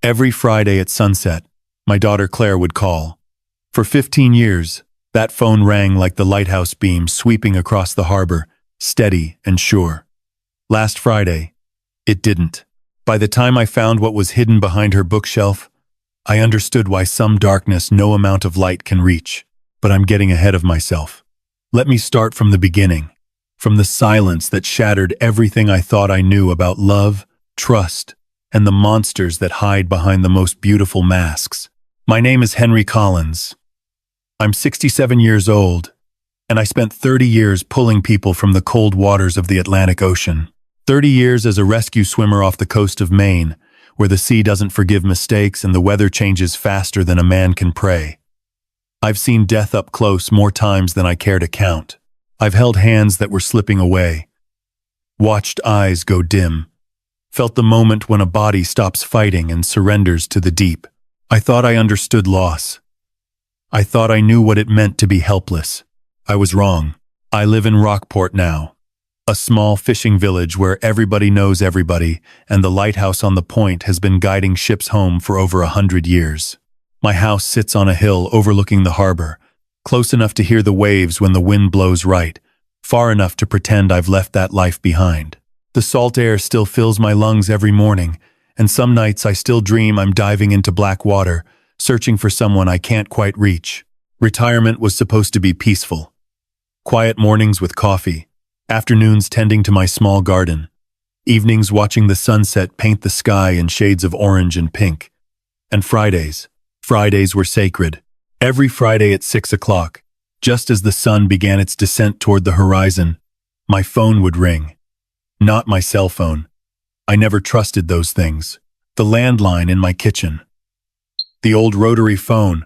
Every Friday at sunset, my daughter Claire would call. For 15 years, that phone rang like the lighthouse beam sweeping across the harbor, steady and sure. Last Friday, it didn't. By the time I found what was hidden behind her bookshelf, I understood why some darkness no amount of light can reach. But I'm getting ahead of myself. Let me start from the beginning, from the silence that shattered everything I thought I knew about love, trust, and the monsters that hide behind the most beautiful masks. My name is Henry Collins. I'm 67 years old, and I spent 30 years pulling people from the cold waters of the Atlantic Ocean. 30 years as a rescue swimmer off the coast of Maine, where the sea doesn't forgive mistakes and the weather changes faster than a man can pray. I've seen death up close more times than I care to count. I've held hands that were slipping away, watched eyes go dim, felt the moment when a body stops fighting and surrenders to the deep. I thought I understood loss. I thought I knew what it meant to be helpless. I was wrong. I live in Rockport now, a small fishing village where everybody knows everybody, and the lighthouse on the point has been guiding ships home for over 100 years. My house sits on a hill overlooking the harbor, close enough to hear the waves when the wind blows right, far enough to pretend I've left that life behind. The salt air still fills my lungs every morning, and some nights I still dream I'm diving into black water, searching for someone I can't quite reach. Retirement was supposed to be peaceful. Quiet mornings with coffee, afternoons tending to my small garden, evenings watching the sunset paint the sky in shades of orange and pink. And Fridays were sacred. Every Friday at 6 o'clock, just as the sun began its descent toward the horizon, my phone would ring. Not my cell phone. I never trusted those things. The landline in my kitchen. The old rotary phone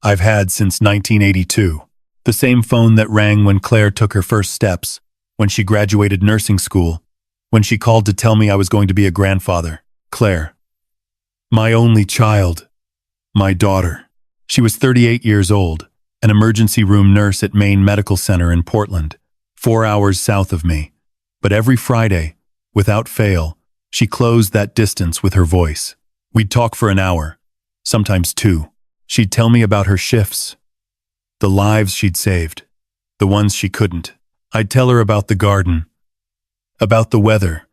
I've had since 1982. The same phone that rang when Claire took her first steps, when she graduated nursing school, when she called to tell me I was going to be a grandfather. Claire. My only child. My daughter. She was 38 years old, an emergency room nurse at Maine Medical Center in Portland, 4 hours south of me. But every Friday, without fail, she closed that distance with her voice. We'd talk for an hour, sometimes 2. She'd tell me about her shifts, the lives she'd saved, the ones she couldn't. I'd tell her about the garden, about the weather,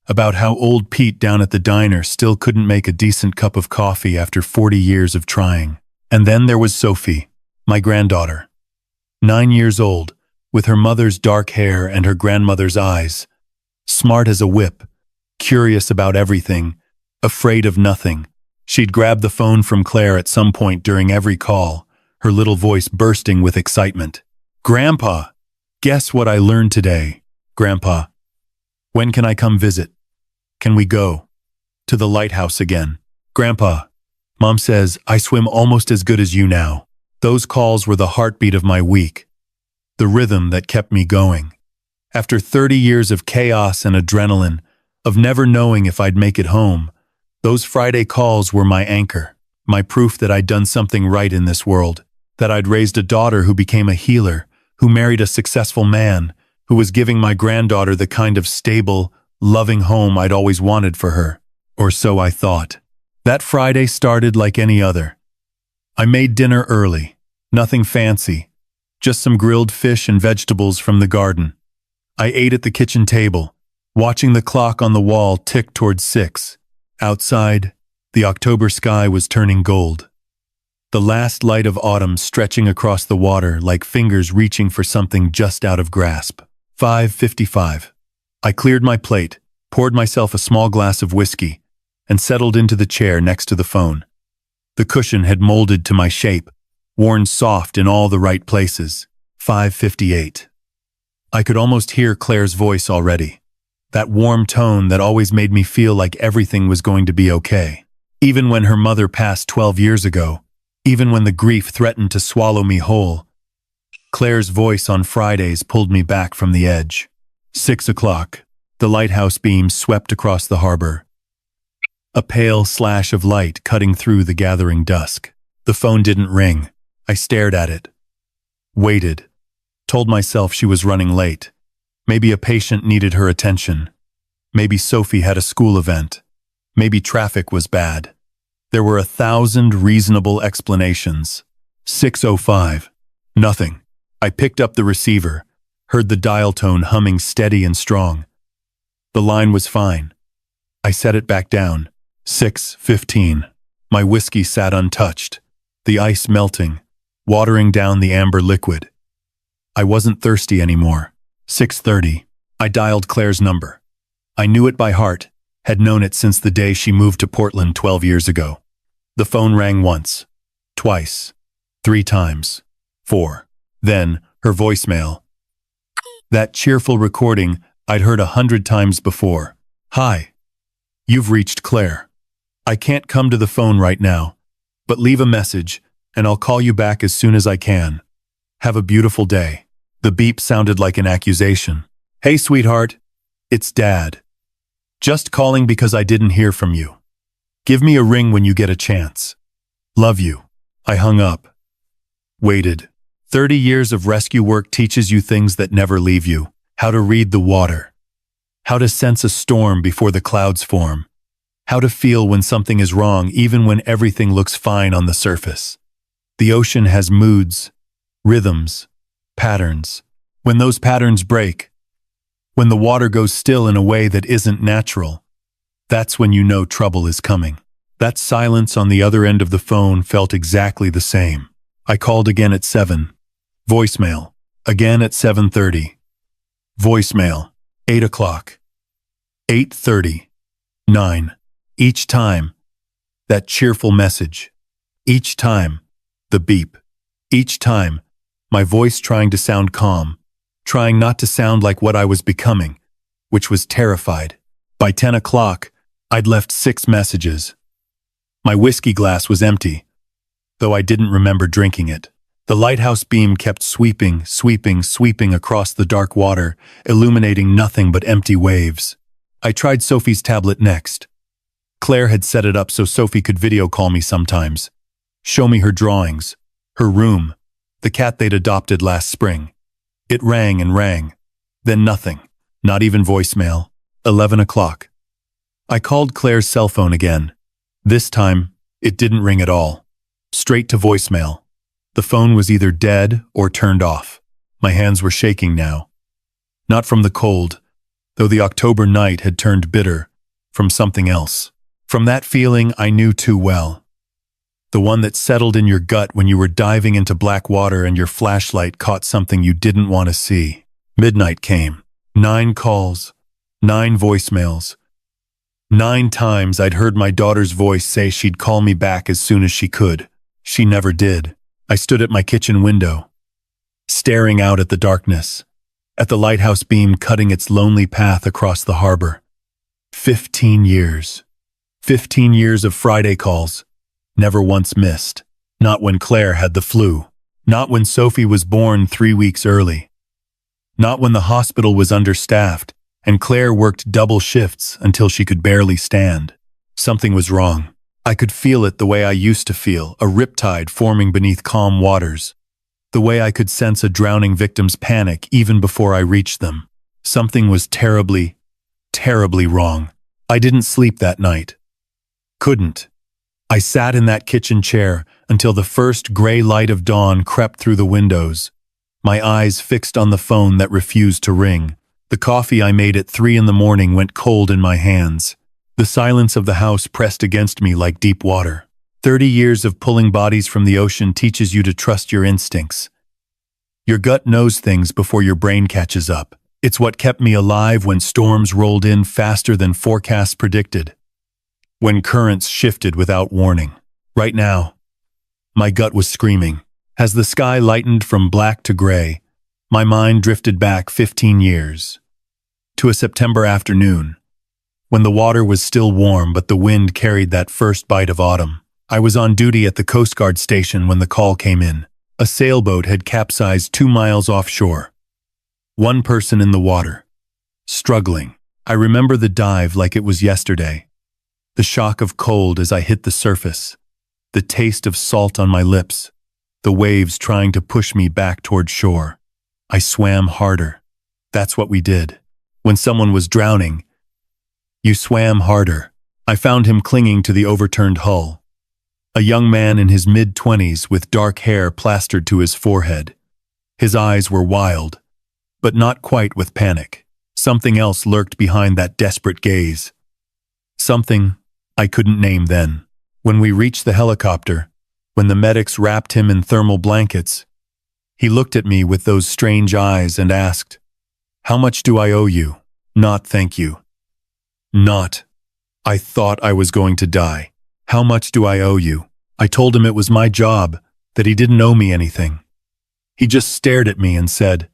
about how old Pete down at the diner still couldn't make a decent cup of coffee after 40 years of trying. And then there was Sophie, my granddaughter, 9 years old, with her mother's dark hair and her grandmother's eyes, smart as a whip, curious about everything, afraid of nothing. She'd grab the phone from Claire at some point during every call, her little voice bursting with excitement. Grandpa, guess what I learned today? Grandpa, when can I come visit? Can we go to the lighthouse again? Grandpa, Mom says I swim almost as good as you now. Those calls were the heartbeat of my week, the rhythm that kept me going. After 30 years of chaos and adrenaline, of never knowing if I'd make it home, those Friday calls were my anchor, my proof that I'd done something right in this world, that I'd raised a daughter who became a healer, who married a successful man, who was giving my granddaughter the kind of stable, loving home I'd always wanted for her. Or so I thought. That Friday started like any other. I made dinner early, nothing fancy, just some grilled fish and vegetables from the garden. I ate at the kitchen table, watching the clock on the wall tick towards 6. Outside, the October sky was turning gold. The last light of autumn stretching across the water like fingers reaching for something just out of grasp. 5:55. I cleared my plate, poured myself a small glass of whiskey, and settled into the chair next to the phone. The cushion had molded to my shape, worn soft in all the right places. 5:58. I could almost hear Claire's voice already, that warm tone that always made me feel like everything was going to be okay. Even when her mother passed 12 years ago, even when the grief threatened to swallow me whole, Claire's voice on Fridays pulled me back from the edge. 6 o'clock. The lighthouse beam swept across the harbor, a pale slash of light cutting through the gathering dusk. The phone didn't ring. I stared at it, waited, told myself she was running late. Maybe a patient needed her attention. Maybe Sophie had a school event. Maybe traffic was bad. There were 1,000 reasonable explanations. 6:05. Nothing. I picked up the receiver, heard the dial tone humming steady and strong. The line was fine. I set it back down. 6:15. My whiskey sat untouched, the ice melting, watering down the amber liquid. I wasn't thirsty anymore. 6:30. I dialed Claire's number. I knew it by heart, had known it since the day she moved to Portland 12 years ago. The phone rang once, twice, 3 times, 4. Then, her voicemail. That cheerful recording I'd heard 100 times before. Hi. You've reached Claire. I can't come to the phone right now, but leave a message, and I'll call you back as soon as I can. Have a beautiful day. The beep sounded like an accusation. Hey, sweetheart. It's Dad. Just calling because I didn't hear from you. Give me a ring when you get a chance. Love you. I hung up. Waited. 30 years of rescue work teaches you things that never leave you. How to read the water. How to sense a storm before the clouds form. How to feel when something is wrong even when everything looks fine on the surface. The ocean has moods, rhythms, patterns. When those patterns break, when the water goes still in a way that isn't natural, that's when you know trouble is coming. That silence on the other end of the phone felt exactly the same. I called again at 7. Voicemail. Again at 7:30. Voicemail. 8 o'clock. 8:30. 9. Each time, that cheerful message. Each time, the beep. Each time, my voice trying to sound calm, trying not to sound like what I was becoming, which was terrified. By 10 o'clock, I'd left 6 messages. My whiskey glass was empty, though I didn't remember drinking it. The lighthouse beam kept sweeping, sweeping, sweeping across the dark water, illuminating nothing but empty waves. I tried Sophie's tablet next. Claire had set it up so Sophie could video call me sometimes, show me her drawings, her room, the cat they'd adopted last spring. It rang and rang, then nothing, not even voicemail. 11 o'clock. I called Claire's cell phone again. This time, it didn't ring at all. Straight to voicemail. The phone was either dead or turned off. My hands were shaking now. Not from the cold, though the October night had turned bitter, from something else. From that feeling I knew too well. The one that settled in your gut when you were diving into black water and your flashlight caught something you didn't want to see. Midnight came. 9 calls, 9 voicemails. 9 times I'd heard my daughter's voice say she'd call me back as soon as she could. She never did. I stood at my kitchen window, staring out at the darkness, at the lighthouse beam cutting its lonely path across the harbor. 15 years. 15 years of Friday calls. Never once missed. Not when Claire had the flu. Not when Sophie was born 3 weeks early. Not when the hospital was understaffed and Claire worked double shifts until she could barely stand. Something was wrong. I could feel it the way I used to feel, a riptide forming beneath calm waters. The way I could sense a drowning victim's panic even before I reached them. Something was terribly, terribly wrong. I didn't sleep that night. Couldn't. I sat in that kitchen chair until the first gray light of dawn crept through the windows, my eyes fixed on the phone that refused to ring. The coffee I made at 3 in the morning went cold in my hands. The silence of the house pressed against me like deep water. 30 years of pulling bodies from the ocean teaches you to trust your instincts. Your gut knows things before your brain catches up. It's what kept me alive when storms rolled in faster than forecasts predicted. When currents shifted without warning. Right now, my gut was screaming. As the sky lightened from black to gray, my mind drifted back 15 years. To a September afternoon, when the water was still warm but the wind carried that first bite of autumn. I was on duty at the Coast Guard station when the call came in. A sailboat had capsized 2 miles offshore. 1 person in the water, struggling. I remember the dive like it was yesterday. The shock of cold as I hit the surface. The taste of salt on my lips. The waves trying to push me back toward shore. I swam harder. That's what we did. When someone was drowning, you swam harder. I found him clinging to the overturned hull, A young man in his mid-20s with dark hair plastered to his forehead. His eyes were wild, but not quite with panic. Something else lurked behind that desperate gaze. Something I couldn't name then. When we reached the helicopter, when the medics wrapped him in thermal blankets, he looked at me with those strange eyes and asked, "How much do I owe you?" Not thank you. Not, I thought I was going to die. How much do I owe you? I told him it was my job, that he didn't owe me anything. He just stared at me and said,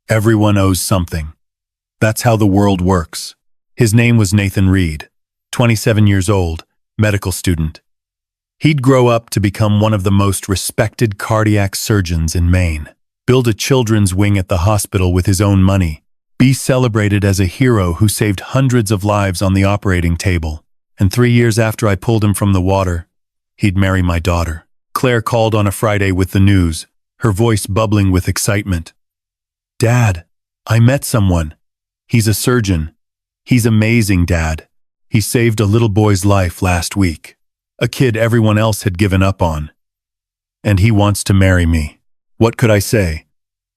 "Everyone owes something. That's how the world works." His name was Nathan Reed, 27 years old, medical student. He'd grow up to become one of the most respected cardiac surgeons in Maine, build a children's wing at the hospital with his own money, be celebrated as a hero who saved hundreds of lives on the operating table. And 3 years after I pulled him from the water, he'd marry my daughter. Claire called on a Friday with the news, her voice bubbling with excitement. "Dad, I met someone. He's a surgeon. He's amazing, Dad. He saved a little boy's life last week. A kid everyone else had given up on. And he wants to marry me." What could I say?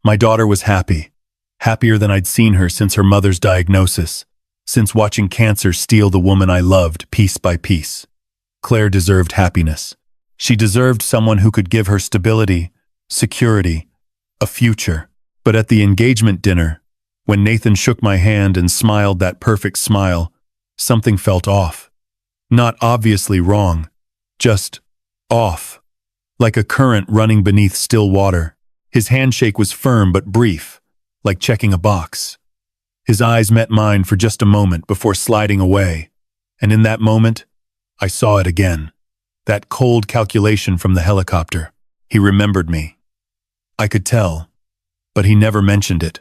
My daughter was happy. Happier than I'd seen her since her mother's diagnosis, since watching cancer steal the woman I loved piece by piece. Claire deserved happiness. She deserved someone who could give her stability, security, a future. But at the engagement dinner, when Nathan shook my hand and smiled that perfect smile, something felt off. Not obviously wrong, just off. Like a current running beneath still water. His handshake was firm but brief, like checking a box. His eyes met mine for just a moment before sliding away, and in that moment, I saw it again. That cold calculation from the helicopter. He remembered me. I could tell, but he never mentioned it.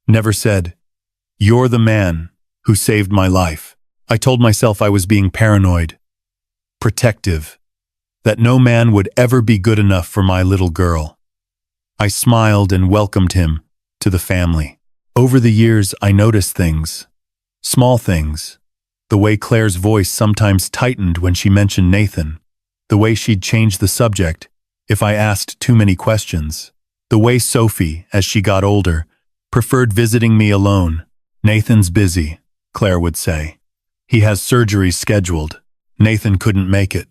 Never said, "You're the man who saved my life." I told myself I was being paranoid, protective, that no man would ever be good enough for my little girl. I smiled and welcomed him to the family. Over the years, I noticed things, small things, the way Claire's voice sometimes tightened when she mentioned Nathan, the way she'd change the subject if I asked too many questions, the way Sophie, as she got older, preferred visiting me alone. "Nathan's busy," Claire would say. "He has surgeries scheduled. Nathan couldn't make it.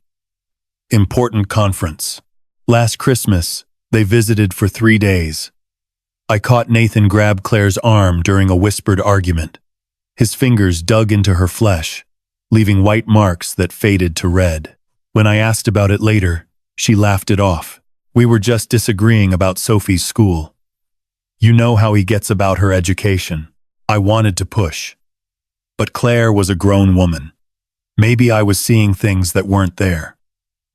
Important conference." Last Christmas, they visited for 3 days. I caught Nathan grab Claire's arm during a whispered argument. His fingers dug into her flesh, leaving white marks that faded to red. When I asked about it later, she laughed it off. "We were just disagreeing about Sophie's school. You know how he gets about her education." I wanted to push. But Claire was a grown woman. Maybe I was seeing things that weren't there.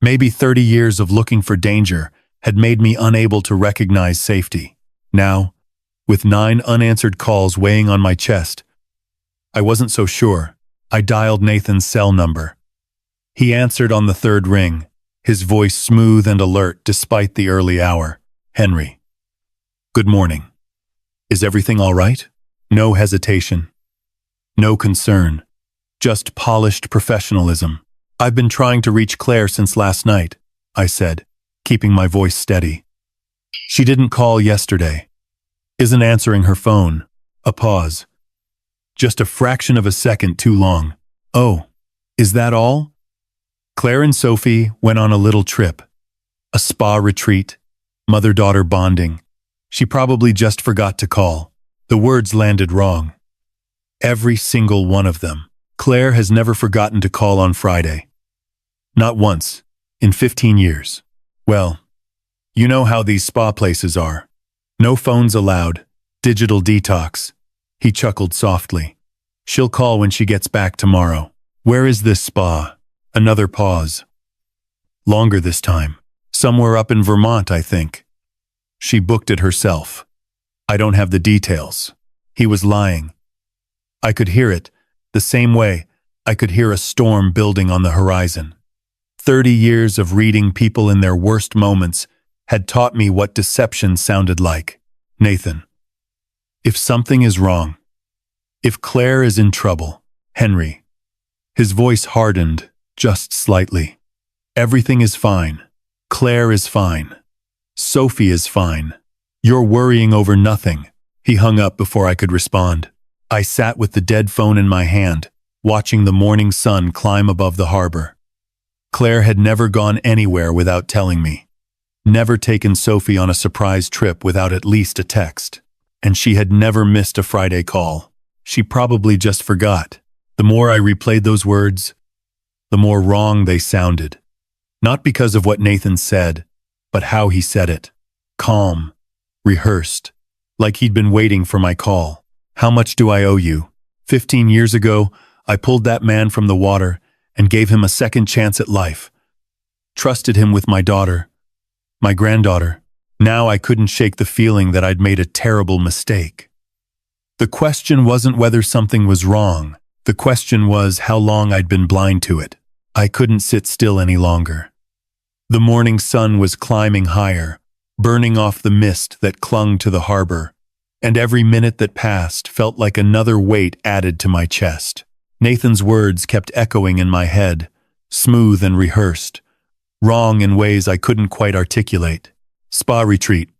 Maybe 30 years of looking for danger had made me unable to recognize safety. Now, with 9 unanswered calls weighing on my chest, I wasn't so sure. I dialed Nathan's cell number. He answered on the 3rd ring, his voice smooth and alert despite the early hour. "Henry. Good morning. Is everything all right?" No hesitation. No concern. Just polished professionalism. "I've been trying to reach Claire since last night," I said, keeping my voice steady. "She didn't call yesterday. Isn't answering her phone." A pause. Just a fraction of a second too long. "Oh, is that all?" Claire and Sophie went on a little trip. A spa retreat, mother-daughter bonding. She probably just forgot to call. The words landed wrong. Every single one of them. Claire has never forgotten to call on Friday. Not once, in 15 years. Well, you know how these spa places are. No phones allowed, digital detox. He chuckled softly. "She'll call when she gets back tomorrow." "Where is this spa?" Another pause. Longer this time. "Somewhere up in Vermont, I think." She booked it herself. "I don't have the details." He was lying. I could hear it, the same way I could hear a storm building on the horizon. 30 years of reading people in their worst moments had taught me what deception sounded like. "Nathan, if something is wrong, if Claire is in trouble, Henry." His voice hardened, just slightly. Everything is fine. Claire is fine. Sophie is fine. You're worrying over nothing. He hung up before I could respond. I sat with the dead phone in my hand, watching the morning sun climb above the harbor. Claire had never gone anywhere without telling me. Never taken Sophie on a surprise trip without at least a text. And she had never missed a Friday call. She probably just forgot. The more I replayed those words, the more wrong they sounded. Not because of what Nathan said, but how he said it. Calm, rehearsed, like he'd been waiting for my call. How much do I owe you? 15 years ago, I pulled that man from the water and gave him a second chance at life. Trusted him with my daughter, my granddaughter. Now I couldn't shake the feeling that I'd made a terrible mistake. The question wasn't whether something was wrong. The question was how long I'd been blind to it. I couldn't sit still any longer. The morning sun was climbing higher, burning off the mist that clung to the harbor, and every minute that passed felt like another weight added to my chest. Nathan's words kept echoing in my head, smooth and rehearsed, wrong in ways I couldn't quite articulate. Spa retreat.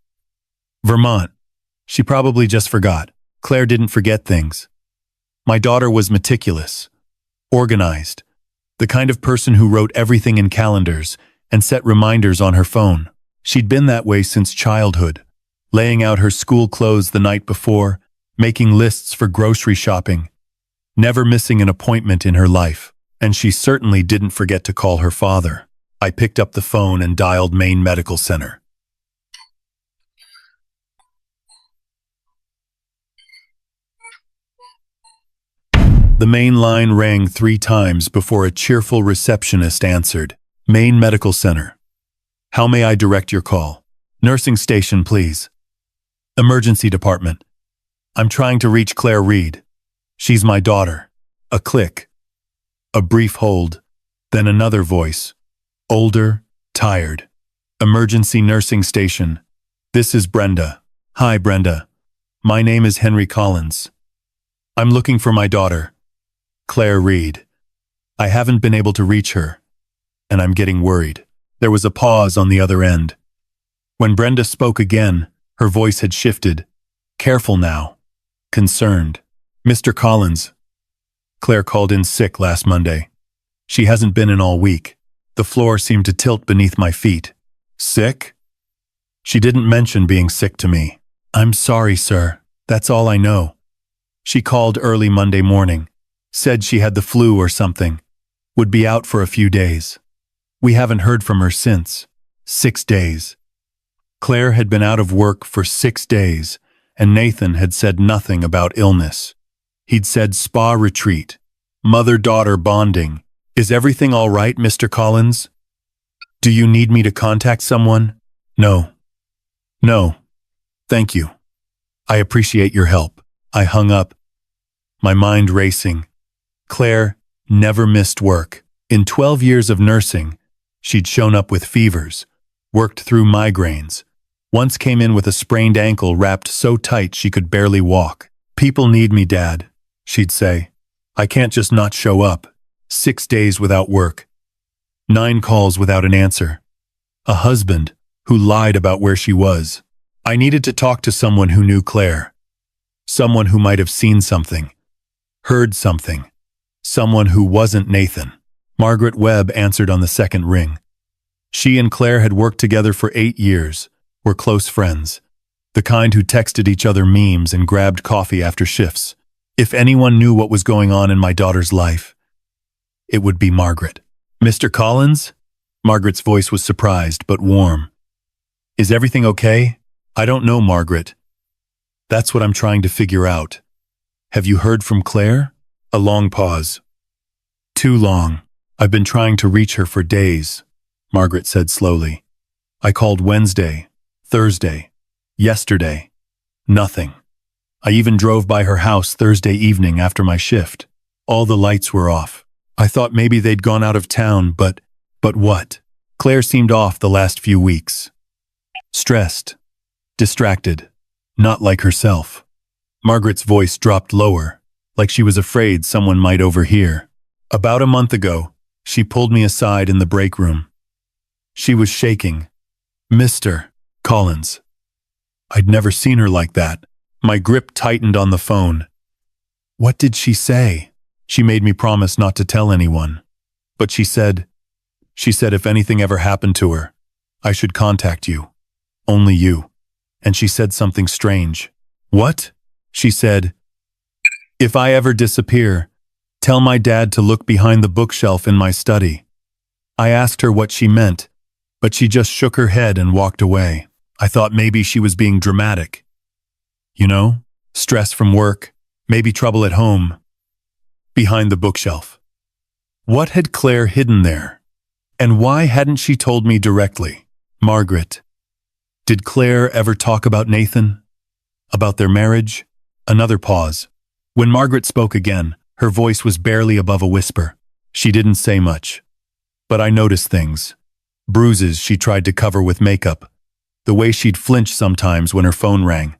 Vermont. She probably just forgot. Claire didn't forget things. My daughter was meticulous, organized, the kind of person who wrote everything in calendars and set reminders on her phone. She'd been that way since childhood, laying out her school clothes the night before, making lists for grocery shopping, never missing an appointment in her life. And she certainly didn't forget to call her father. I picked up the phone and dialed Maine Medical Center. The main line rang 3 times before a cheerful receptionist answered. Maine Medical Center. How may I direct your call? Nursing station, please. Emergency department. I'm trying to reach Claire Reed. She's my daughter. A click. A brief hold. Then another voice. Older, tired. Emergency nursing station. This is Brenda. Hi, Brenda. My name is Henry Collins. I'm looking for my daughter, Claire Reed. I haven't been able to reach her, and I'm getting worried. There was a pause on the other end. When Brenda spoke again, her voice had shifted. Careful now. Concerned. Mr. Collins. Claire called in sick last Monday. She hasn't been in all week. The floor seemed to tilt beneath my feet. Sick? She didn't mention being sick to me. I'm sorry, sir. That's all I know. She called early Monday morning. Said she had the flu or something. Would be out for a few days. We haven't heard from her since. 6 days. Claire had been out of work for 6 days, and Nathan had said nothing about illness. He'd said spa retreat, mother-daughter bonding. Is everything all right, Mr. Collins? Do you need me to contact someone? No. No. Thank you. I appreciate your help. I hung up, my mind racing. Claire never missed work. In 12 years of nursing, she'd shown up with fevers, worked through migraines, once came in with a sprained ankle wrapped so tight she could barely walk. People need me, Dad, she'd say. I can't just not show up. 6 days without work. 9 calls without an answer. A husband who lied about where she was. I needed to talk to someone who knew Claire. Someone who might have seen something, heard something. Someone who wasn't Nathan. Margaret Webb answered on the second ring. She and Claire had worked together for 8 years, were close friends, the kind who texted each other memes and grabbed coffee after shifts. If anyone knew what was going on in my daughter's life, it would be Margaret. Mr. Collins? Margaret's voice was surprised but warm. Is everything okay? I don't know, Margaret. That's what I'm trying to figure out. Have you heard from Claire? A long pause. Too long. I've been trying to reach her for days, Margaret said slowly. I called Wednesday, Thursday, yesterday. Nothing. I even drove by her house Thursday evening after my shift. All the lights were off. I thought maybe they'd gone out of town, but what? Claire seemed off the last few weeks. Stressed. Distracted. Not like herself. Margaret's voice dropped lower, like she was afraid someone might overhear. About a month ago, she pulled me aside in the break room. She was shaking. Mr. Collins. I'd never seen her like that. My grip tightened on the phone. What did she say? She made me promise not to tell anyone. But she said if anything ever happened to her, I should contact you. Only you. And she said something strange. What? She said, if I ever disappear, tell my dad to look behind the bookshelf in my study. I asked her what she meant, but she just shook her head and walked away. I thought maybe she was being dramatic. You know, stress from work, maybe trouble at home. Behind the bookshelf. What had Claire hidden there? And why hadn't she told me directly? Margaret. Did Claire ever talk about Nathan? About their marriage? Another pause. When Margaret spoke again, her voice was barely above a whisper. She didn't say much. But I noticed things. Bruises she tried to cover with makeup. The way she'd flinch sometimes when her phone rang.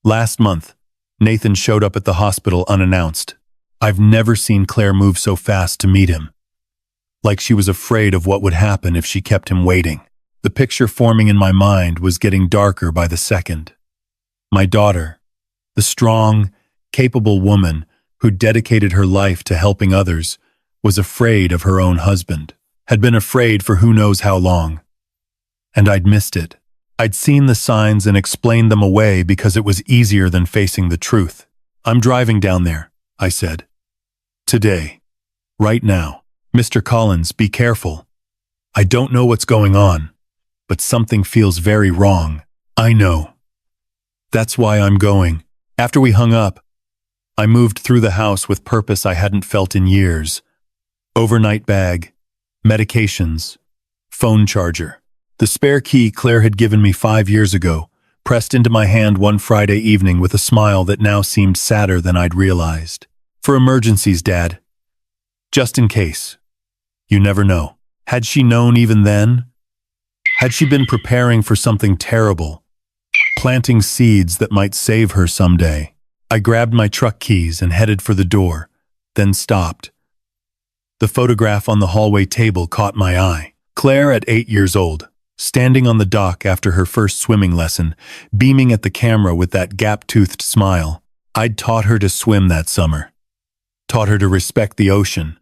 Last month, Nathan showed up at the hospital unannounced. I've never seen Claire move so fast to meet him. Like she was afraid of what would happen if she kept him waiting. The picture forming in my mind was getting darker by the second. My daughter, the strong, capable woman who dedicated her life to helping others, was afraid of her own husband, had been afraid for who knows how long. And I'd missed it. I'd seen the signs and explained them away because it was easier than facing the truth. I'm driving down there, I said. Today. Right now. Mr. Collins, be careful. I don't know what's going on, but something feels very wrong. I know. That's why I'm going. After we hung up, I moved through the house with purpose I hadn't felt in years. Overnight bag, medications, phone charger. The spare key Claire had given me 5 years ago, pressed into my hand one Friday evening with a smile that now seemed sadder than I'd realized. For emergencies, Dad. Just in case. You never know. Had she known even then? Had she been preparing for something terrible? Planting seeds that might save her someday? I grabbed my truck keys and headed for the door, then stopped. The photograph on the hallway table caught my eye. Claire at 8 years old, standing on the dock after her first swimming lesson, beaming at the camera with that gap-toothed smile. I'd taught her to swim that summer. Taught her to respect the ocean,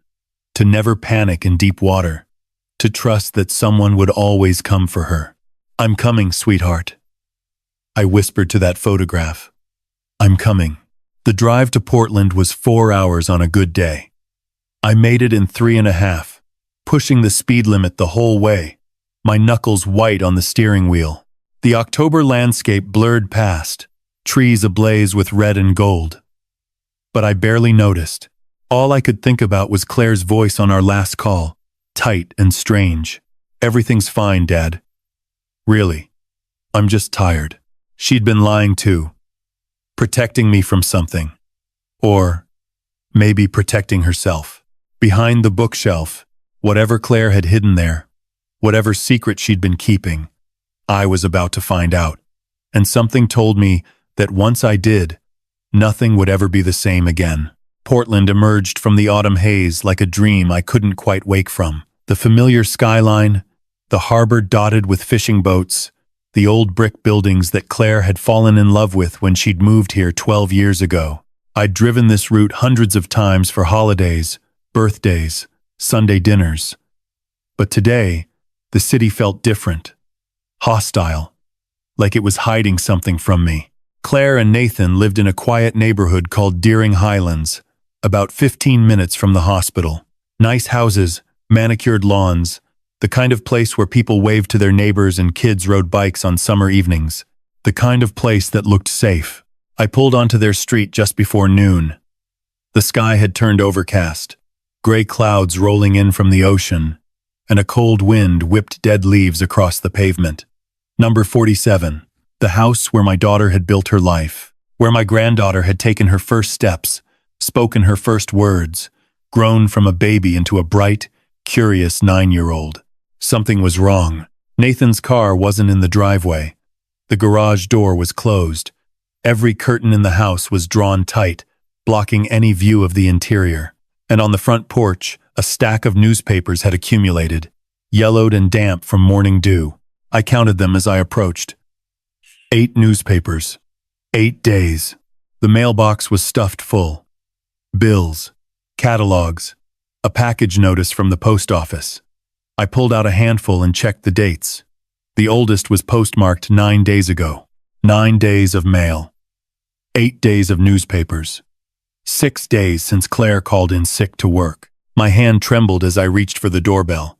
to never panic in deep water, to trust that someone would always come for her. I'm coming, sweetheart. I whispered to that photograph. I'm coming. The drive to Portland was 4 hours on a good day. I made it in 3.5, pushing the speed limit the whole way, my knuckles white on the steering wheel. The October landscape blurred past, trees ablaze with red and gold. But I barely noticed. All I could think about was Claire's voice on our last call, tight and strange. Everything's fine, Dad. Really. I'm just tired. She'd been lying too. Protecting me from something. Or maybe protecting herself. Behind the bookshelf, whatever Claire had hidden there, whatever secret she'd been keeping, I was about to find out. And something told me that once I did, nothing would ever be the same again. Portland emerged from the autumn haze like a dream I couldn't quite wake from. The familiar skyline, the harbor dotted with fishing boats, the old brick buildings that Claire had fallen in love with when she'd moved here 12 years ago. I'd driven this route hundreds of times for holidays, birthdays, Sunday dinners. But today, the city felt different, hostile, like it was hiding something from me. Claire and Nathan lived in a quiet neighborhood called Deering Highlands, about 15 minutes from the hospital. Nice houses, manicured lawns, the kind of place where people waved to their neighbors and kids rode bikes on summer evenings. The kind of place that looked safe. I pulled onto their street just before noon. The sky had turned overcast, gray clouds rolling in from the ocean, and a cold wind whipped dead leaves across the pavement. Number 47, the house where my daughter had built her life, where my granddaughter had taken her first steps, spoken her first words, grown from a baby into a bright, curious 9-year-old. Something was wrong. Nathan's car wasn't in the driveway. The garage door was closed. Every curtain in the house was drawn tight, blocking any view of the interior. And on the front porch, a stack of newspapers had accumulated. yellowed and damp from morning dew. I counted them as I approached. 8 newspapers. 8 days. The mailbox was stuffed full. Bills, catalogs, a package notice from the post office. I pulled out a handful and checked the dates. The oldest was postmarked 9 days ago. 9 days of mail. 8 days of newspapers. 6 days since Claire called in sick to work. My hand trembled as I reached for the doorbell.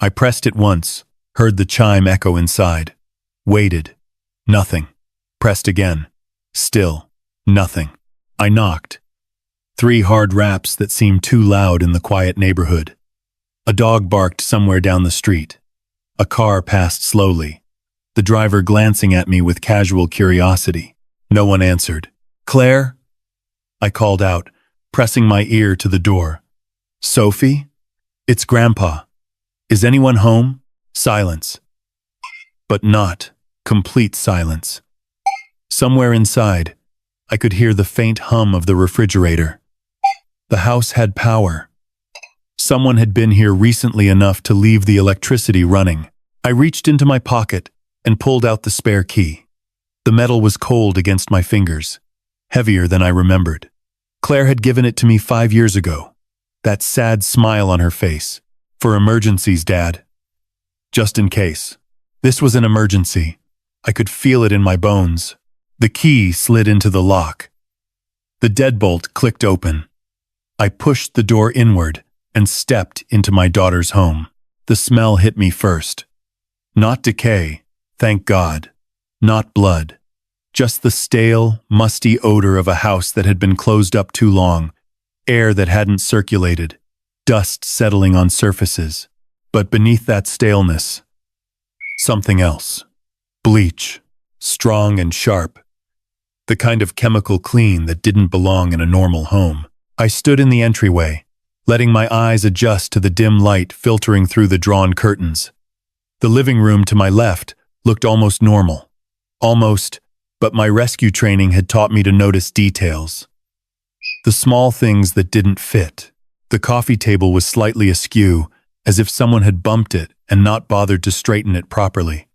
I pressed it once, heard the chime echo inside. Waited. Nothing. Pressed again. Still. Nothing. I knocked. 3 hard raps that seemed too loud in the quiet neighborhood. A dog barked somewhere down the street. A car passed slowly, the driver glancing at me with casual curiosity. No one answered. "Claire?" I called out, pressing my ear to the door. "Sophie? It's Grandpa. Is anyone home?" Silence. But not complete silence. Somewhere inside, I could hear the faint hum of the refrigerator. The house had power. Someone had been here recently enough to leave the electricity running. I reached into my pocket and pulled out the spare key. The metal was cold against my fingers, heavier than I remembered. Claire had given it to me 5 years ago. That sad smile on her face. "For emergencies, Dad." Just in case. This was an emergency. I could feel it in my bones. The key slid into the lock. The deadbolt clicked open. I pushed the door inward and stepped into my daughter's home. The smell hit me first. Not decay, thank God. Not blood. Just the stale, musty odor of a house that had been closed up too long, air that hadn't circulated, dust settling on surfaces. But beneath that staleness, something else. Bleach, strong and sharp. The kind of chemical clean that didn't belong in a normal home. I stood in the entryway, letting my eyes adjust to the dim light filtering through the drawn curtains. The living room to my left looked almost normal. Almost, but my rescue training had taught me to notice details. The small things that didn't fit. The coffee table was slightly askew, as if someone had bumped it and not bothered to straighten it properly.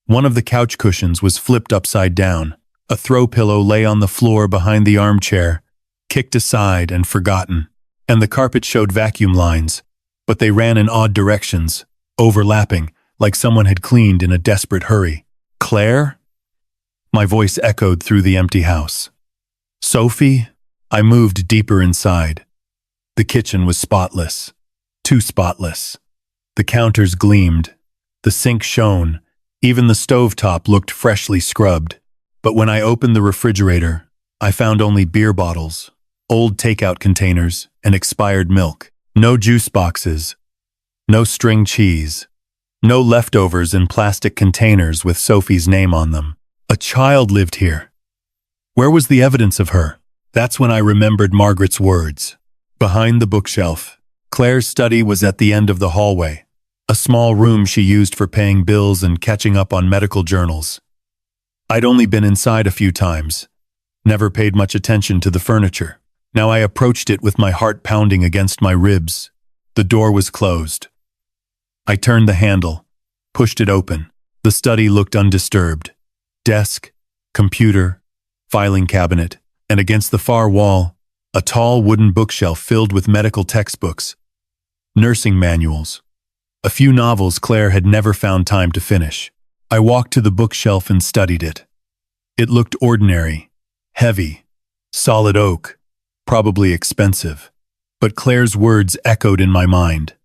One of the couch cushions was flipped upside down. A throw pillow lay on the floor behind the armchair, kicked aside and forgotten. And the carpet showed vacuum lines, but they ran in odd directions, overlapping, like someone had cleaned in a desperate hurry. "Claire?" My voice echoed through the empty house. "Sophie?" I moved deeper inside. The kitchen was spotless. Too spotless. The counters gleamed. The sink shone. Even the stovetop looked freshly scrubbed. But when I opened the refrigerator, I found only beer bottles, old takeout containers, and expired milk. No juice boxes. No string cheese. No leftovers in plastic containers with Sophie's name on them. A child lived here. Where was the evidence of her? That's when I remembered Margaret's words. Behind the bookshelf. Claire's study was at the end of the hallway, a small room she used for paying bills and catching up on medical journals. I'd only been inside a few times, never paid much attention to the furniture. Now I approached it with my heart pounding against my ribs. The door was closed. I turned the handle, pushed it open. The study looked undisturbed. Desk, computer, filing cabinet, and against the far wall, a tall wooden bookshelf filled with medical textbooks, nursing manuals, a few novels Claire had never found time to finish. I walked to the bookshelf and studied it. It looked ordinary, heavy, solid oak, probably expensive. But Claire's words echoed in my mind.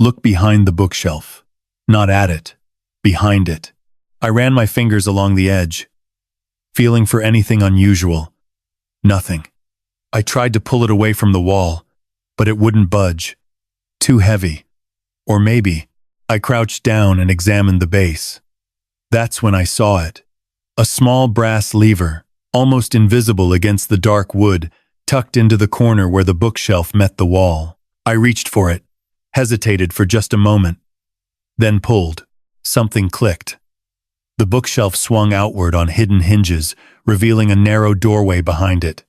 Look behind the bookshelf. Not at it. Behind it. I ran my fingers along the edge, feeling for anything unusual. Nothing. I tried to pull it away from the wall, but it wouldn't budge. Too heavy. Or maybe, I crouched down and examined the base. That's when I saw it. A small brass lever, almost invisible against the dark wood, tucked into the corner where the bookshelf met the wall. I reached for it, hesitated for just a moment, then pulled. Something clicked. The bookshelf swung outward on hidden hinges, revealing a narrow doorway behind it.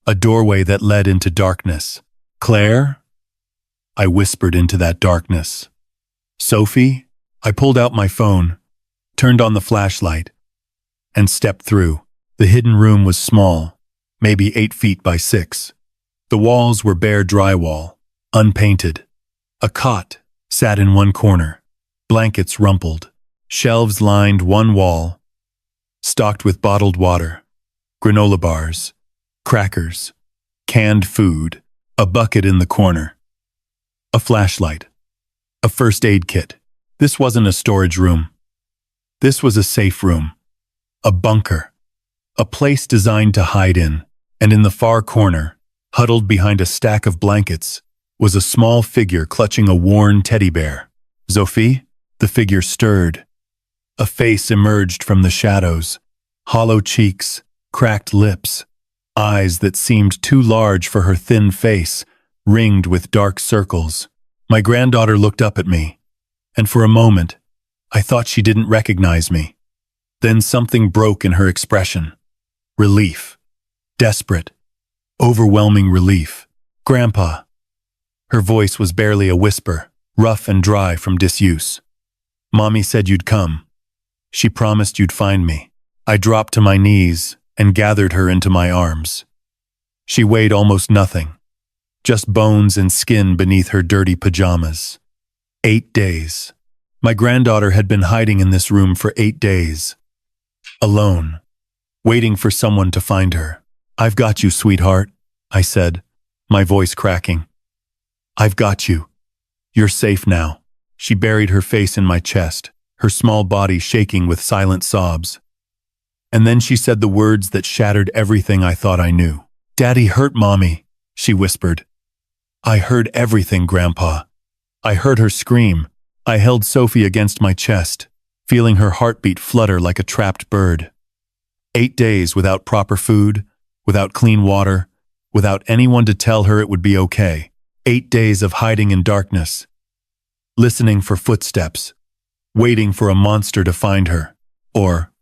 A doorway that led into darkness. "Claire?" I whispered into that darkness. Sophie? I pulled out my phone, turned on the flashlight, and stepped through. The hidden room was small, maybe 8 feet by 6. The walls were bare drywall, unpainted. A cot sat in one corner, blankets rumpled. Shelves lined one wall, stocked with bottled water, granola bars, crackers, canned food, a bucket in the corner, a flashlight, a first aid kit. This wasn't a storage room. This was a safe room, a bunker, a place designed to hide in, and in the far corner, huddled behind a stack of blankets, was a small figure clutching a worn teddy bear. Sophie? The figure stirred. A face emerged from the shadows, hollow cheeks, cracked lips, eyes that seemed too large for her thin face, ringed with dark circles. My granddaughter looked up at me, and for a moment, I thought she didn't recognize me. Then something broke in her expression. Relief. Desperate. Overwhelming relief. Grandpa. Her voice was barely a whisper, rough and dry from disuse. Mommy said you'd come. She promised you'd find me. I dropped to my knees and gathered her into my arms. She weighed almost nothing, just bones and skin beneath her dirty pajamas. 8 days. My granddaughter had been hiding in this room for 8 days. Alone, waiting for someone to find her. I've got you, sweetheart, I said, my voice cracking. I've got you. You're safe now. She buried her face in my chest, her small body shaking with silent sobs. And then she said the words that shattered everything I thought I knew. Daddy hurt Mommy, she whispered. I heard everything, Grandpa. I heard her scream. I held Sophie against my chest, feeling her heartbeat flutter like a trapped bird. 8 days without proper food, without clean water, without anyone to tell her it would be okay. 8 days of hiding in darkness, listening for footsteps, waiting for a monster to find her, or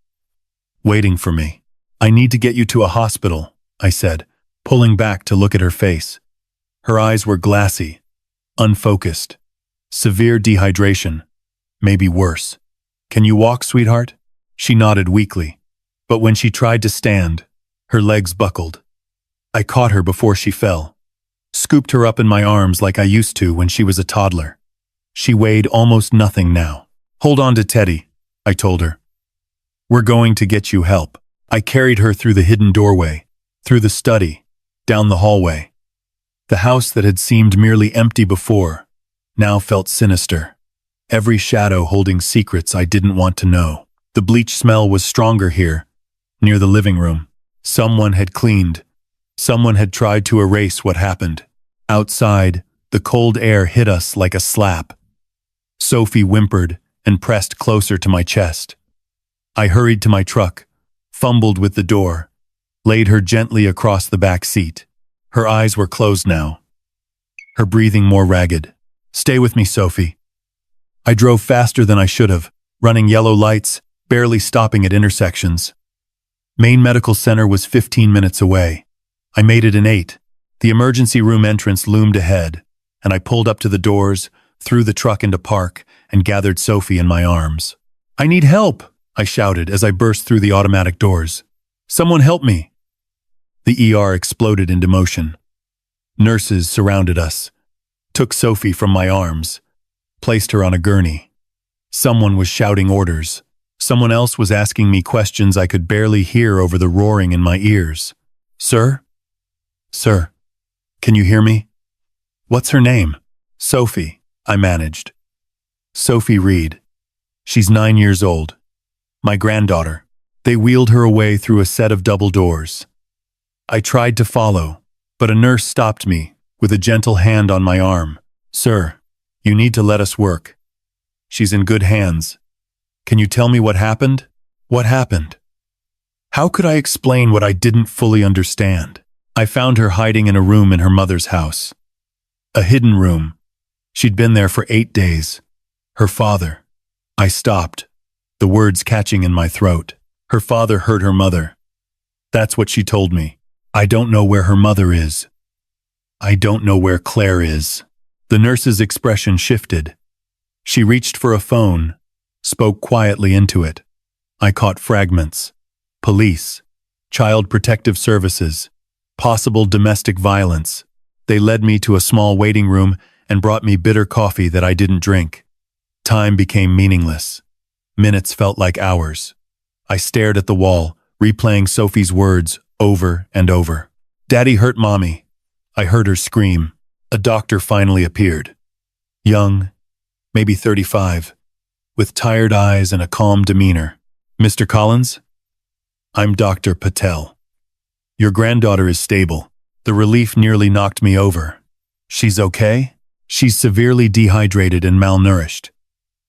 waiting for me. I need to get you to a hospital, I said, pulling back to look at her face. Her eyes were glassy, unfocused, severe dehydration, maybe worse. Can you walk, sweetheart? She nodded weakly, but when she tried to stand, her legs buckled. I caught her before she fell, scooped her up in my arms like I used to when she was a toddler. She weighed almost nothing now. Hold on to Teddy, I told her. We're going to get you help. I carried her through the hidden doorway, through the study, down the hallway. The house that had seemed merely empty before now felt sinister, every shadow holding secrets I didn't want to know. The bleach smell was stronger here, near the living room. Someone had cleaned. Someone had tried to erase what happened. Outside, the cold air hit us like a slap. Sophie whimpered and pressed closer to my chest. I hurried to my truck, fumbled with the door, laid her gently across the back seat. Her eyes were closed now, her breathing more ragged. Stay with me, Sophie. I drove faster than I should have, running yellow lights, barely stopping at intersections. Main Medical Center was 15 minutes away. I made it in 8. The emergency room entrance loomed ahead, and I pulled up to the doors, threw the truck into park, and gathered Sophie in my arms. I need help, I shouted as I burst through the automatic doors. Someone help me. The ER exploded into motion. Nurses surrounded us, took Sophie from my arms, placed her on a gurney. Someone was shouting orders. Someone else was asking me questions I could barely hear over the roaring in my ears. Sir? Sir, can you hear me? What's her name? Sophie, I managed. Sophie Reed. She's 9 years old. My granddaughter. They wheeled her away through a set of double doors. I tried to follow, but a nurse stopped me with a gentle hand on my arm. Sir, you need to let us work. She's in good hands. Can you tell me what happened? What happened? How could I explain what I didn't fully understand? I found her hiding in a room in her mother's house. A hidden room. She'd been there for 8 days. Her father. I stopped, the words catching in my throat. Her father hurt her mother. That's what she told me. I don't know where her mother is. I don't know where Claire is. The nurse's expression shifted. She reached for a phone, spoke quietly into it. I caught fragments. Police, Child Protective Services, possible domestic violence. They led me to a small waiting room and brought me bitter coffee that I didn't drink. Time became meaningless. Minutes felt like hours. I stared at the wall, replaying Sophie's words over and over. Daddy hurt Mommy. I heard her scream. A doctor finally appeared. Young, maybe 35, with tired eyes and a calm demeanor. Mr. Collins? I'm Dr. Patel. Your granddaughter is stable. The relief nearly knocked me over. She's okay? She's severely dehydrated and malnourished.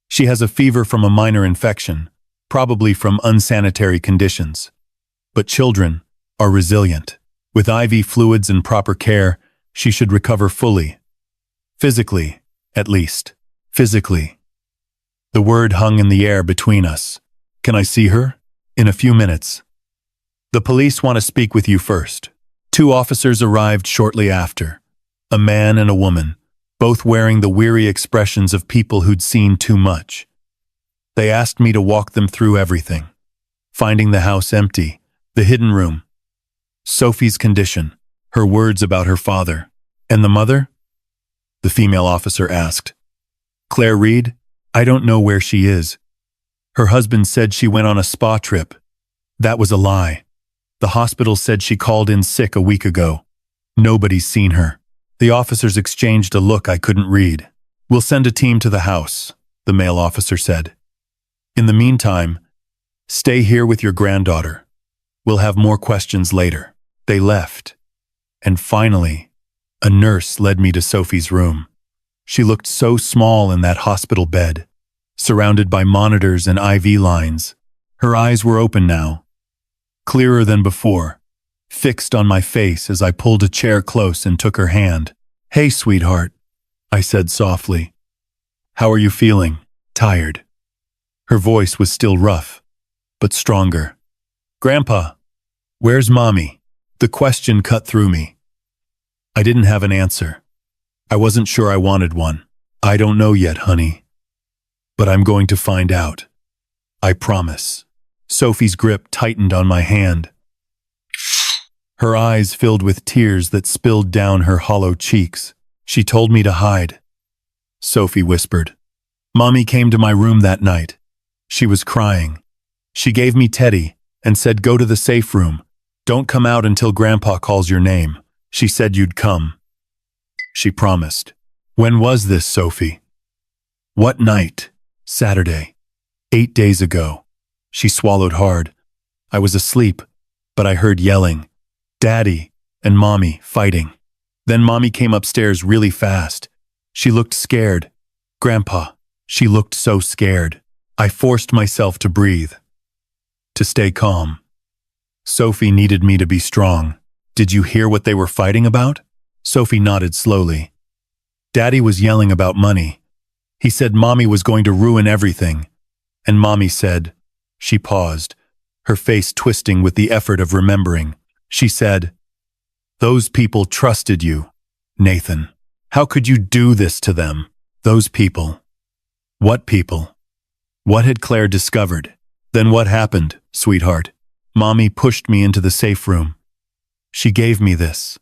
She has a fever from a minor infection, probably from unsanitary conditions. But children are resilient. With IV fluids and proper care, she should recover fully. Physically, at least. Physically. The word hung in the air between us. Can I see her? In a few minutes. The police want to speak with you first. 2 officers arrived shortly after. A man and a woman, both wearing the weary expressions of people who'd seen too much. They asked me to walk them through everything. Finding the house empty, the hidden room, Sophie's condition, her words about her father. And the mother? The female officer asked. Claire Reed? I don't know where she is. Her husband said she went on a spa trip. That was a lie. The hospital said she called in sick a week ago. Nobody's seen her. The officers exchanged a look I couldn't read. We'll send a team to the house, the male officer said. In the meantime, stay here with your granddaughter. We'll have more questions later. They left. And finally, a nurse led me to Sophie's room. She looked so small in that hospital bed, surrounded by monitors and IV lines. Her eyes were open now, clearer than before, fixed on my face as I pulled a chair close and took her hand. Hey, sweetheart, I said softly. How are you feeling? Tired. Her voice was still rough, but stronger. Grandpa, where's Mommy? The question cut through me. I didn't have an answer. I wasn't sure I wanted one. I don't know yet, honey. But I'm going to find out. I promise. Sophie's grip tightened on my hand. Her eyes filled with tears that spilled down her hollow cheeks. She told me to hide. Sophie whispered. Mommy came to my room that night. She was crying. She gave me Teddy and said, go to the safe room. Don't come out until Grandpa calls your name. She said you'd come. She promised. When was this, Sophie? What night? Saturday. 8 days ago. She swallowed hard. I was asleep, but I heard yelling. Daddy and Mommy fighting. Then Mommy came upstairs really fast. She looked scared. Grandpa, she looked so scared. I forced myself to breathe, to stay calm. Sophie needed me to be strong. Did you hear what they were fighting about? Sophie nodded slowly. Daddy was yelling about money. He said Mommy was going to ruin everything. And Mommy said, she paused, her face twisting with the effort of remembering. She said, those people trusted you, Nathan. How could you do this to them? Those people. What people? What had Claire discovered? Then what happened, sweetheart? Mommy pushed me into the safe room. She gave me this.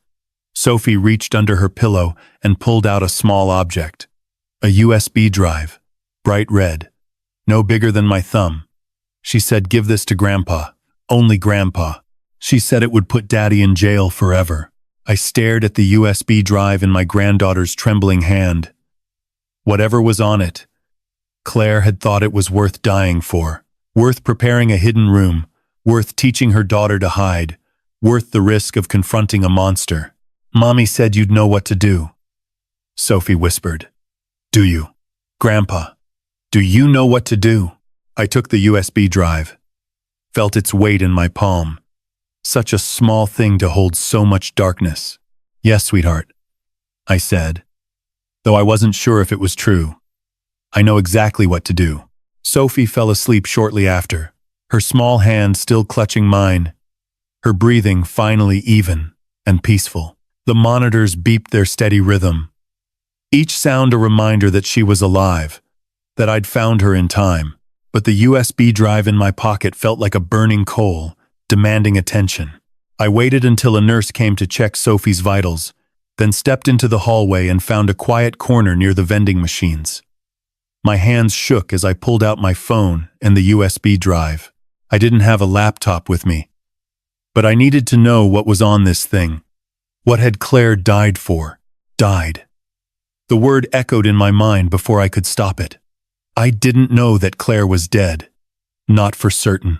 Sophie reached under her pillow and pulled out a small object. A USB drive, bright red, no bigger than my thumb. She said, give this to Grandpa, only Grandpa. She said it would put Daddy in jail forever. I stared at the USB drive in my granddaughter's trembling hand. Whatever was on it, Claire had thought it was worth dying for, worth preparing a hidden room, worth teaching her daughter to hide, worth the risk of confronting a monster. Mommy said you'd know what to do. Sophie whispered. Do you? Grandpa, do you know what to do? I took the USB drive, felt its weight in my palm. Such a small thing to hold so much darkness. Yes, sweetheart, I said, though I wasn't sure if it was true. I know exactly what to do. Sophie fell asleep shortly after, her small hand still clutching mine, her breathing finally even and peaceful. The monitors beeped their steady rhythm, each sound a reminder that she was alive, that I'd found her in time, but the USB drive in my pocket felt like a burning coal, demanding attention. I waited until a nurse came to check Sophie's vitals, then stepped into the hallway and found a quiet corner near the vending machines. My hands shook as I pulled out my phone and the USB drive. I didn't have a laptop with me, but I needed to know what was on this thing. What had Claire died for? Died. The word echoed in my mind before I could stop it. I didn't know that Claire was dead. Not for certain,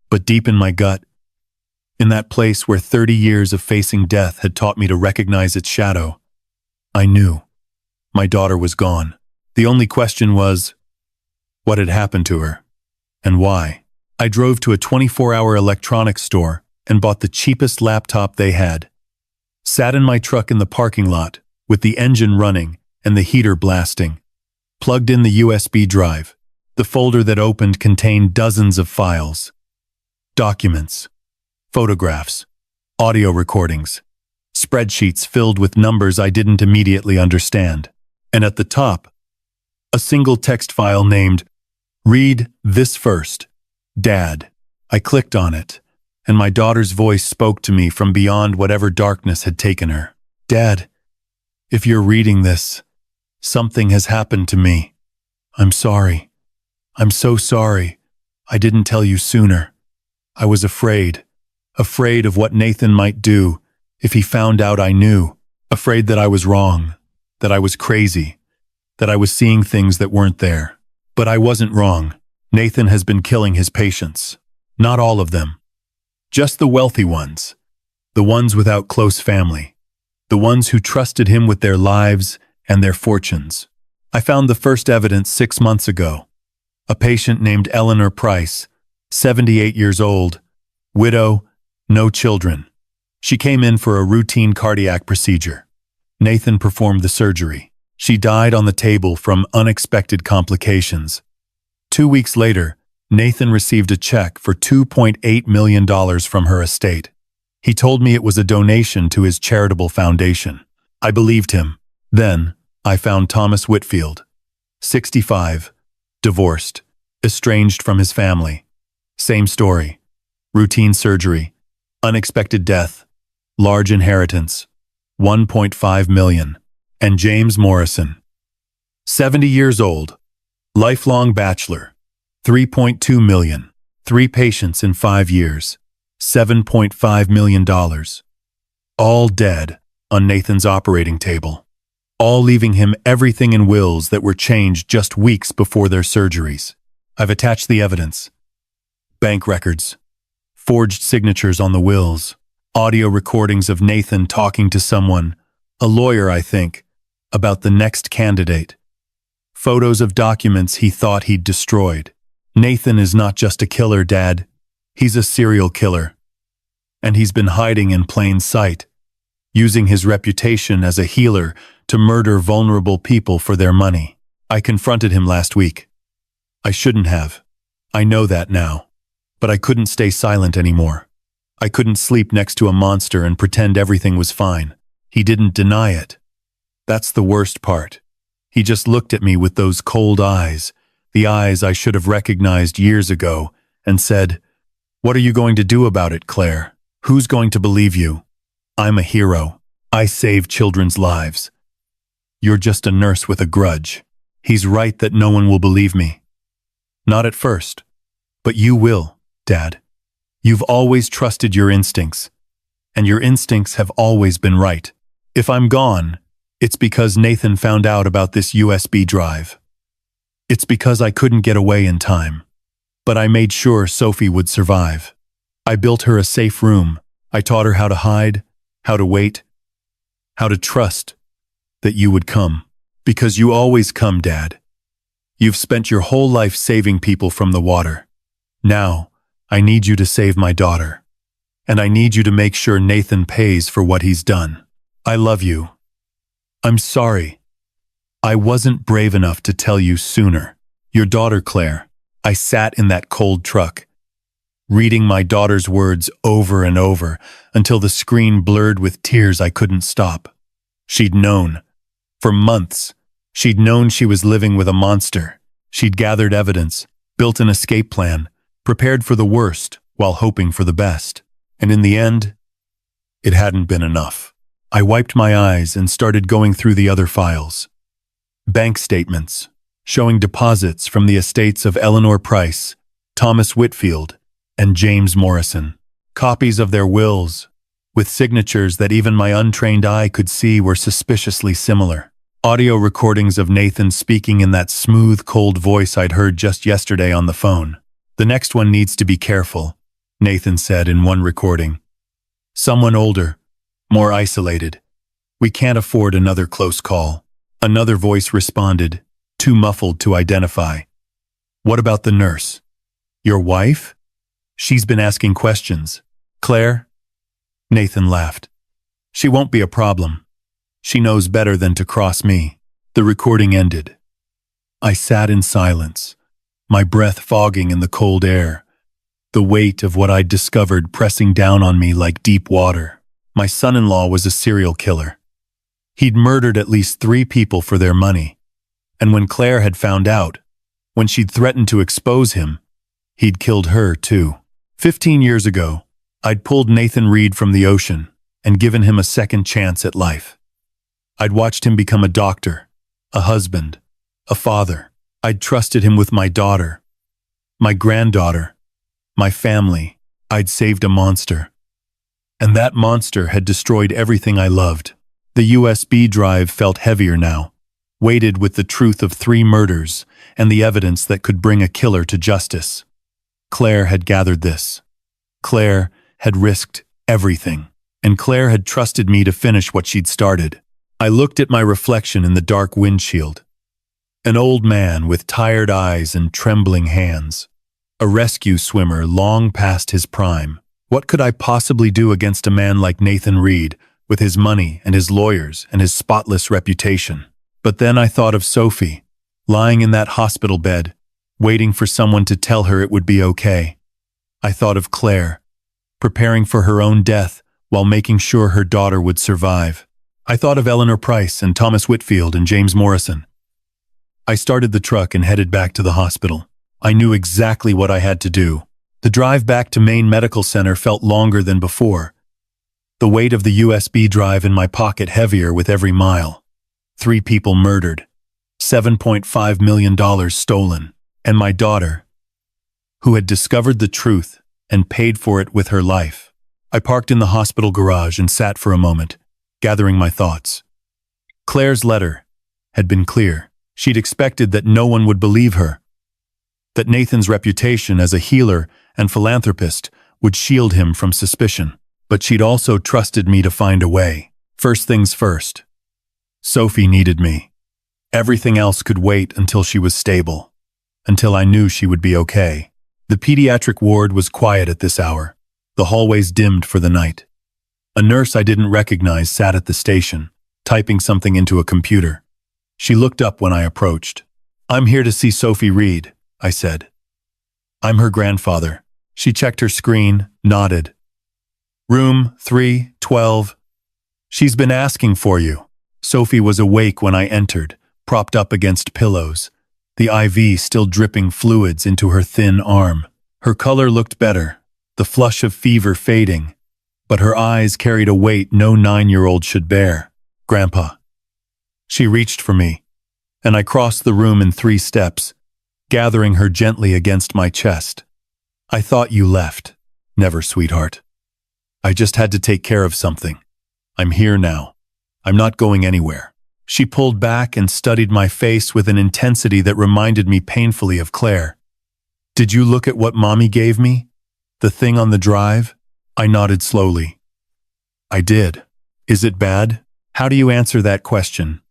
but deep in my gut, in that place where 30 years of facing death had taught me to recognize its shadow, I knew. My daughter was gone. The only question was, what had happened to her? And why? I drove to a 24-hour electronics store and bought the cheapest laptop they had. Sat in my truck in the parking lot, with the engine running and the heater blasting. Plugged in the USB drive. The folder that opened contained dozens of files. Documents. Photographs. Audio recordings. Spreadsheets filled with numbers I didn't immediately understand. And at the top, a single text file named, "Read this first, Dad." I clicked on it, and my daughter's voice spoke to me from beyond whatever darkness had taken her. "Dad, if you're reading this, something has happened to me. I'm sorry. I'm so sorry. I didn't tell you sooner. I was afraid of what Nathan might do if he found out I knew, afraid that I was wrong, that I was crazy, that I was seeing things that weren't there. But I wasn't wrong. Nathan has been killing his patients. Not all of them. Just the wealthy ones. The ones without close family. The ones who trusted him with their lives and their fortunes. I found the first evidence 6 months ago. A patient named Eleanor Price, 78 years old, widow, no children. She came in for a routine cardiac procedure. Nathan performed the surgery. She died on the table from unexpected complications. 2 weeks later, Nathan received a check for $2.8 million from her estate. He told me it was a donation to his charitable foundation. I believed him. Then, I found Thomas Whitfield, 65, divorced, estranged from his family. Same story. Routine surgery, unexpected death, large inheritance, $1.5 million. And James Morrison, 70 years old, lifelong bachelor, $3.2 million, 3 patients in 5 years, $7.5 million. All dead on Nathan's operating table. All leaving him everything in wills that were changed just weeks before their surgeries. I've attached the evidence. Bank records, forged signatures on the wills, audio recordings of Nathan talking to someone, a lawyer, I think, about the next candidate. Photos of documents he thought he'd destroyed. Nathan is not just a killer, Dad. He's a serial killer. And he's been hiding in plain sight, using his reputation as a healer to murder vulnerable people for their money. I confronted him last week. I shouldn't have. I know that now. But I couldn't stay silent anymore. I couldn't sleep next to a monster and pretend everything was fine. He didn't deny it. That's the worst part. He just looked at me with those cold eyes, the eyes I should have recognized years ago, and said, "What are you going to do about it, Claire? Who's going to believe you? I'm a hero. I save children's lives. You're just a nurse with a grudge." He's right that no one will believe me. Not at first, but you will, Dad. You've always trusted your instincts, and your instincts have always been right. If I'm gone, it's because Nathan found out about this USB drive. It's because I couldn't get away in time. But I made sure Sophie would survive. I built her a safe room. I taught her how to hide, how to wait, how to trust that you would come. Because you always come, Dad. You've spent your whole life saving people from the water. Now, I need you to save my daughter. And I need you to make sure Nathan pays for what he's done. I love you. I'm sorry. I wasn't brave enough to tell you sooner. Your daughter, Claire. I sat in that cold truck, reading my daughter's words over and over until the screen blurred with tears I couldn't stop. She'd known. For months, she'd known she was living with a monster, She'd gathered evidence, built an escape plan, prepared for the worst while hoping for the best. And in the end, it hadn't been enough. I wiped my eyes and started going through the other files. Bank statements, showing deposits from the estates of Eleanor Price, Thomas Whitfield, and James Morrison. Copies of their wills, with signatures that even my untrained eye could see were suspiciously similar. Audio recordings of Nathan speaking in that smooth, cold voice I'd heard just yesterday on the phone. "The next one needs to be careful," Nathan said in one recording. "Someone older, more isolated. We can't afford another close call." Another voice responded, too muffled to identify. "What about the nurse? Your wife? She's been asking questions. Claire?" Nathan laughed. "She won't be a problem. She knows better than to cross me." The recording ended. I sat in silence, my breath fogging in the cold air, the weight of what I'd discovered pressing down on me like deep water. My son-in-law was a serial killer. He'd murdered at least 3 people for their money. And when Claire had found out, when she'd threatened to expose him, he'd killed her too. 15 years ago, I'd pulled Nathan Reed from the ocean and given him a second chance at life. I'd watched him become a doctor, a husband, a father. I'd trusted him with my daughter, my granddaughter, my family. I'd saved a monster. And that monster had destroyed everything I loved. The USB drive felt heavier now, weighted with the truth of 3 murders and the evidence that could bring a killer to justice. Claire had gathered this. Claire had risked everything, and Claire had trusted me to finish what she'd started. I looked at my reflection in the dark windshield. An old man with tired eyes and trembling hands. A rescue swimmer long past his prime. What could I possibly do against a man like Nathan Reed, with his money and his lawyers and his spotless reputation? But then I thought of Sophie, lying in that hospital bed, waiting for someone to tell her it would be okay. I thought of Claire, preparing for her own death while making sure her daughter would survive. I thought of Eleanor Price and Thomas Whitfield and James Morrison. I started the truck and headed back to the hospital. I knew exactly what I had to do. The drive back to Maine Medical Center felt longer than before, the weight of the USB drive in my pocket heavier with every mile. 3 people murdered, $7.5 million stolen, and my daughter, who had discovered the truth and paid for it with her life. I parked in the hospital garage and sat for a moment, gathering my thoughts. Claire's letter had been clear. She'd expected that no one would believe her, that Nathan's reputation as a healer and philanthropist would shield him from suspicion. But she'd also trusted me to find a way. First things first. Sophie needed me. Everything else could wait until she was stable, until I knew she would be okay. The pediatric ward was quiet at this hour, the hallways dimmed for the night. A nurse I didn't recognize sat at the station, typing something into a computer. She looked up when I approached. "I'm here to see Sophie Reed," I said. "I'm her grandfather." She checked her screen, nodded. "Room 312. She's been asking for you." Sophie was awake when I entered, propped up against pillows, the IV still dripping fluids into her thin arm. Her color looked better, the flush of fever fading, but her eyes carried a weight no 9-year-old should bear. "Grandpa." She reached for me, and I crossed the room in 3 steps, gathering her gently against my chest. "I thought you left." "Never, sweetheart. I just had to take care of something. I'm here now. I'm not going anywhere." She pulled back and studied my face with an intensity that reminded me painfully of Claire. "Did you look at what Mommy gave me? The thing on the drive?" I nodded slowly. "I did. Is it bad?" "How do you answer that question?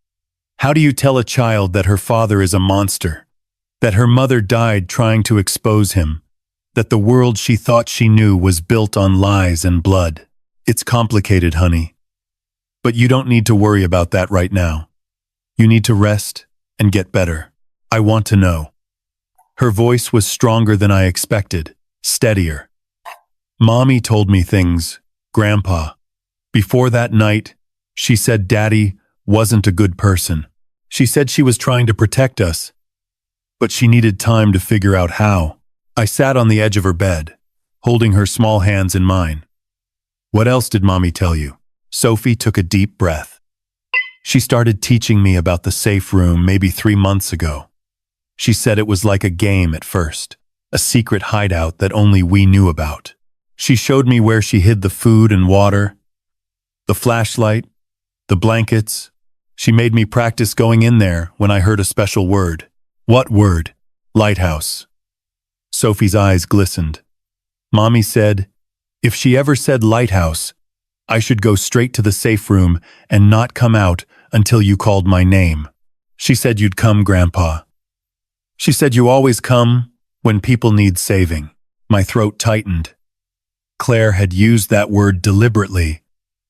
How do you tell a child that her father is a monster? That her mother died trying to expose him? That the world she thought she knew was built on lies and blood? It's complicated, honey. But you don't need to worry about that right now. You need to rest and get better. I want to know." Her voice was stronger than I expected, steadier. "Mommy told me things, Grandpa. Before that night, she said Daddy wasn't a good person. She said she was trying to protect us. but she needed time to figure out how. I sat on the edge of her bed, holding her small hands in mine. What else did Mommy tell you? Sophie took a deep breath. She started teaching me about the safe room maybe 3 months ago. She said it was like a game at first, a secret hideout that only we knew about. She showed me where she hid the food and water, the flashlight, the blankets. She made me practice going in there when I heard a special word. What word? Lighthouse. Sophie's eyes glistened. Mommy said, if she ever said lighthouse, I should go straight to the safe room and not come out until you called my name. She said you'd come, Grandpa. She said you always come when people need saving. My throat tightened. Claire had used that word deliberately,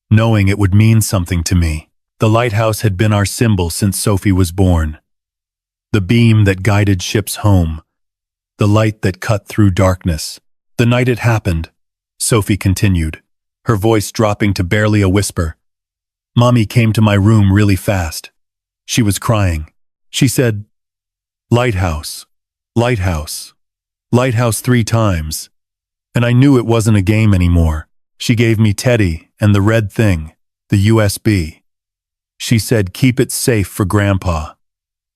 knowing it would mean something to me. The lighthouse had been our symbol since Sophie was born. The beam that guided ships home. The light that cut through darkness. The night it happened, Sophie continued, her voice dropping to barely a whisper. Mommy came to my room really fast. She was crying. She said, lighthouse, lighthouse, lighthouse 3 times. And I knew it wasn't a game anymore. She gave me Teddy and the red thing, the USB. She said, keep it safe for Grandpa.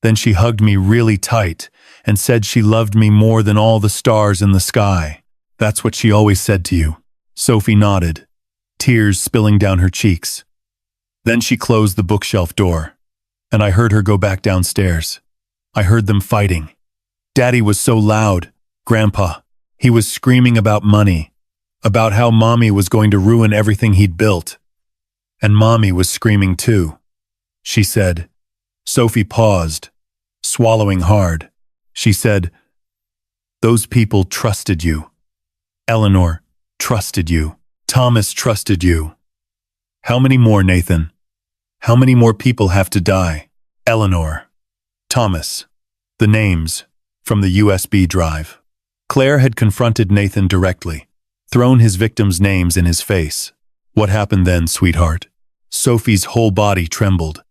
Then she hugged me really tight and said she loved me more than all the stars in the sky. That's what she always said to you. Sophie nodded, tears spilling down her cheeks. Then she closed the bookshelf door, and I heard her go back downstairs. I heard them fighting. Daddy was so loud, Grandpa. He was screaming about money, about how Mommy was going to ruin everything he'd built. And Mommy was screaming too. She said. Sophie paused, swallowing hard. She said, those people trusted you. Eleanor trusted you. Thomas trusted you. How many more, Nathan? How many more people have to die? Eleanor. Thomas. The names from the USB drive. Claire had confronted Nathan directly, thrown his victims' names in his face. What happened then, sweetheart? Sophie's whole body trembled.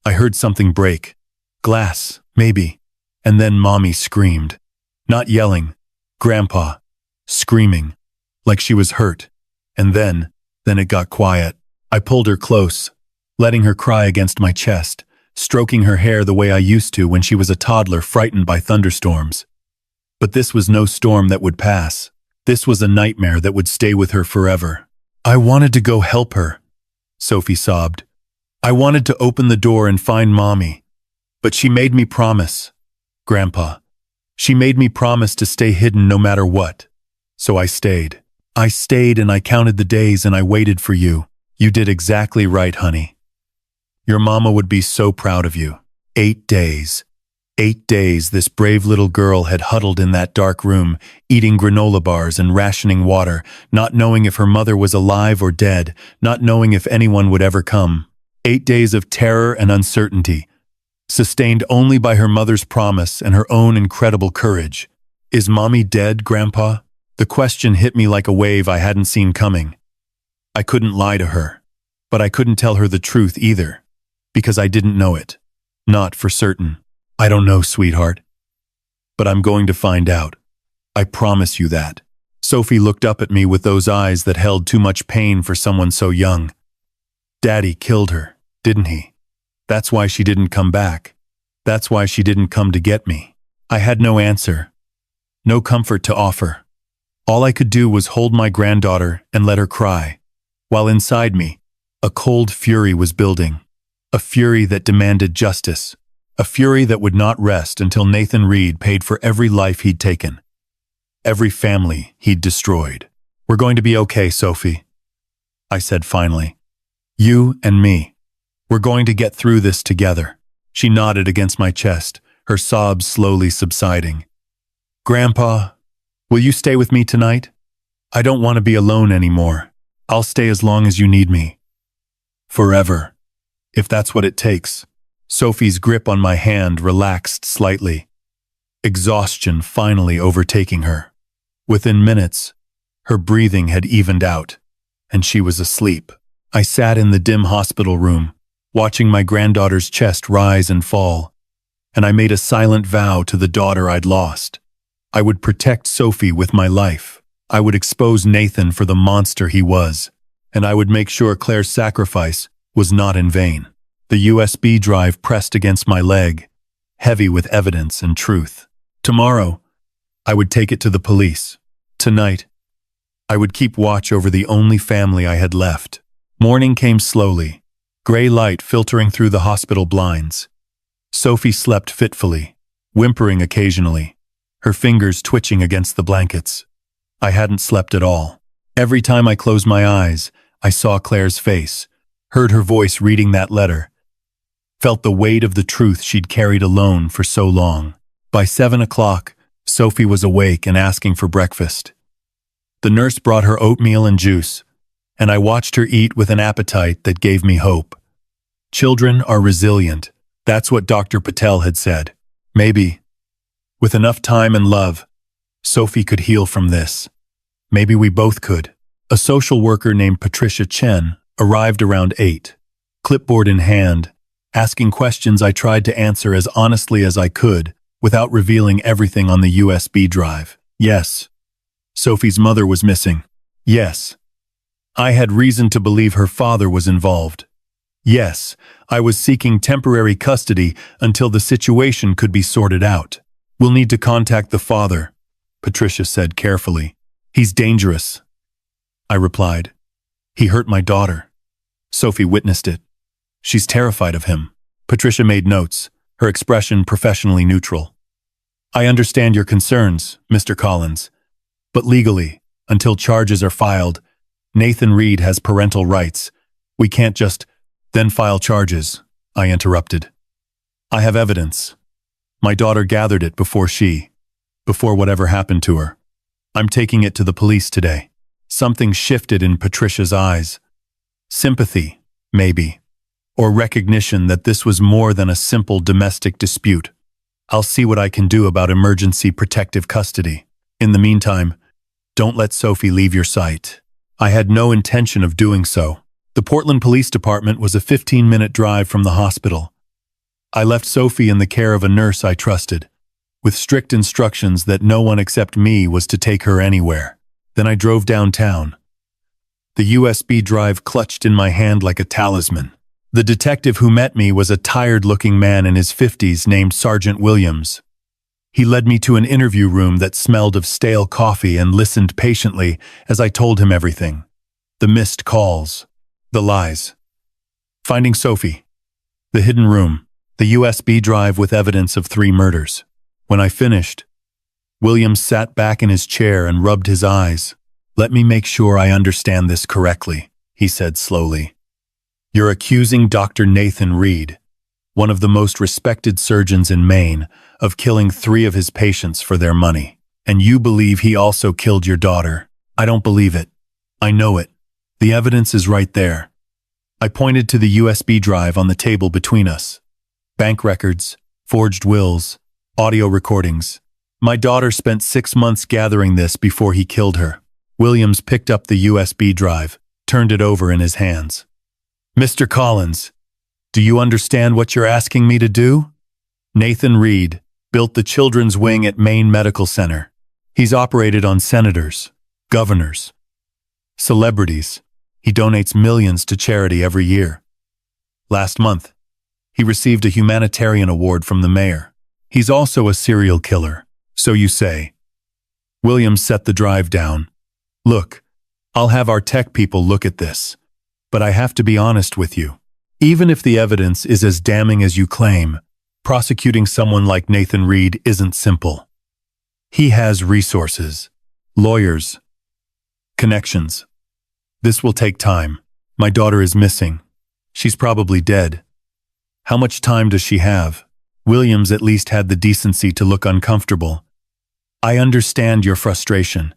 I heard something break. Glass, maybe. And then Mommy screamed. Not yelling. Grandpa. Screaming. Like she was hurt. And then it got quiet. I pulled her close, letting her cry against my chest, stroking her hair the way I used to when she was a toddler frightened by thunderstorms. But this was no storm that would pass. This was a nightmare that would stay with her forever. I wanted to go help her, Sophie sobbed. I wanted to open the door and find Mommy. But she made me promise, Grandpa. She made me promise to stay hidden no matter what. So I stayed. I stayed and I counted the days and I waited for you. You did exactly right, honey. Your mama would be so proud of you. 8 days. 8 days this brave little girl had huddled in that dark room, eating granola bars and rationing water, not knowing if her mother was alive or dead, not knowing if anyone would ever come. 8 days of terror and uncertainty, sustained only by her mother's promise and her own incredible courage. Is Mommy dead, Grandpa? The question hit me like a wave I hadn't seen coming. I couldn't lie to her, but I couldn't tell her the truth either, because I didn't know it. Not for certain. I don't know, sweetheart. But I'm going to find out. I promise you that. Sophie looked up at me with those eyes that held too much pain for someone so young. Daddy killed her, didn't he? That's why she didn't come back. That's why she didn't come to get me. I had no answer, no comfort to offer. All I could do was hold my granddaughter and let her cry, while inside me, a cold fury was building, a fury that demanded justice. A fury that would not rest until Nathan Reed paid for every life he'd taken, every family he'd destroyed. We're going to be okay, Sophie, I said finally. You and me. We're going to get through this together. She nodded against my chest, her sobs slowly subsiding. Grandpa, will you stay with me tonight? I don't want to be alone anymore. I'll stay as long as you need me. Forever, if that's what it takes. Sophie's grip on my hand relaxed slightly, exhaustion finally overtaking her. Within minutes, her breathing had evened out, and she was asleep. I sat in the dim hospital room, watching my granddaughter's chest rise and fall, and I made a silent vow to the daughter I'd lost. I would protect Sophie with my life. I would expose Nathan for the monster he was, and I would make sure Claire's sacrifice was not in vain. The USB drive pressed against my leg, heavy with evidence and truth. Tomorrow, I would take it to the police. Tonight, I would keep watch over the only family I had left. Morning came slowly, gray light filtering through the hospital blinds. Sophie slept fitfully, whimpering occasionally, her fingers twitching against the blankets. I hadn't slept at all. Every time I closed my eyes, I saw Claire's face, heard her voice reading that letter, felt the weight of the truth she'd carried alone for so long. By 7 o'clock, Sophie was awake and asking for breakfast. The nurse brought her oatmeal and juice, and I watched her eat with an appetite that gave me hope. Children are resilient. That's what Dr. Patel had said. Maybe, with enough time and love, Sophie could heal from this. Maybe we both could. A social worker named Patricia Chen arrived around 8, clipboard in hand, asking questions I tried to answer as honestly as I could without revealing everything on the USB drive. Yes, Sophie's mother was missing. Yes, I had reason to believe her father was involved. Yes, I was seeking temporary custody until the situation could be sorted out. We'll need to contact the father, Patricia said carefully. He's dangerous, I replied. He hurt my daughter. Sophie witnessed it. She's terrified of him. Patricia made notes, her expression professionally neutral. I understand your concerns, Mr. Collins, but legally, until charges are filed, Nathan Reed has parental rights. We can't just then file charges, I interrupted. I have evidence. My daughter gathered it before whatever happened to her. I'm taking it to the police today. Something shifted in Patricia's eyes. Sympathy, maybe, or recognition that this was more than a simple domestic dispute. I'll see what I can do about emergency protective custody. In the meantime, don't let Sophie leave your sight. I had no intention of doing so. The Portland Police Department was a 15-minute drive from the hospital. I left Sophie in the care of a nurse I trusted, with strict instructions that no one except me was to take her anywhere. Then I drove downtown. The USB drive clutched in my hand like a talisman. The detective who met me was a tired-looking man in his 50s named Sergeant Williams. He led me to an interview room that smelled of stale coffee and listened patiently as I told him everything. The missed calls, the lies, finding Sophie, the hidden room, the USB drive with evidence of 3 murders. When I finished, Williams sat back in his chair and rubbed his eyes. Let me make sure I understand this correctly, he said slowly. You're accusing Dr. Nathan Reed, one of the most respected surgeons in Maine, of killing 3 of his patients for their money. And you believe he also killed your daughter. I don't believe it. I know it. The evidence is right there. I pointed to the USB drive on the table between us. Bank records, forged wills, audio recordings. My daughter spent 6 months gathering this before he killed her. Williams picked up the USB drive, turned it over in his hands. Mr. Collins, do you understand what you're asking me to do? Nathan Reed built the children's wing at Maine Medical Center. He's operated on senators, governors, celebrities. He donates millions to charity every year. Last month, he received a humanitarian award from the mayor. He's also a serial killer, so you say. Williams set the drive down. Look, I'll have our tech people look at this, but I have to be honest with you. Even if the evidence is as damning as you claim, prosecuting someone like Nathan Reed isn't simple. He has resources, lawyers, connections. This will take time. My daughter is missing. She's probably dead. How much time does she have? Williams at least had the decency to look uncomfortable. I understand your frustration,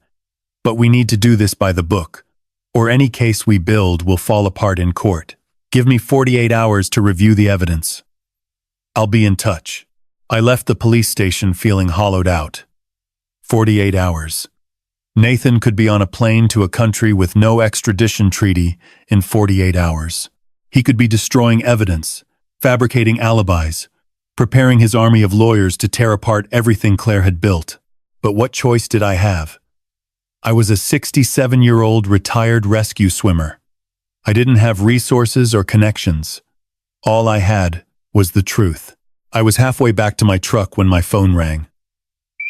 but we need to do this by the book, or any case we build will fall apart in court. Give me 48 hours to review the evidence. I'll be in touch. I left the police station feeling hollowed out. 48 hours. Nathan could be on a plane to a country with no extradition treaty in 48 hours. He could be destroying evidence, fabricating alibis, preparing his army of lawyers to tear apart everything Claire had built. But what choice did I have? I was a 67-year-old retired rescue swimmer. I didn't have resources or connections. All I had was the truth. I was halfway back to my truck when my phone rang.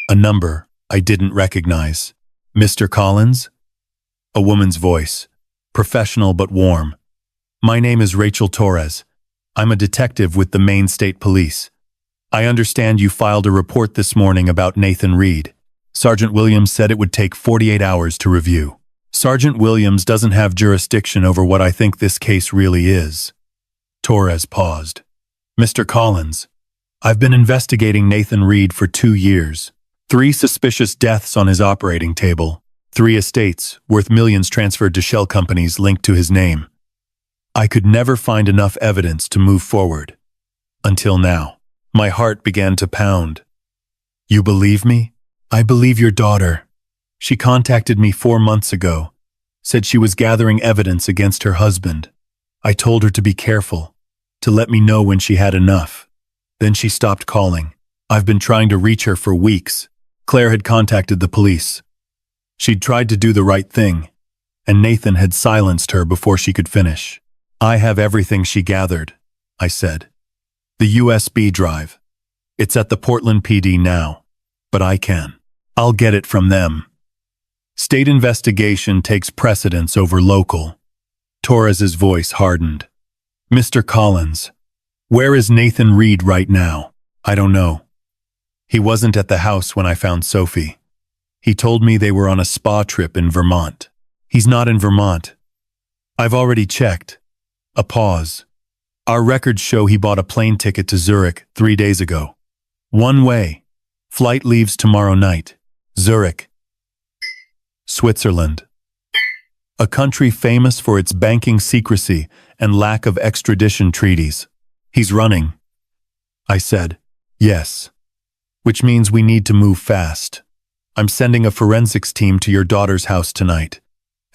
A number I didn't recognize. Mr. Collins? A woman's voice, professional but warm. My name is Rachel Torres. I'm a detective with the Maine State Police. I understand you filed a report this morning about Nathan Reed. Sergeant Williams said it would take 48 hours to review. Sergeant Williams doesn't have jurisdiction over what I think this case really is. Torres paused. Mr. Collins, I've been investigating Nathan Reed for 2 years. 3 suspicious deaths on his operating table. 3 estates, worth millions transferred to shell companies linked to his name. I could never find enough evidence to move forward. Until now. My heart began to pound. You believe me? I believe your daughter. She contacted me 4 months ago, said she was gathering evidence against her husband. I told her to be careful, to let me know when she had enough. Then she stopped calling. I've been trying to reach her for weeks. Claire had contacted the police. She'd tried to do the right thing, and Nathan had silenced her before she could finish. I have everything she gathered, I said. The USB drive. It's at the Portland PD now, but I can. I'll get it from them. State investigation takes precedence over local. Torres's voice hardened. Mr. Collins, where is Nathan Reed right now? I don't know. He wasn't at the house when I found Sophie. He told me they were on a spa trip in Vermont. He's not in Vermont. I've already checked. A pause. Our records show he bought a plane ticket to Zurich 3 days ago. One way. Flight leaves tomorrow night. Zurich. Switzerland. A country famous for its banking secrecy and lack of extradition treaties. He's running. I said, yes. Which means we need to move fast. I'm sending a forensics team to your daughter's house tonight,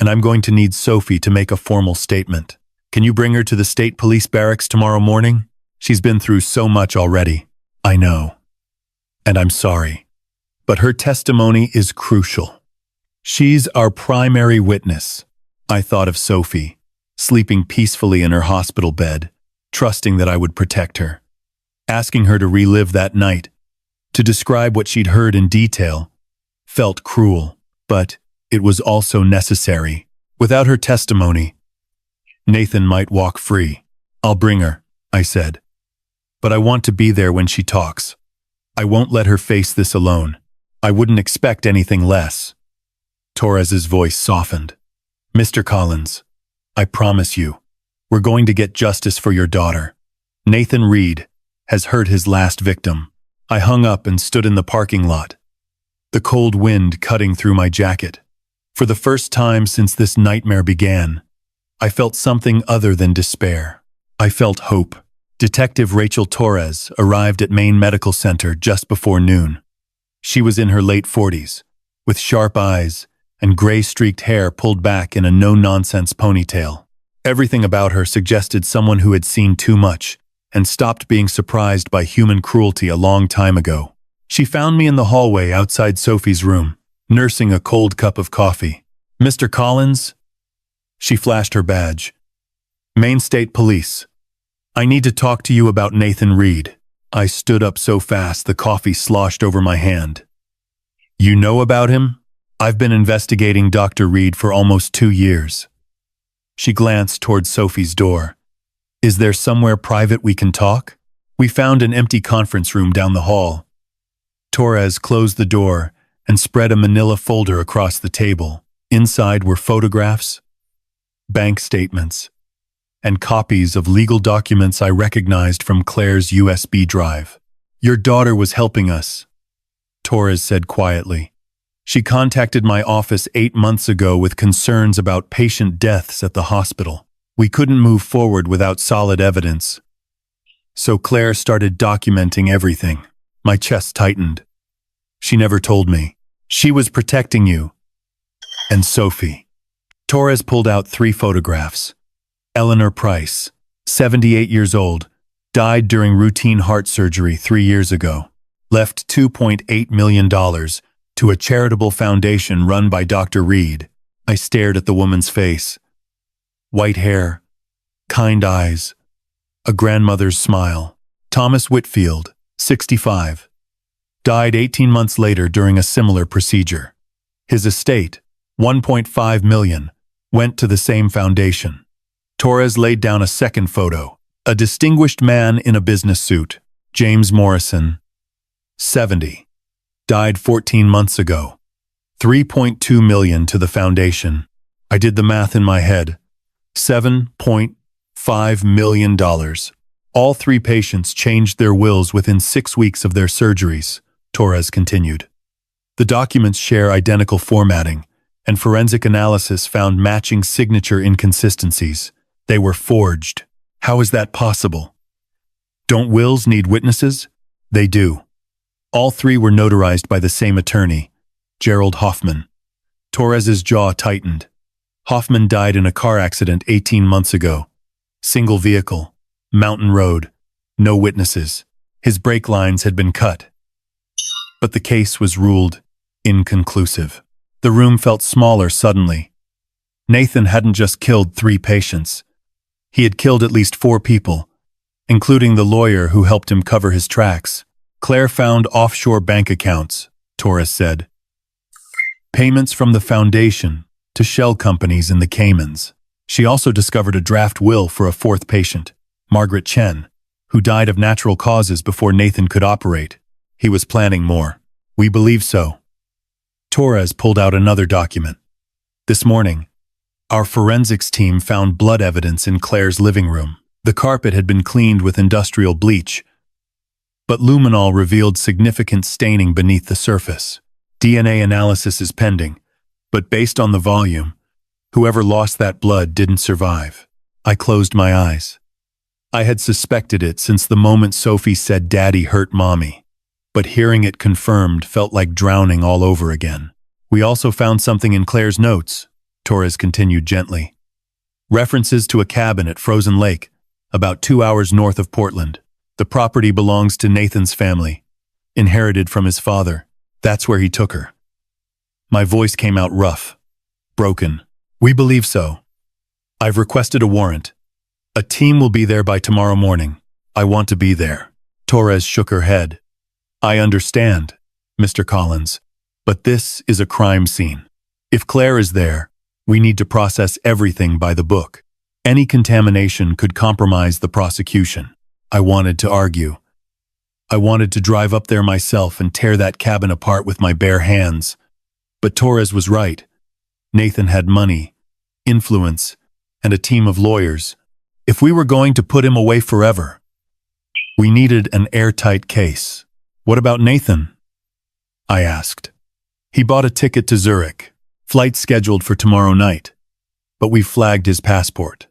and I'm going to need Sophie to make a formal statement. Can you bring her to the state police barracks tomorrow morning? She's been through so much already. I know. And I'm sorry. But her testimony is crucial. She's our primary witness. I thought of Sophie, sleeping peacefully in her hospital bed, trusting that I would protect her. Asking her to relive that night, to describe what she'd heard in detail, felt cruel, but it was also necessary. Without her testimony, Nathan might walk free. I'll bring her, I said. But I want to be there when she talks. I won't let her face this alone. I wouldn't expect anything less. Torres's voice softened. Mr. Collins, I promise you, we're going to get justice for your daughter. Nathan Reed has hurt his last victim. I hung up and stood in the parking lot, the cold wind cutting through my jacket. For the first time since this nightmare began, I felt something other than despair. I felt hope. Detective Rachel Torres arrived at Maine Medical Center just before noon. She was in her late 40s, with sharp eyes and gray-streaked hair pulled back in a no-nonsense ponytail. Everything about her suggested someone who had seen too much and stopped being surprised by human cruelty a long time ago. She found me in the hallway outside Sophie's room, nursing a cold cup of coffee. Mr. Collins? She flashed her badge. Maine State Police. I need to talk to you about Nathan Reed. I stood up so fast the coffee sloshed over my hand. You know about him? I've been investigating Dr. Reed for almost 2 years. She glanced toward Sophie's door. Is there somewhere private we can talk? We found an empty conference room down the hall. Torres closed the door and spread a manila folder across the table. Inside were photographs, bank statements, and copies of legal documents I recognized from Claire's USB drive. Your daughter was helping us, Torres said quietly. She contacted my office 8 months ago with concerns about patient deaths at the hospital. We couldn't move forward without solid evidence. So Claire started documenting everything. My chest tightened. She never told me. She was protecting you. And Sophie. Torres pulled out 3 photographs. Eleanor Price, 78 years old, Died during routine heart surgery 3 years ago. Left $2.8 million to a charitable foundation run by Dr. Reed. I stared at the woman's face. White hair, kind eyes, a grandmother's smile. Thomas Whitfield, 65. Died 18 months later during a similar procedure. His estate, $1.5 million, went to the same foundation. Torres laid down a second photo. A distinguished man in a business suit, James Morrison, 70. Died 14 months ago. $3.2 million to the foundation. I did the math in my head. $7.5 million. All 3 patients changed their wills within 6 weeks of their surgeries, Torres continued. The documents share identical formatting, and forensic analysis found matching signature inconsistencies. They were forged. How is that possible? Don't wills need witnesses? They do. All 3 were notarized by the same attorney, Gerald Hoffman. Torres's jaw tightened. Hoffman died in a car accident 18 months ago. Single vehicle, mountain road, no witnesses. His brake lines had been cut. But the case was ruled inconclusive. The room felt smaller suddenly. Nathan hadn't just killed 3 patients. He had killed at least 4 people, including the lawyer who helped him cover his tracks. Claire found offshore bank accounts, Torres said. Payments from the foundation to shell companies in the Caymans. She also discovered a draft will for a 4th patient, Margaret Chen, who died of natural causes before Nathan could operate. He was planning more. We believe so. Torres pulled out another document. This morning, our forensics team found blood evidence in Claire's living room. The carpet had been cleaned with industrial bleach, but luminol revealed significant staining beneath the surface. DNA analysis is pending, but based on the volume, whoever lost that blood didn't survive. I closed my eyes. I had suspected it since the moment Sophie said Daddy hurt Mommy, but hearing it confirmed felt like drowning all over again. We also found something in Claire's notes, Torres continued gently. References to a cabin at Frozen Lake, about 2 hours north of Portland. The property belongs to Nathan's family, inherited from his father. That's where he took her. My voice came out rough, broken. We believe so. I've requested a warrant. A team will be there by tomorrow morning. I want to be there. Torres shook her head. I understand, Mr. Collins, but this is a crime scene. If Claire is there, we need to process everything by the book. Any contamination could compromise the prosecution. I wanted to argue. I wanted to drive up there myself and tear that cabin apart with my bare hands. But Torres was right. Nathan had money, influence, and a team of lawyers. If we were going to put him away forever, we needed an airtight case. What about Nathan? I asked. He bought a ticket to Zurich. Flight scheduled for tomorrow night, but we've flagged his passport.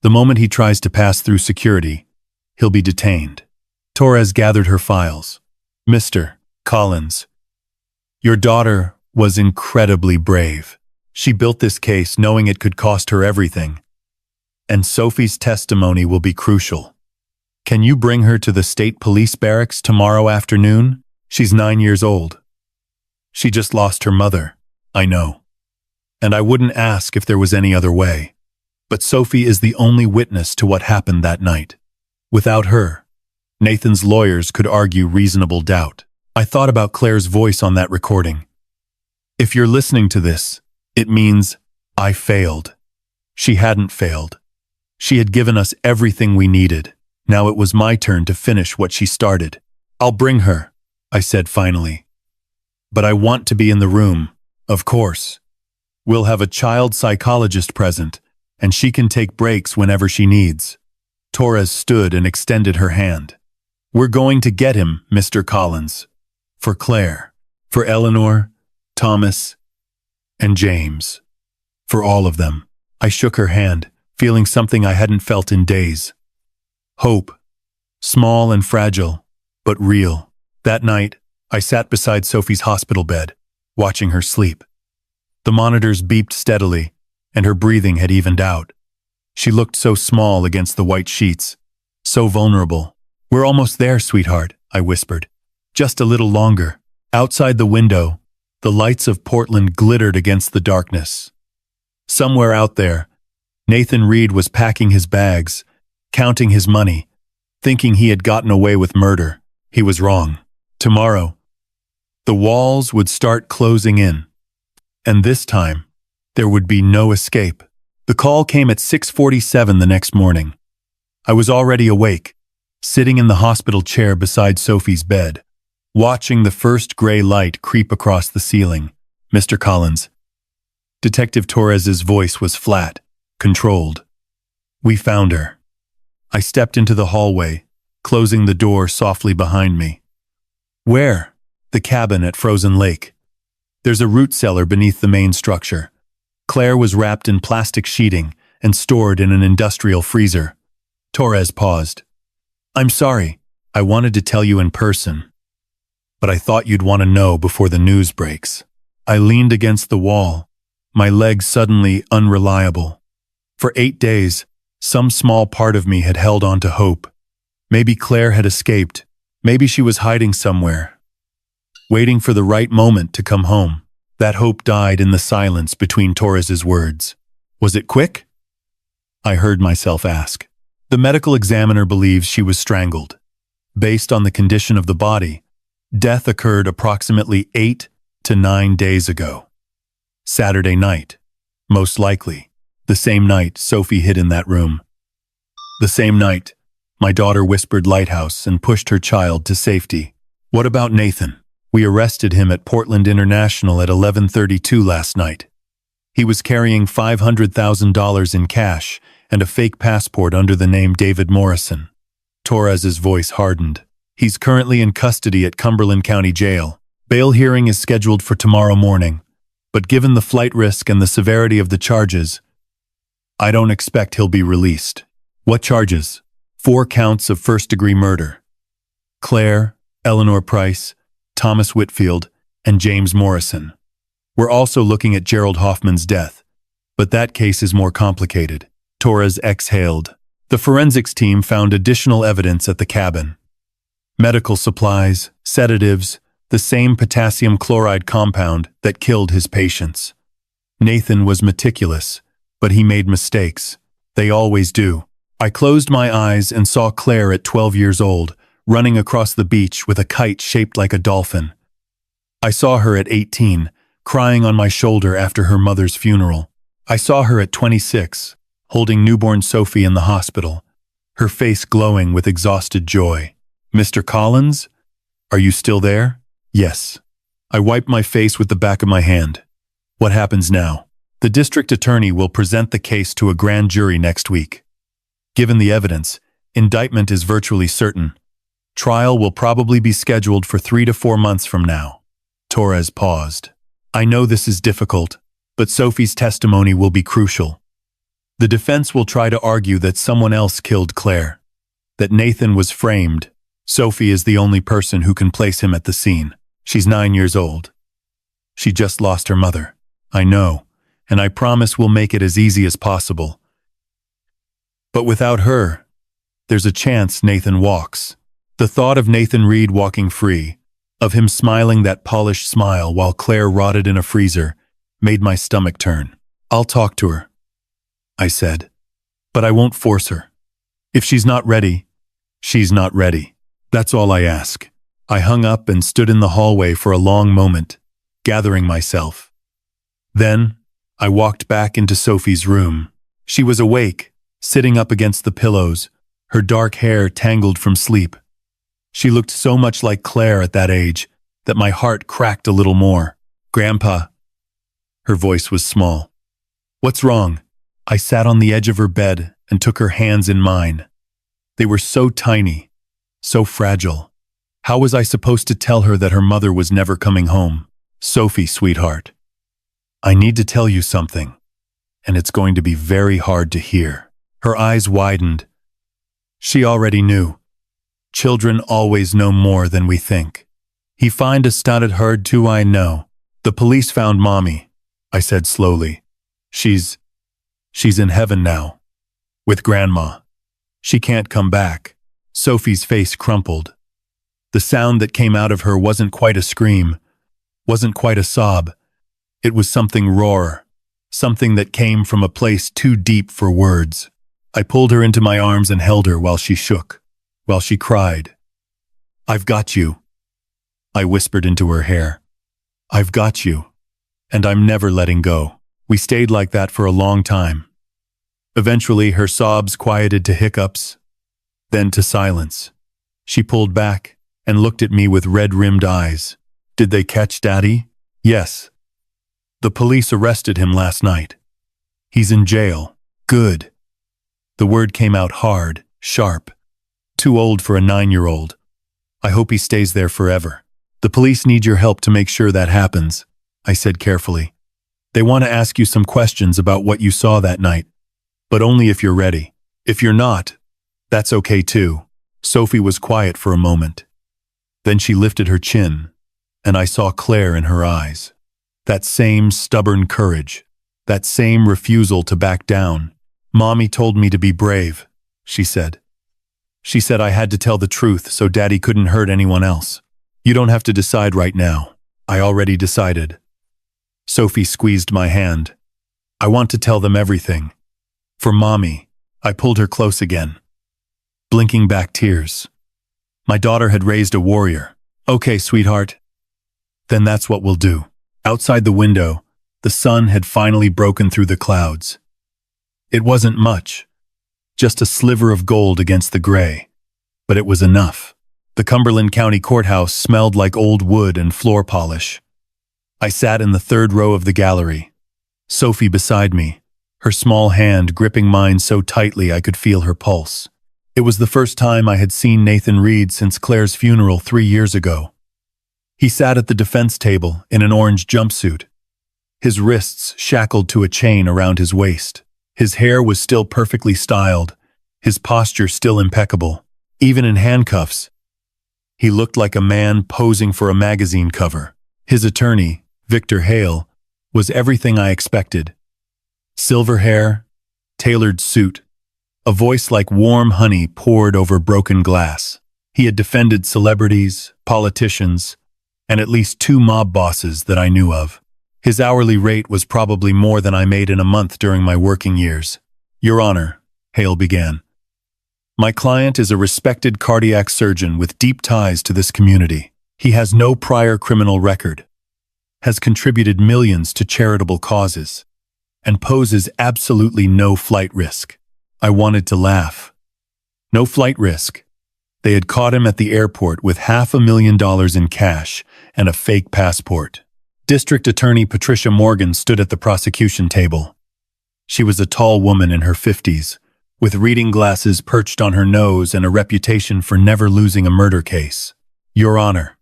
The moment he tries to pass through security, he'll be detained. Torres gathered her files. Mr. Collins, your daughter was incredibly brave. She built this case knowing it could cost her everything, and Sophie's testimony will be crucial. Can you bring her to the state police barracks tomorrow afternoon? She's 9 years old. She just lost her mother, I know. And I wouldn't ask if there was any other way. But Sophie is the only witness to what happened that night. Without her, Nathan's lawyers could argue reasonable doubt. I thought about Claire's voice on that recording. If you're listening to this, it means I failed. She hadn't failed. She had given us everything we needed. Now it was my turn to finish what she started. I'll bring her, I said finally. But I want to be in the room, of course. We'll have a child psychologist present, and she can take breaks whenever she needs. Torres stood and extended her hand. We're going to get him, Mr. Collins. For Claire, for Eleanor, Thomas, and James. For all of them. I shook her hand, feeling something I hadn't felt in days. Hope. Small and fragile, but real. That night, I sat beside Sophie's hospital bed, watching her sleep. The monitors beeped steadily, and her breathing had evened out. She looked so small against the white sheets, so vulnerable. We're almost there, sweetheart, I whispered. Just a little longer. Outside the window, the lights of Portland glittered against the darkness. Somewhere out there, Nathan Reed was packing his bags, counting his money, thinking he had gotten away with murder. He was wrong. Tomorrow, the walls would start closing in. And this time, there would be no escape. The call came at 6:47 the next morning. I was already awake, sitting in the hospital chair beside Sophie's bed, watching the first gray light creep across the ceiling. Mr. Collins. Detective Torres's voice was flat, controlled. We found her. I stepped into the hallway, closing the door softly behind me. Where? The cabin at Frozen Lake. There's a root cellar beneath the main structure. Claire was wrapped in plastic sheeting and stored in an industrial freezer. Torres paused. I'm sorry. I wanted to tell you in person. But I thought you'd want to know before the news breaks. I leaned against the wall, my legs suddenly unreliable. For 8 days, some small part of me had held on to hope. Maybe Claire had escaped. Maybe she was hiding somewhere, waiting for the right moment to come home. That hope died in the silence between Torres's words. Was it quick? I heard myself ask. The medical examiner believes she was strangled. Based on the condition of the body, death occurred approximately 8 to 9 days ago. Saturday night, most likely. The same night Sophie hid in that room. The same night, my daughter whispered lighthouse and pushed her child to safety. What about Nathan? We arrested him at Portland International at 11:32 last night. He was carrying $500,000 in cash and a fake passport under the name David Morrison. Torres's voice hardened. He's currently in custody at Cumberland County Jail. Bail hearing is scheduled for tomorrow morning, but given the flight risk and the severity of the charges, I don't expect he'll be released. What charges? 4 counts of first-degree murder. Claire, Eleanor Price, Thomas Whitfield, and James Morrison. We're also looking at Gerald Hoffman's death, but that case is more complicated. Torres exhaled. The forensics team found additional evidence at the cabin. Medical supplies, sedatives, the same potassium chloride compound that killed his patients. Nathan was meticulous, but he made mistakes. They always do. I closed my eyes and saw Claire at 12 years old, running across the beach with a kite shaped like a dolphin. I saw her at 18, crying on my shoulder after her mother's funeral. I saw her at 26, holding newborn Sophie in the hospital, her face glowing with exhausted joy. Mr. Collins? Are you still there? Yes. I wiped my face with the back of my hand. What happens now? The district attorney will present the case to a grand jury next week. Given the evidence, indictment is virtually certain. Trial will probably be scheduled for 3 to 4 months from now. Torres paused. I know this is difficult, but Sophie's testimony will be crucial. The defense will try to argue that someone else killed Claire, that Nathan was framed. Sophie is the only person who can place him at the scene. She's 9 years old. She just lost her mother. I know, and I promise we'll make it as easy as possible. But without her, there's a chance Nathan walks. The thought of Nathan Reed walking free, of him smiling that polished smile while Claire rotted in a freezer, made my stomach turn. I'll talk to her, I said, but I won't force her. If she's not ready, she's not ready. That's all I ask. I hung up and stood in the hallway for a long moment, gathering myself. Then, I walked back into Sophie's room. She was awake, sitting up against the pillows, her dark hair tangled from sleep. She looked so much like Claire at that age that my heart cracked a little more. Grandpa. Her voice was small. What's wrong? I sat on the edge of her bed and took her hands in mine. They were so tiny, so fragile. How was I supposed to tell her that her mother was never coming home? Sophie, sweetheart, I need to tell you something, and it's going to be very hard to hear. Her eyes widened. She already knew. Children always know more than we think. He find a started herd too, I know. The police found Mommy, I said slowly. She's in heaven now. With Grandma. She can't come back. Sophie's face crumpled. The sound that came out of her wasn't quite a scream, wasn't quite a sob. It was something rawer, something that came from a place too deep for words. I pulled her into my arms and held her while she shook, while she cried. "I've got you," I whispered into her hair. "I've got you, and I'm never letting go." We stayed like that for a long time. Eventually, her sobs quieted to hiccups, then to silence. She pulled back and looked at me with red-rimmed eyes. "Did they catch Daddy?" "Yes. The police arrested him last night. He's in jail." "Good." The word came out hard, sharp. "Too old for a 9-year-old. I hope he stays there forever." "The police need your help to make sure that happens," I said carefully. "They want to ask you some questions about what you saw that night, but only if you're ready. If you're not, that's okay too." Sophie was quiet for a moment. Then she lifted her chin, and I saw Claire in her eyes. That same stubborn courage, that same refusal to back down. "Mommy told me to be brave," she said. "She said I had to tell the truth so Daddy couldn't hurt anyone else." "You don't have to decide right now. I already decided." Sophie squeezed my hand. "I want to tell them everything. For Mommy." I pulled her close again, blinking back tears. My daughter had raised a warrior. "Okay, sweetheart. Then that's what we'll do." Outside the window, the sun had finally broken through the clouds. It wasn't much, just a sliver of gold against the gray, but it was enough. The Cumberland County Courthouse smelled like old wood and floor polish. I sat in the third row of the gallery, Sophie beside me, her small hand gripping mine so tightly I could feel her pulse. It was the first time I had seen Nathan Reed since Claire's funeral 3 years ago. He sat at the defense table in an orange jumpsuit, his wrists shackled to a chain around his waist. His hair was still perfectly styled, his posture still impeccable. Even in handcuffs, he looked like a man posing for a magazine cover. His attorney, Victor Hale, was everything I expected. Silver hair, tailored suit, a voice like warm honey poured over broken glass. He had defended celebrities, politicians, and at least 2 mob bosses that I knew of. His hourly rate was probably more than I made in a month during my working years. "Your Honor," Hale began, "my client is a respected cardiac surgeon with deep ties to this community. He has no prior criminal record, has contributed millions to charitable causes, and poses absolutely no flight risk." I wanted to laugh. No flight risk. They had caught him at the airport with $500,000 in cash and a fake passport. District Attorney Patricia Morgan stood at the prosecution table. She was a tall woman in her 50s, with reading glasses perched on her nose and a reputation for never losing a murder case. "Your Honor,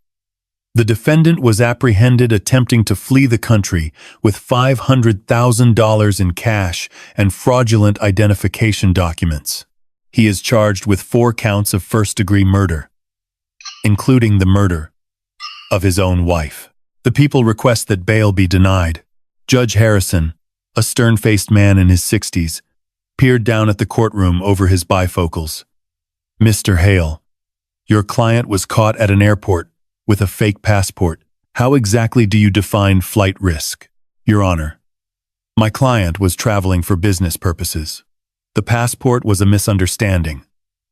the defendant was apprehended attempting to flee the country with $500,000 in cash and fraudulent identification documents. He is charged with 4 counts of first-degree murder, including the murder of his own wife. The people request that bail be denied." Judge Harrison, a stern-faced man in his 60s, peered down at the courtroom over his bifocals. "Mr. Hale, your client was caught at an airport with a fake passport. How exactly do you define flight risk?" "Your Honor, my client was traveling for business purposes. The passport was a misunderstanding,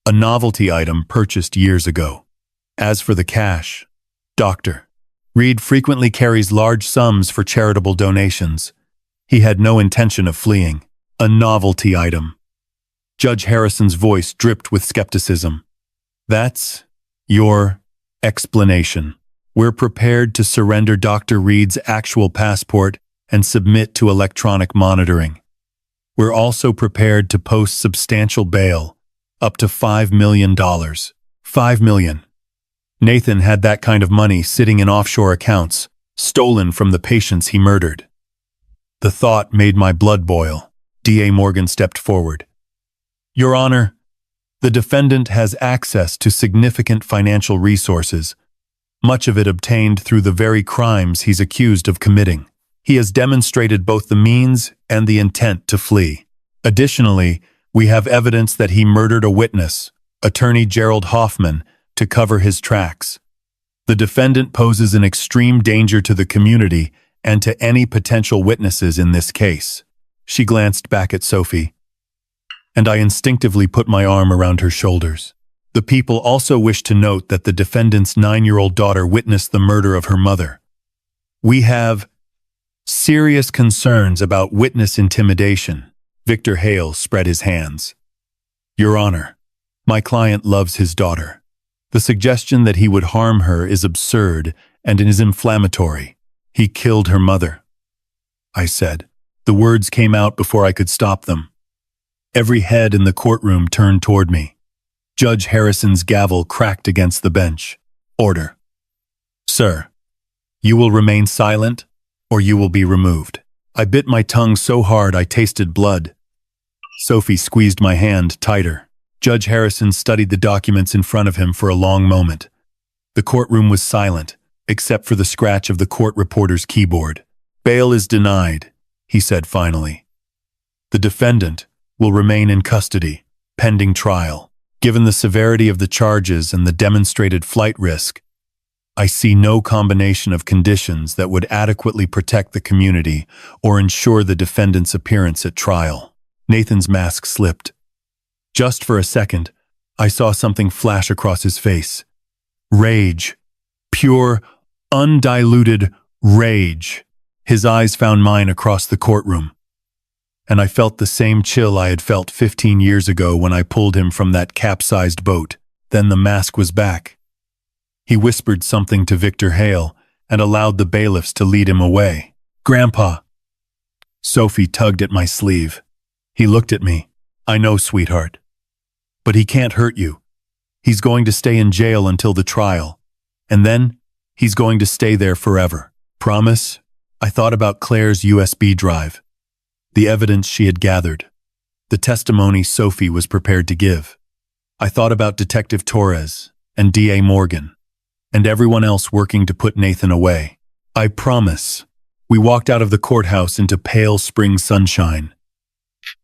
a novelty item purchased years ago. As for the cash, Dr. Reed frequently carries large sums for charitable donations. He had no intention of fleeing." "A novelty item." Judge Harrison's voice dripped with skepticism. "That's your explanation. We're prepared to surrender Dr. Reed's actual passport and submit to electronic monitoring. We're also prepared to post substantial bail, up to $5 million. $5 million. Nathan had that kind of money sitting in offshore accounts, stolen from the patients he murdered. The thought made my blood boil. D.A. Morgan stepped forward. "Your Honor, the defendant has access to significant financial resources, much of it obtained through the very crimes he's accused of committing. He has demonstrated both the means and the intent to flee. Additionally, we have evidence that he murdered a witness, Attorney Gerald Hoffman, to cover his tracks. The defendant poses an extreme danger to the community and to any potential witnesses in this case. She glanced back at Sophie, and I instinctively put my arm around her shoulders. The people also wish to note that the defendant's 9-year-old daughter witnessed the murder of her mother. We have serious concerns about witness intimidation. Victor Hale spread his hands. Your Honor, my client loves his daughter. The suggestion that he would harm her is absurd and is inflammatory. He killed her mother, I said. The words came out before I could stop them. Every head in the courtroom turned toward me. Judge Harrison's gavel cracked against the bench. Order. Sir, you will remain silent, or you will be removed. I bit my tongue so hard I tasted blood. Sophie squeezed my hand tighter. Judge Harrison studied the documents in front of him for a long moment. The courtroom was silent, except for the scratch of the court reporter's keyboard. Bail is denied, he said finally. The defendant will remain in custody, pending trial. Given the severity of the charges and the demonstrated flight risk, I see no combination of conditions that would adequately protect the community or ensure the defendant's appearance at trial. Nathan's mask slipped. Just for a second, I saw something flash across his face. Rage. Pure, undiluted rage. His eyes found mine across the courtroom, and I felt the same chill I had felt 15 years ago when I pulled him from that capsized boat. Then the mask was back. He whispered something to Victor Hale and allowed the bailiffs to lead him away. Grandpa. Sophie tugged at my sleeve. He looked at me. I know, sweetheart. But he can't hurt you. He's going to stay in jail until the trial. And then, he's going to stay there forever. Promise? I thought about Claire's USB drive. The evidence she had gathered. The testimony Sophie was prepared to give. I thought about Detective Torres and D.A. Morgan and everyone else working to put Nathan away. I promise. We walked out of the courthouse into pale spring sunshine.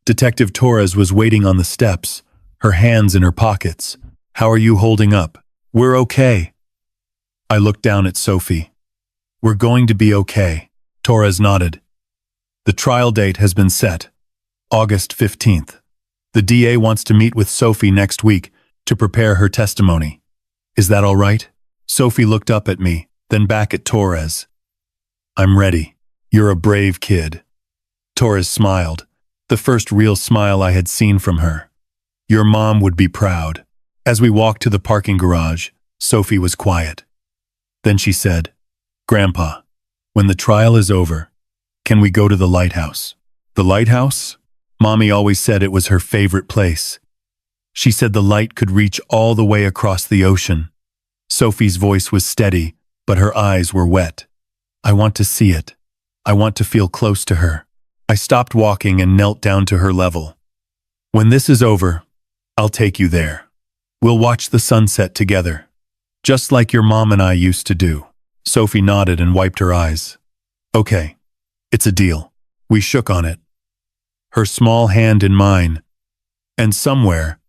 Detective Torres was waiting on the steps, her hands in her pockets. How are you holding up? We're okay. I looked down at Sophie. We're going to be okay. Torres nodded. The trial date has been set. August 15th. The DA wants to meet with Sophie next week to prepare her testimony. Is that all right? Sophie looked up at me, then back at Torres. I'm ready. You're a brave kid. Torres smiled, the first real smile I had seen from her. Your mom would be proud. As we walked to the parking garage, Sophie was quiet. Then she said, Grandpa, when the trial is over, can we go to the lighthouse? The lighthouse? Mommy always said it was her favorite place. She said the light could reach all the way across the ocean. Sophie's voice was steady, but her eyes were wet. I want to see it. I want to feel close to her. I stopped walking and knelt down to her level. When this is over, I'll take you there. We'll watch the sunset together, just like your mom and I used to do. Sophie nodded and wiped her eyes. Okay, it's a deal. We shook on it. Her small hand in mine. And somewhere,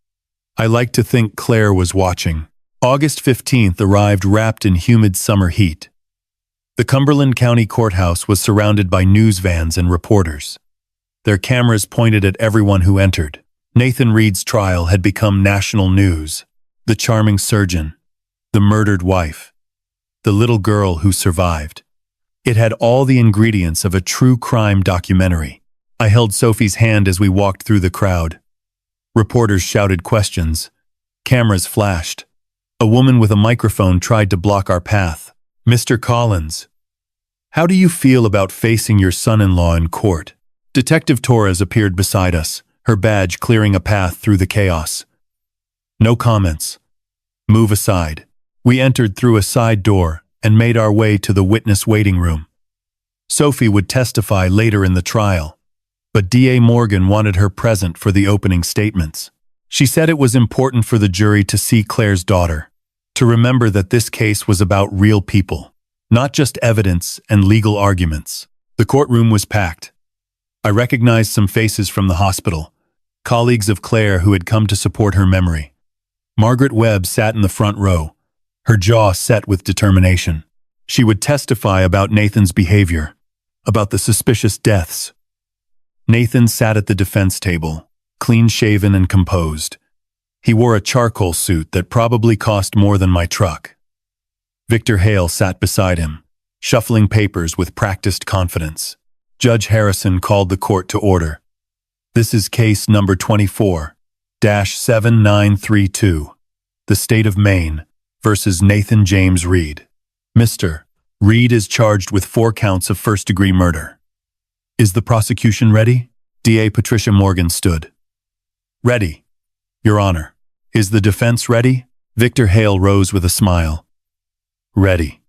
I like to think Claire was watching. August 15th arrived wrapped in humid summer heat. The Cumberland County Courthouse was surrounded by news vans and reporters. Their cameras pointed at everyone who entered. Nathan Reed's trial had become national news. The charming surgeon, the murdered wife, the little girl who survived. It had all the ingredients of a true crime documentary. I held Sophie's hand as we walked through the crowd. Reporters shouted questions. Cameras flashed. A woman with a microphone tried to block our path. Mr. Collins, how do you feel about facing your son-in-law in court? Detective Torres appeared beside us, her badge clearing a path through the chaos. No comments. Move aside. We entered through a side door and made our way to the witness waiting room. Sophie would testify later in the trial, but D.A. Morgan wanted her present for the opening statements. She said it was important for the jury to see Claire's daughter, to remember that this case was about real people, not just evidence and legal arguments. The courtroom was packed. I recognized some faces from the hospital, colleagues of Claire who had come to support her memory. Margaret Webb sat in the front row, her jaw set with determination. She would testify about Nathan's behavior, about the suspicious deaths. Nathan sat at the defense table, clean-shaven and composed. He wore a charcoal suit that probably cost more than my truck. Victor Hale sat beside him, shuffling papers with practiced confidence. Judge Harrison called the court to order. This is case number 24-7932, the State of Maine versus Nathan James Reed. Mr. Reed is charged with 4 counts of first-degree murder. Is the prosecution ready? DA Patricia Morgan stood. Ready, Your Honor. Is the defense ready? Victor Hale rose with a smile. Ready,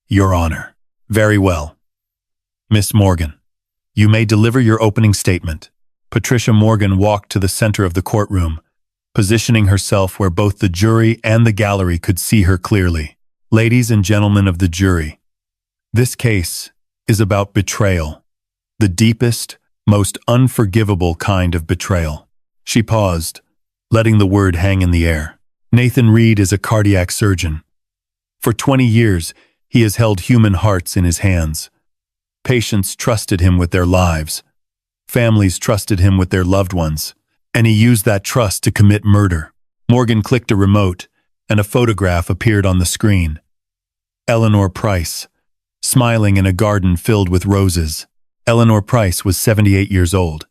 Your Honor. Very well. Miss Morgan, you may deliver your opening statement. Patricia Morgan walked to the center of the courtroom, positioning herself where both the jury and the gallery could see her clearly. Ladies and gentlemen of the jury, this case is about betrayal, the deepest, most unforgivable kind of betrayal. She paused, letting the word hang in the air. Nathan Reed is a cardiac surgeon. For 20 years, he has held human hearts in his hands. Patients trusted him with their lives. Families trusted him with their loved ones. And he used that trust to commit murder. Morgan clicked a remote, and a photograph appeared on the screen. Eleanor Price, smiling in a garden filled with roses. Eleanor Price was 78 years old.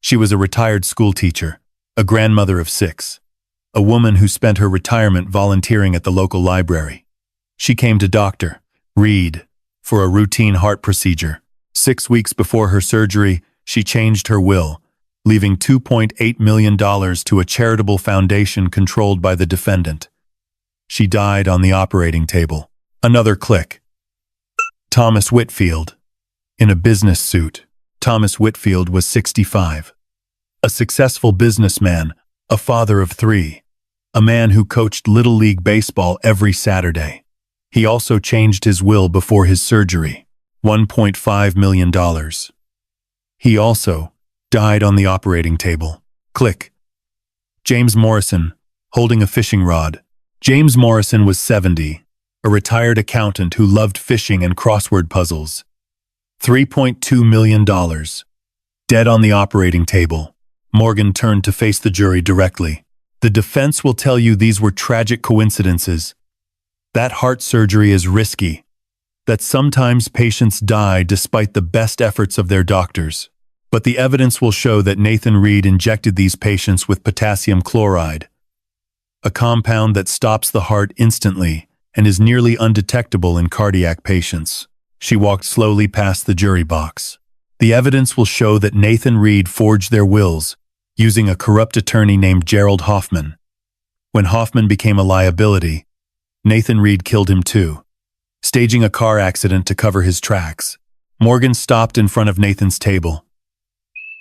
She was a retired schoolteacher, a grandmother of 6, a woman who spent her retirement volunteering at the local library. She came to Dr. Reed for a routine heart procedure. 6 weeks before her surgery, she changed her will, leaving $2.8 million to a charitable foundation controlled by the defendant. She died on the operating table. Another click. Thomas Whitfield. In a business suit, Thomas Whitfield was 65. A successful businessman, a father of 3, a man who coached Little League baseball every Saturday. He also changed his will before his surgery, $1.5 million. He also died on the operating table. Click. James Morrison, holding a fishing rod. James Morrison was 70, a retired accountant who loved fishing and crossword puzzles. $3.2 million. Dead on the operating table. Morgan turned to face the jury directly. The defense will tell you these were tragic coincidences. That heart surgery is risky. That sometimes patients die despite the best efforts of their doctors. But the evidence will show that Nathan Reed injected these patients with potassium chloride, a compound that stops the heart instantly and is nearly undetectable in cardiac patients. She walked slowly past the jury box. The evidence will show that Nathan Reed forged their wills using a corrupt attorney named Gerald Hoffman. When Hoffman became a liability, Nathan Reed killed him too, staging a car accident to cover his tracks. Morgan stopped in front of Nathan's table.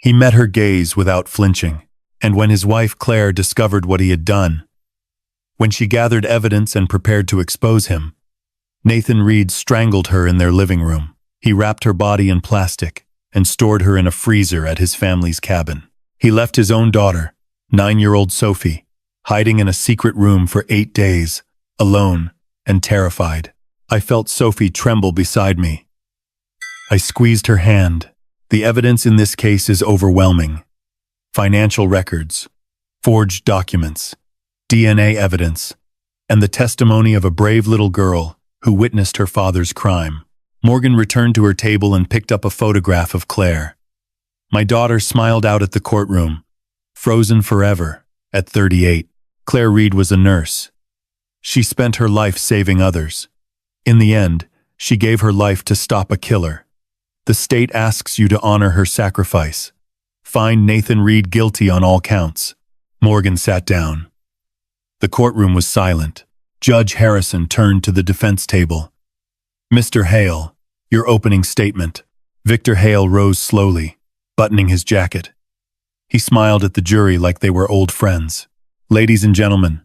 He met her gaze without flinching, and when his wife Claire discovered what he had done, when she gathered evidence and prepared to expose him, Nathan Reed strangled her in their living room. He wrapped her body in plastic and stored her in a freezer at his family's cabin. He left his own daughter, 9-year-old Sophie, hiding in a secret room for 8 days, alone and terrified. I felt Sophie tremble beside me. I squeezed her hand. The evidence in this case is overwhelming. Financial records, forged documents, DNA evidence, and the testimony of a brave little girl who witnessed her father's crime. Morgan returned to her table and picked up a photograph of Claire. My daughter smiled out at the courtroom, frozen forever, at 38. Claire Reed was a nurse. She spent her life saving others. In the end, she gave her life to stop a killer. The state asks you to honor her sacrifice. Find Nathan Reed guilty on all counts. Morgan sat down. The courtroom was silent. Judge Harrison turned to the defense table. Mr. Hale, your opening statement. Victor Hale rose slowly, buttoning his jacket. He smiled at the jury like they were old friends. Ladies and gentlemen,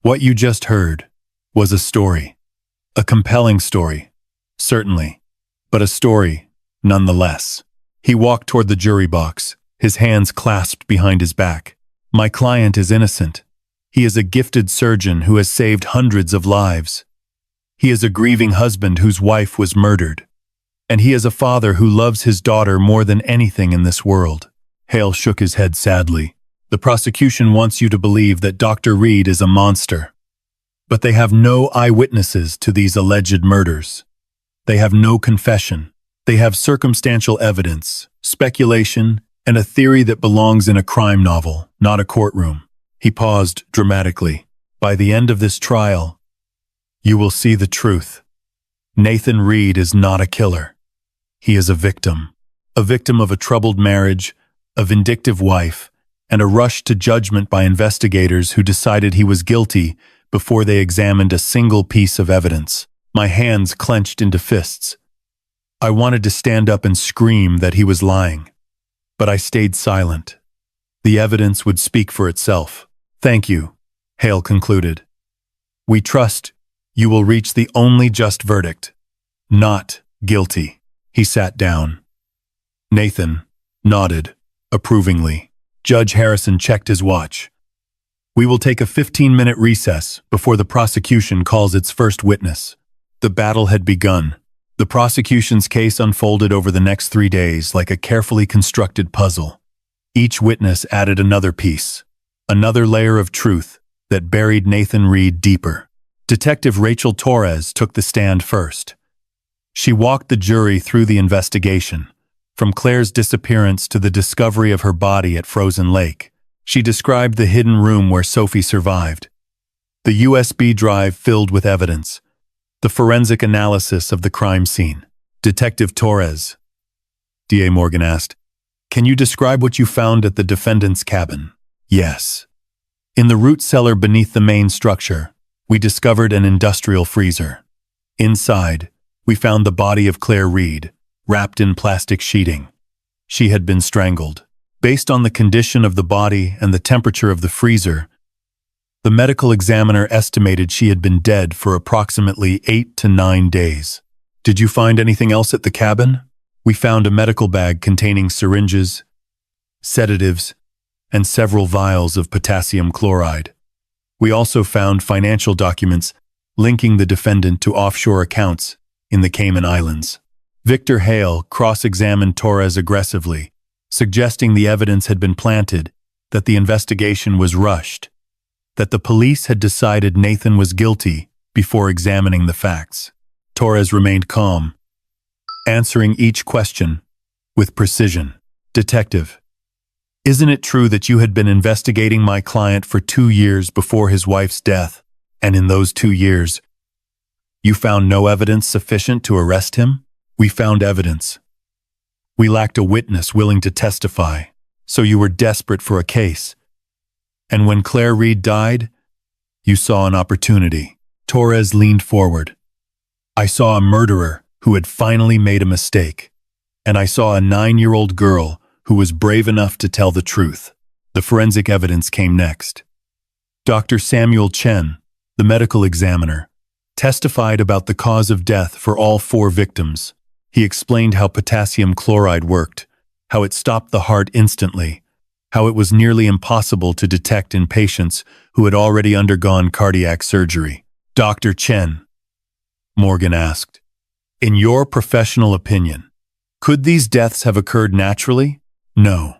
what you just heard was a story. A compelling story, certainly, but a story nonetheless. He walked toward the jury box, his hands clasped behind his back. My client is innocent. He is a gifted surgeon who has saved hundreds of lives. He is a grieving husband whose wife was murdered. And he is a father who loves his daughter more than anything in this world. Hale shook his head sadly. The prosecution wants you to believe that Dr. Reed is a monster. But they have no eyewitnesses to these alleged murders. They have no confession. They have circumstantial evidence, speculation, and a theory that belongs in a crime novel, not a courtroom. He paused dramatically. By the end of this trial, you will see the truth. Nathan Reed is not a killer. He is a victim of a troubled marriage, a vindictive wife, and a rush to judgment by investigators who decided he was guilty before they examined a single piece of evidence. My hands clenched into fists. I wanted to stand up and scream that he was lying, but I stayed silent. The evidence would speak for itself. Thank you, Hale concluded. We trust you will reach the only just verdict. Not guilty. He sat down. Nathan nodded approvingly. Judge Harrison checked his watch. We will take a 15-minute recess before the prosecution calls its first witness. The battle had begun. The prosecution's case unfolded over the next 3 days like a carefully constructed puzzle. Each witness added another piece, another layer of truth that buried Nathan Reed deeper. Detective Rachel Torres took the stand first. She walked the jury through the investigation, from Claire's disappearance to the discovery of her body at Frozen Lake. She described the hidden room where Sophie survived, the USB drive filled with evidence, the forensic analysis of the crime scene. Detective Torres, D.A. Morgan asked, can you describe what you found at the defendant's cabin? Yes. In the root cellar beneath the main structure, we discovered an industrial freezer. Inside, we found the body of Claire Reed, wrapped in plastic sheeting. She had been strangled. Based on the condition of the body and the temperature of the freezer, the medical examiner estimated she had been dead for approximately 8 to 9 days. Did you find anything else at the cabin? We found a medical bag containing syringes, sedatives, and several vials of potassium chloride. We also found financial documents linking the defendant to offshore accounts in the Cayman Islands. Victor Hale cross-examined Torres aggressively, suggesting the evidence had been planted, that the investigation was rushed, that the police had decided Nathan was guilty before examining the facts. Torres remained calm, answering each question with precision. Detective, isn't it true that you had been investigating my client for 2 years before his wife's death, and in those 2 years, you found no evidence sufficient to arrest him? We found evidence. We lacked a witness willing to testify, so you were desperate for a case. And when Claire Reed died, you saw an opportunity. Torres leaned forward. I saw a murderer who had finally made a mistake, and I saw a 9-year-old girl who was brave enough to tell the truth. The forensic evidence came next. Dr. Samuel Chen, the medical examiner, testified about the cause of death for all 4 victims. He explained how potassium chloride worked, how it stopped the heart instantly, how it was nearly impossible to detect in patients who had already undergone cardiac surgery. Dr. Chen, Morgan asked, in your professional opinion, could these deaths have occurred naturally? No.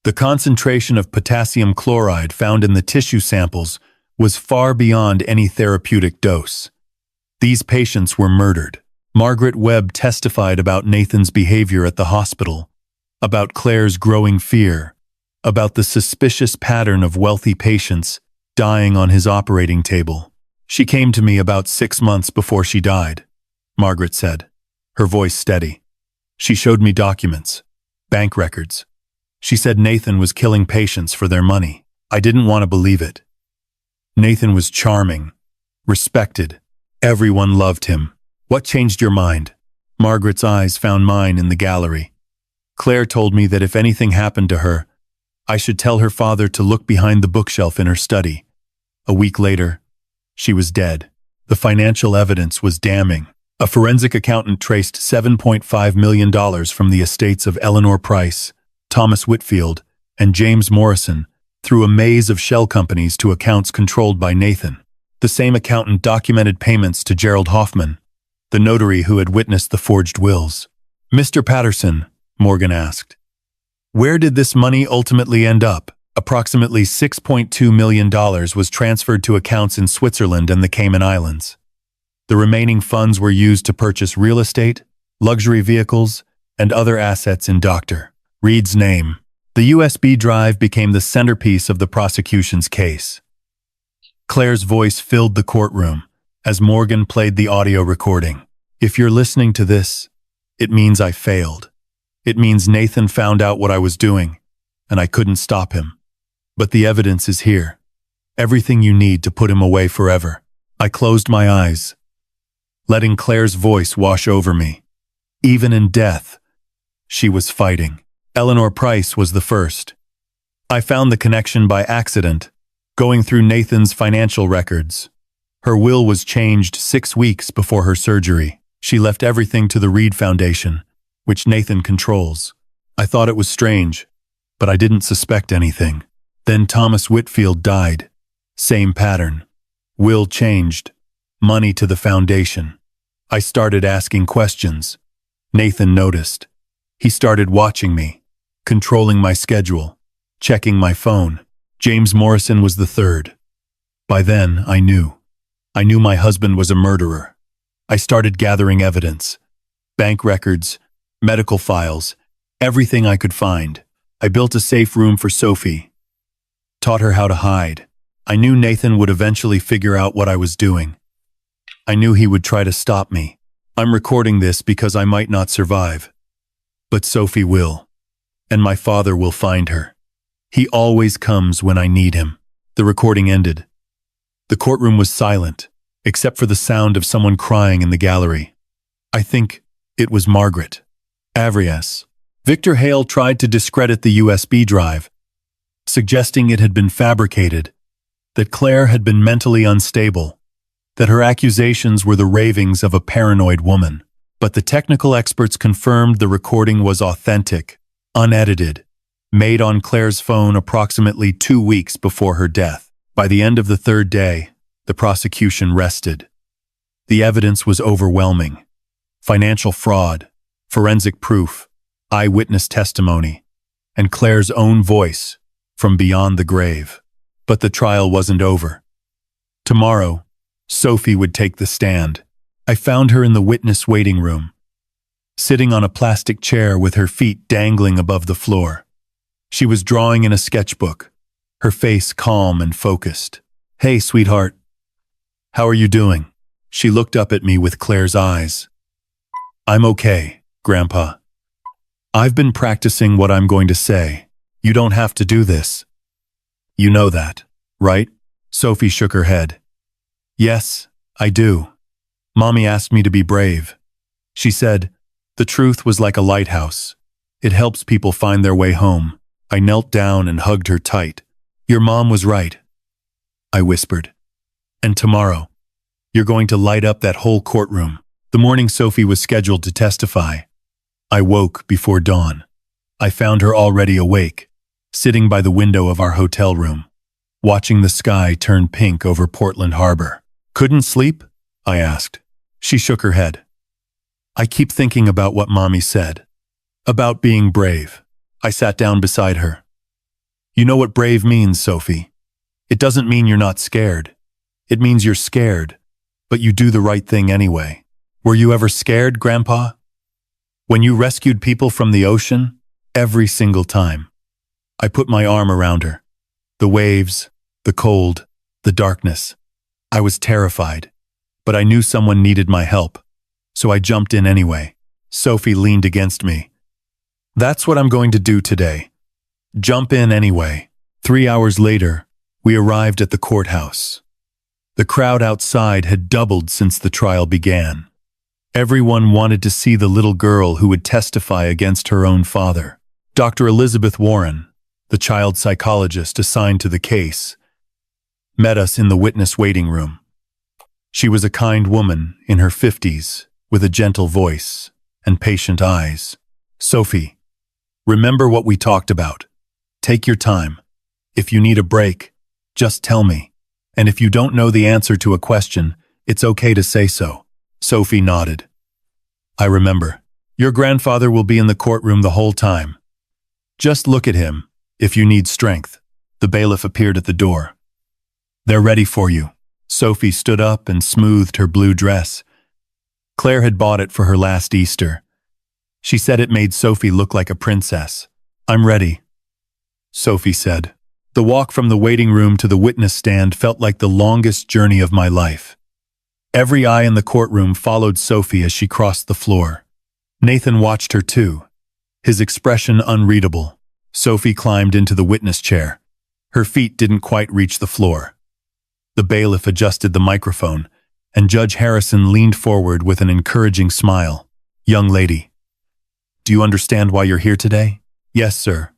The concentration of potassium chloride found in the tissue samples was far beyond any therapeutic dose. These patients were murdered. Margaret Webb testified about Nathan's behavior at the hospital, about Claire's growing fear, about the suspicious pattern of wealthy patients dying on his operating table. She came to me about 6 months before she died, Margaret said, her voice steady. She showed me documents, bank records. She said Nathan was killing patients for their money. I didn't want to believe it. Nathan was charming, respected. Everyone loved him. What changed your mind? Margaret's eyes found mine in the gallery. Claire told me that if anything happened to her, I should tell her father to look behind the bookshelf in her study. A week later, she was dead. The financial evidence was damning. A forensic accountant traced $7.5 million from the estates of Eleanor Price, Thomas Whitfield, and James Morrison through a maze of shell companies to accounts controlled by Nathan. The same accountant documented payments to Gerald Hoffman, the notary who had witnessed the forged wills. "Mr. Patterson," Morgan asked, "where did this money ultimately end up?" Approximately $6.2 million was transferred to accounts in Switzerland and the Cayman Islands. The remaining funds were used to purchase real estate, luxury vehicles, and other assets in Dr. Reed's name. The USB drive became the centerpiece of the prosecution's case. Claire's voice filled the courtroom as Morgan played the audio recording. "If you're listening to this, it means I failed. It means Nathan found out what I was doing, and I couldn't stop him. But the evidence is here. Everything you need to put him away forever." I closed my eyes, letting Claire's voice wash over me. Even in death, she was fighting. Eleanor Price was the first. I found the connection by accident, going through Nathan's financial records. Her will was changed 6 weeks before her surgery. She left everything to the Reed Foundation, which Nathan controls. I thought it was strange, but I didn't suspect anything. Then Thomas Whitfield died. Same pattern. Will changed. Money to the foundation. I started asking questions. Nathan noticed. He started watching me, controlling my schedule, checking my phone. James Morrison was the third. By then, I knew. I knew my husband was a murderer. I started gathering evidence. Bank records, medical files, everything I could find. I built a safe room for Sophie. Taught her how to hide. I knew Nathan would eventually figure out what I was doing. I knew he would try to stop me. I'm recording this because I might not survive. But Sophie will. And my father will find her. He always comes when I need him. The recording ended. The courtroom was silent, except for the sound of someone crying in the gallery. I think it was Margaret. Avrias. Victor Hale tried to discredit the USB drive, suggesting it had been fabricated, that Claire had been mentally unstable, that her accusations were the ravings of a paranoid woman. But the technical experts confirmed the recording was authentic, unedited, made on Claire's phone approximately 2 weeks before her death. By the end of the third day, the prosecution rested. The evidence was overwhelming. Financial fraud, forensic proof, eyewitness testimony, and Claire's own voice from beyond the grave. But the trial wasn't over. Tomorrow, Sophie would take the stand. I found her in the witness waiting room, sitting on a plastic chair with her feet dangling above the floor. She was drawing in a sketchbook, her face calm and focused. "Hey, sweetheart. How are you doing?" She looked up at me with Claire's eyes. "I'm okay, Grandpa. I've been practicing what I'm going to say. You don't have to do this. You know that, right?" Sophie shook her head. "Yes, I do. Mommy asked me to be brave. She said, the truth was like a lighthouse. It helps people find their way home." I knelt down and hugged her tight. "Your mom was right," I whispered. "And tomorrow, you're going to light up that whole courtroom." The morning Sophie was scheduled to testify, I woke before dawn. I found her already awake, sitting by the window of our hotel room, watching the sky turn pink over Portland Harbor. "Couldn't sleep?" I asked. She shook her head. "I keep thinking about what Mommy said. About being brave." I sat down beside her. "You know what brave means, Sophie. It doesn't mean you're not scared. It means you're scared, but you do the right thing anyway. Were you ever scared, Grandpa? When you rescued people from the ocean? Every single time." I put my arm around her. The waves, the cold, the darkness. I was terrified, but I knew someone needed my help, so I jumped in anyway. Sophie leaned against me. "That's what I'm going to do today. Jump in anyway." 3 hours later, we arrived at the courthouse. The crowd outside had doubled since the trial began. Everyone wanted to see the little girl who would testify against her own father. Dr. Elizabeth Warren, the child psychologist assigned to the case, met us in the witness waiting room. She was a kind woman in her 50s, with a gentle voice and patient eyes. "Sophie, remember what we talked about. Take your time. If you need a break, just tell me. And if you don't know the answer to a question, it's okay to say so. Sophie nodded. I remember. Your grandfather will be in the courtroom the whole time. Just look at him, if you need strength. The bailiff appeared at the door. They're ready for you. Sophie stood up and smoothed her blue dress. Claire had bought it for her last Easter. She said it made Sophie look like a princess. I'm ready, Sophie said. The walk from the waiting room to the witness stand felt like the longest journey of my life. Every eye in the courtroom followed Sophie as she crossed the floor. Nathan watched her too, his expression unreadable. Sophie climbed into the witness chair. Her feet didn't quite reach the floor. The bailiff adjusted the microphone, and Judge Harrison leaned forward with an encouraging smile. Young lady, do you understand why you're here today? Yes, sir.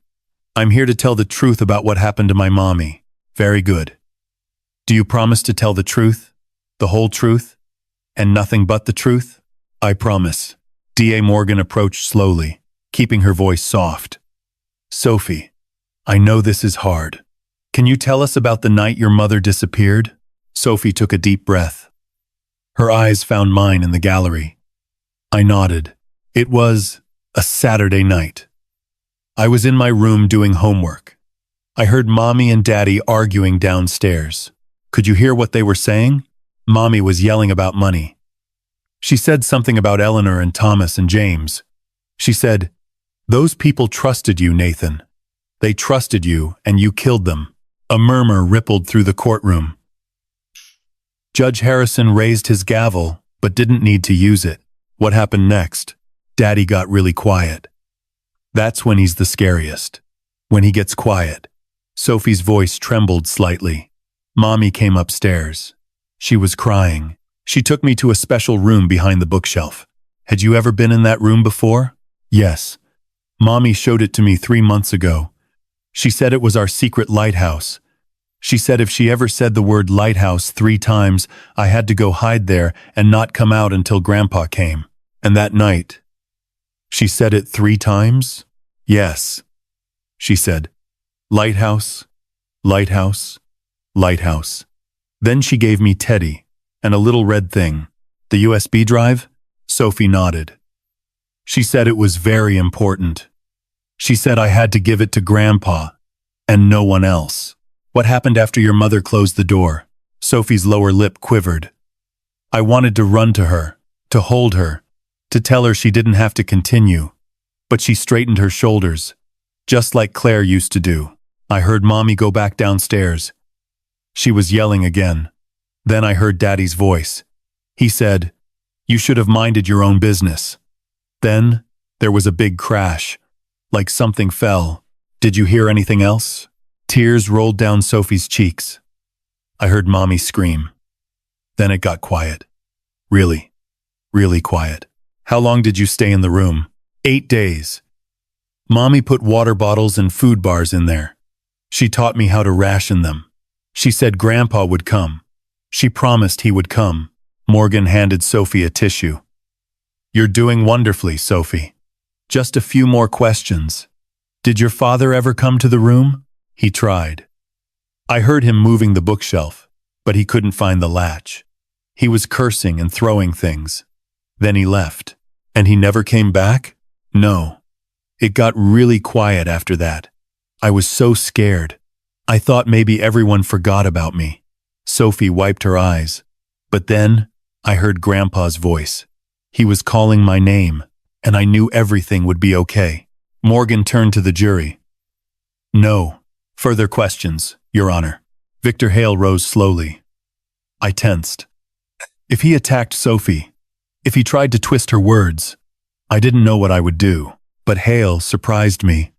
I'm here to tell the truth about what happened to my mommy. Very good. Do you promise to tell the truth? The whole truth? And nothing but the truth? I promise. D.A. Morgan approached slowly, keeping her voice soft. Sophie, I know this is hard. Can you tell us about the night your mother disappeared? Sophie took a deep breath. Her eyes found mine in the gallery. I nodded. It was a Saturday night. I was in my room doing homework. I heard Mommy and Daddy arguing downstairs. Could you hear what they were saying? Mommy was yelling about money. She said something about Eleanor and Thomas and James. She said, "Those people trusted you, Nathan. They trusted you, and you killed them." A murmur rippled through the courtroom. Judge Harrison raised his gavel, but didn't need to use it. What happened next? Daddy got really quiet. That's when he's the scariest. When he gets quiet. Sophie's voice trembled slightly. Mommy came upstairs. She was crying. She took me to a special room behind the bookshelf. Had you ever been in that room before? Yes. Mommy showed it to me 3 months ago. She said it was our secret lighthouse. She said if she ever said the word lighthouse 3 times, I had to go hide there and not come out until Grandpa came. And that night, she said it 3 times? Yes. She said, lighthouse, lighthouse, lighthouse. Then she gave me Teddy and a little red thing. The USB drive? Sophie nodded. She said it was very important. She said I had to give it to Grandpa and no one else. What happened after your mother closed the door? Sophie's lower lip quivered. I wanted to run to her, to hold her, to tell her she didn't have to continue. But she straightened her shoulders, just like Claire used to do. I heard Mommy go back downstairs. She was yelling again. Then I heard Daddy's voice. He said, "You should have minded your own business." Then there was a big crash, like something fell. Did you hear anything else? Tears rolled down Sophie's cheeks. I heard Mommy scream. Then it got quiet. Really, really quiet. How long did you stay in the room? 8 days. Mommy put water bottles and food bars in there. She taught me how to ration them. She said Grandpa would come. She promised he would come. Morgan handed Sophie a tissue. You're doing wonderfully, Sophie. Just a few more questions. Did your father ever come to the room? He tried. I heard him moving the bookshelf, but he couldn't find the latch. He was cursing and throwing things. Then he left. And he never came back? No. It got really quiet after that. I was so scared. I thought maybe everyone forgot about me. Sophie wiped her eyes. But then I heard Grandpa's voice. He was calling my name, and I knew everything would be okay. Morgan turned to the jury. No further questions, Your Honor. Victor Hale rose slowly. I tensed. If he attacked Sophie, if he tried to twist her words, I didn't know what I would do. But Hale surprised me.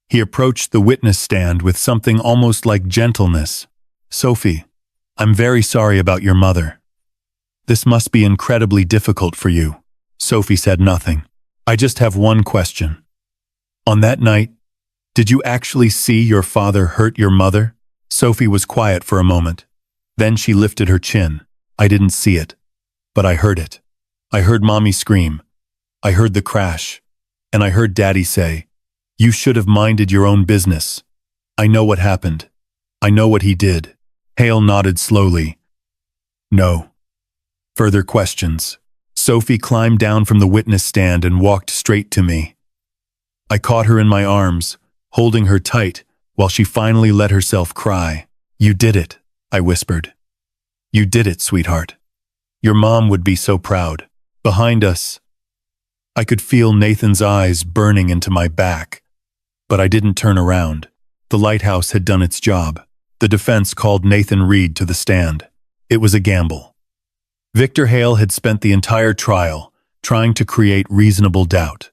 He approached the witness stand with something almost like gentleness. Sophie, I'm very sorry about your mother. This must be incredibly difficult for you. Sophie said nothing. I just have one question. On that night, did you actually see your father hurt your mother? Sophie was quiet for a moment. Then she lifted her chin. I didn't see it, but I heard it. I heard Mommy scream. I heard the crash. And I heard Daddy say, "You should have minded your own business." I know what happened. I know what he did. Hale nodded slowly. No. Further questions. Sophie climbed down from the witness stand and walked straight to me. I caught her in my arms, holding her tight, while she finally let herself cry. You did it, I whispered. You did it, sweetheart. Your mom would be so proud. Behind us, I could feel Nathan's eyes burning into my back, but I didn't turn around. The lighthouse had done its job. The defense called Nathan Reed to the stand. It was a gamble. Victor Hale had spent the entire trial trying to create reasonable doubt,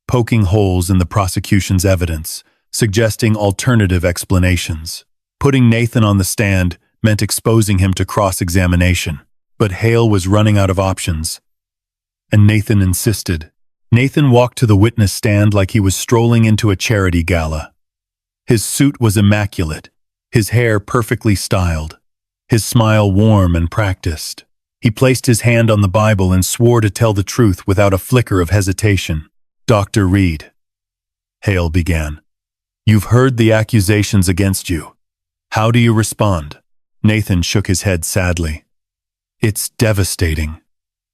poking holes in the prosecution's evidence, suggesting alternative explanations. Putting Nathan on the stand meant exposing him to cross-examination, but Hale was running out of options. And Nathan insisted. Nathan walked to the witness stand like he was strolling into a charity gala. His suit was immaculate, his hair perfectly styled, his smile warm and practiced. He placed his hand on the Bible and swore to tell the truth without a flicker of hesitation. Dr. Reed, Hale began, you've heard the accusations against you. How do you respond? Nathan shook his head sadly. It's devastating.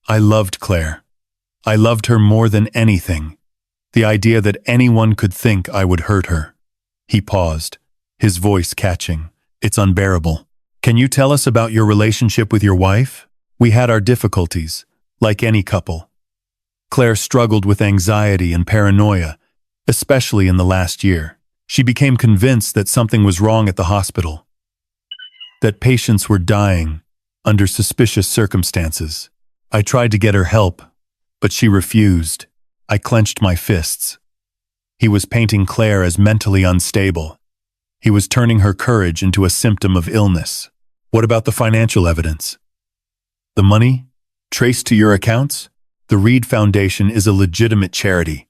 I loved Claire. I loved her more than anything. The idea that anyone could think I would hurt her. He paused, his voice catching. It's unbearable. Can you tell us about your relationship with your wife? We had our difficulties, like any couple. Claire struggled with anxiety and paranoia, especially in the last year. She became convinced that something was wrong at the hospital, that patients were dying under suspicious circumstances. I tried to get her help, but she refused. I clenched my fists. He was painting Claire as mentally unstable. He was turning her courage into a symptom of illness. What about the financial evidence? The money? Traced to your accounts? The Reed Foundation is a legitimate charity.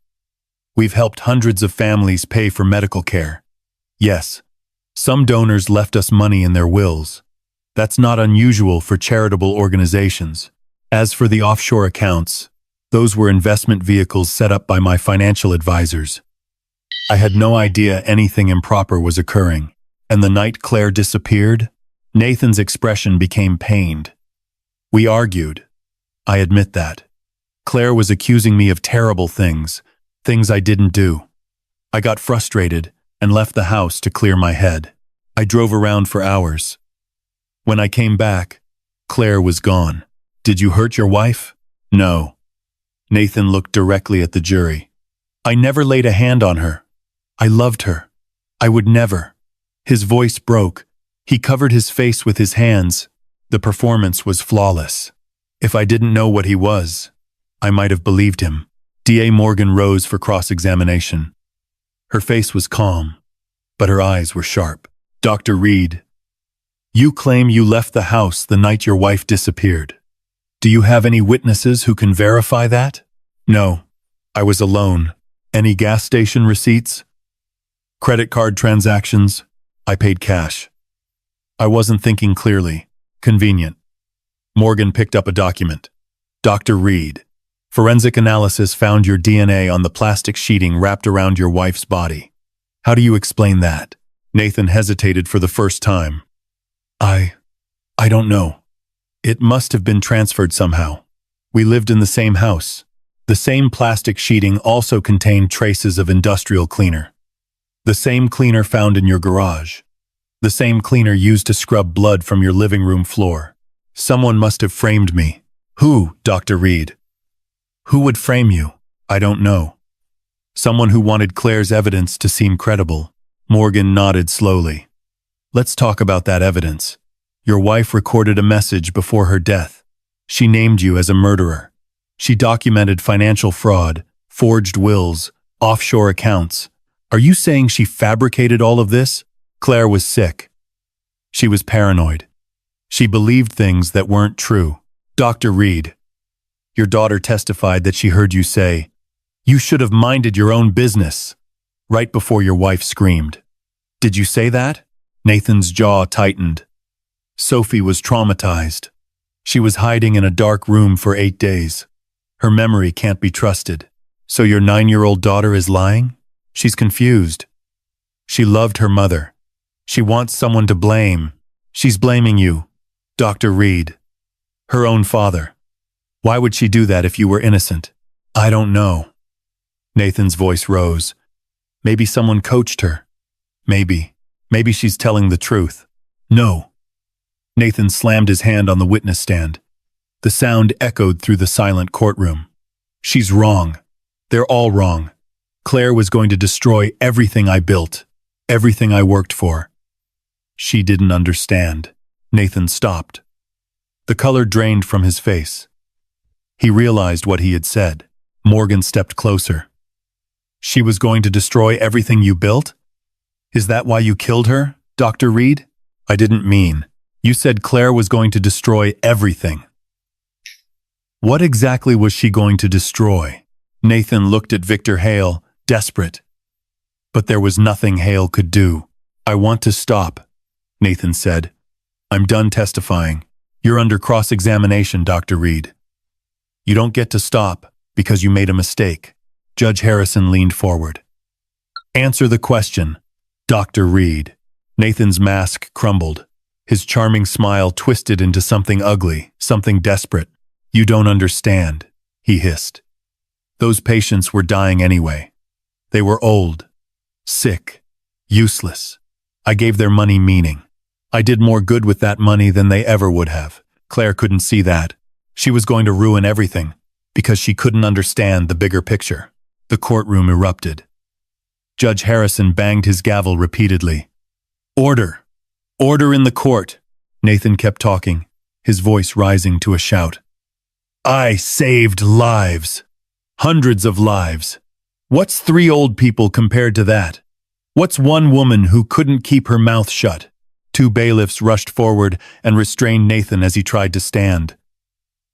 We've helped hundreds of families pay for medical care. Yes, some donors left us money in their wills. That's not unusual for charitable organizations. As for the offshore accounts, those were investment vehicles set up by my financial advisors. I had no idea anything improper was occurring. And the night Claire disappeared, Nathan's expression became pained. We argued. I admit that. Claire was accusing me of terrible things I didn't do. I got frustrated and left the house to clear my head. I drove around for hours. When I came back, Claire was gone. Did you hurt your wife? No. Nathan looked directly at the jury. I never laid a hand on her. I loved her. I would never. His voice broke. He covered his face with his hands. The performance was flawless. If I didn't know what he was, I might have believed him. D.A. Morgan rose for cross-examination. Her face was calm, but her eyes were sharp. Dr. Reed, you claim you left the house the night your wife disappeared. Do you have any witnesses who can verify that? No, I was alone. Any gas station receipts? Credit card transactions? I paid cash. I wasn't thinking clearly. Convenient. Morgan picked up a document. Dr. Reed, forensic analysis found your DNA on the plastic sheeting wrapped around your wife's body. How do you explain that? Nathan hesitated for the first time. I don't know. It must have been transferred somehow. We lived in the same house. The same plastic sheeting also contained traces of industrial cleaner. The same cleaner found in your garage. The same cleaner used to scrub blood from your living room floor. Someone must have framed me. Who, Dr. Reed? Who would frame you? I don't know. Someone who wanted Claire's evidence to seem credible. Morgan nodded slowly. Let's talk about that evidence. Your wife recorded a message before her death. She named you as a murderer. She documented financial fraud, forged wills, offshore accounts. Are you saying she fabricated all of this? Claire was sick. She was paranoid. She believed things that weren't true. Dr. Reed, your daughter testified that she heard you say, "You should have minded your own business," right before your wife screamed. Did you say that? Nathan's jaw tightened. Sophie was traumatized. She was hiding in a dark room for 8 days. Her memory can't be trusted. So your 9-year-old daughter is lying? She's confused. She loved her mother. She wants someone to blame. She's blaming you, Dr. Reed. Her own father. Why would she do that if you were innocent? I don't know. Nathan's voice rose. Maybe someone coached her. Maybe she's telling the truth. No. Nathan slammed his hand on the witness stand. The sound echoed through the silent courtroom. She's wrong. They're all wrong. Claire was going to destroy everything I built, everything I worked for. She didn't understand. Nathan stopped. The color drained from his face. He realized what he had said. Morgan stepped closer. She was going to destroy everything you built? Is that why you killed her, Dr. Reed? I didn't mean. You said Claire was going to destroy everything. What exactly was she going to destroy? Nathan looked at Victor Hale, desperate. But there was nothing Hale could do. I want to stop, Nathan said. I'm done testifying. You're under cross-examination, Dr. Reed. You don't get to stop because you made a mistake. Judge Harrison leaned forward. Answer the question, Dr. Reed. Nathan's mask crumbled. His charming smile twisted into something ugly, something desperate. You don't understand, he hissed. Those patients were dying anyway. They were old, sick, useless. I gave their money meaning. I did more good with that money than they ever would have. Claire couldn't see that. She was going to ruin everything because she couldn't understand the bigger picture. The courtroom erupted. Judge Harrison banged his gavel repeatedly. Order! Order in the court! Nathan kept talking, his voice rising to a shout. I saved lives. Hundreds of lives. What's 3 old people compared to that? What's one woman who couldn't keep her mouth shut? 2 bailiffs rushed forward and restrained Nathan as he tried to stand.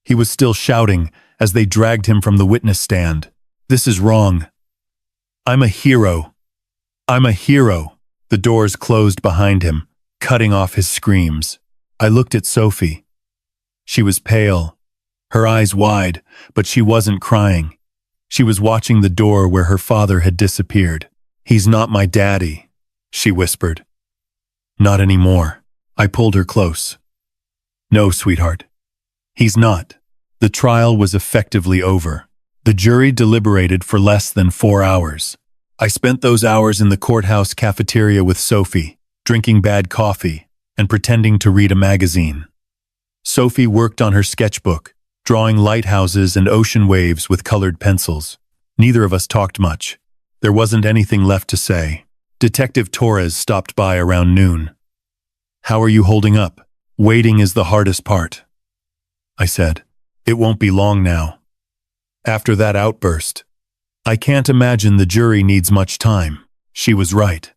He was still shouting as they dragged him from the witness stand. This is wrong. I'm a hero. I'm a hero. The doors closed behind him, cutting off his screams. I looked at Sophie. She was pale, her eyes wide, but she wasn't crying. She was watching the door where her father had disappeared. He's not my daddy, she whispered. Not anymore. I pulled her close. No, sweetheart. He's not. The trial was effectively over. The jury deliberated for less than 4 hours. I spent those hours in the courthouse cafeteria with Sophie, drinking bad coffee and pretending to read a magazine. Sophie worked on her sketchbook, drawing lighthouses and ocean waves with colored pencils. Neither of us talked much. There wasn't anything left to say. Detective Torres stopped by around noon. How are you holding up? Waiting is the hardest part, I said. It won't be long now. After that outburst, I can't imagine the jury needs much time. She was right.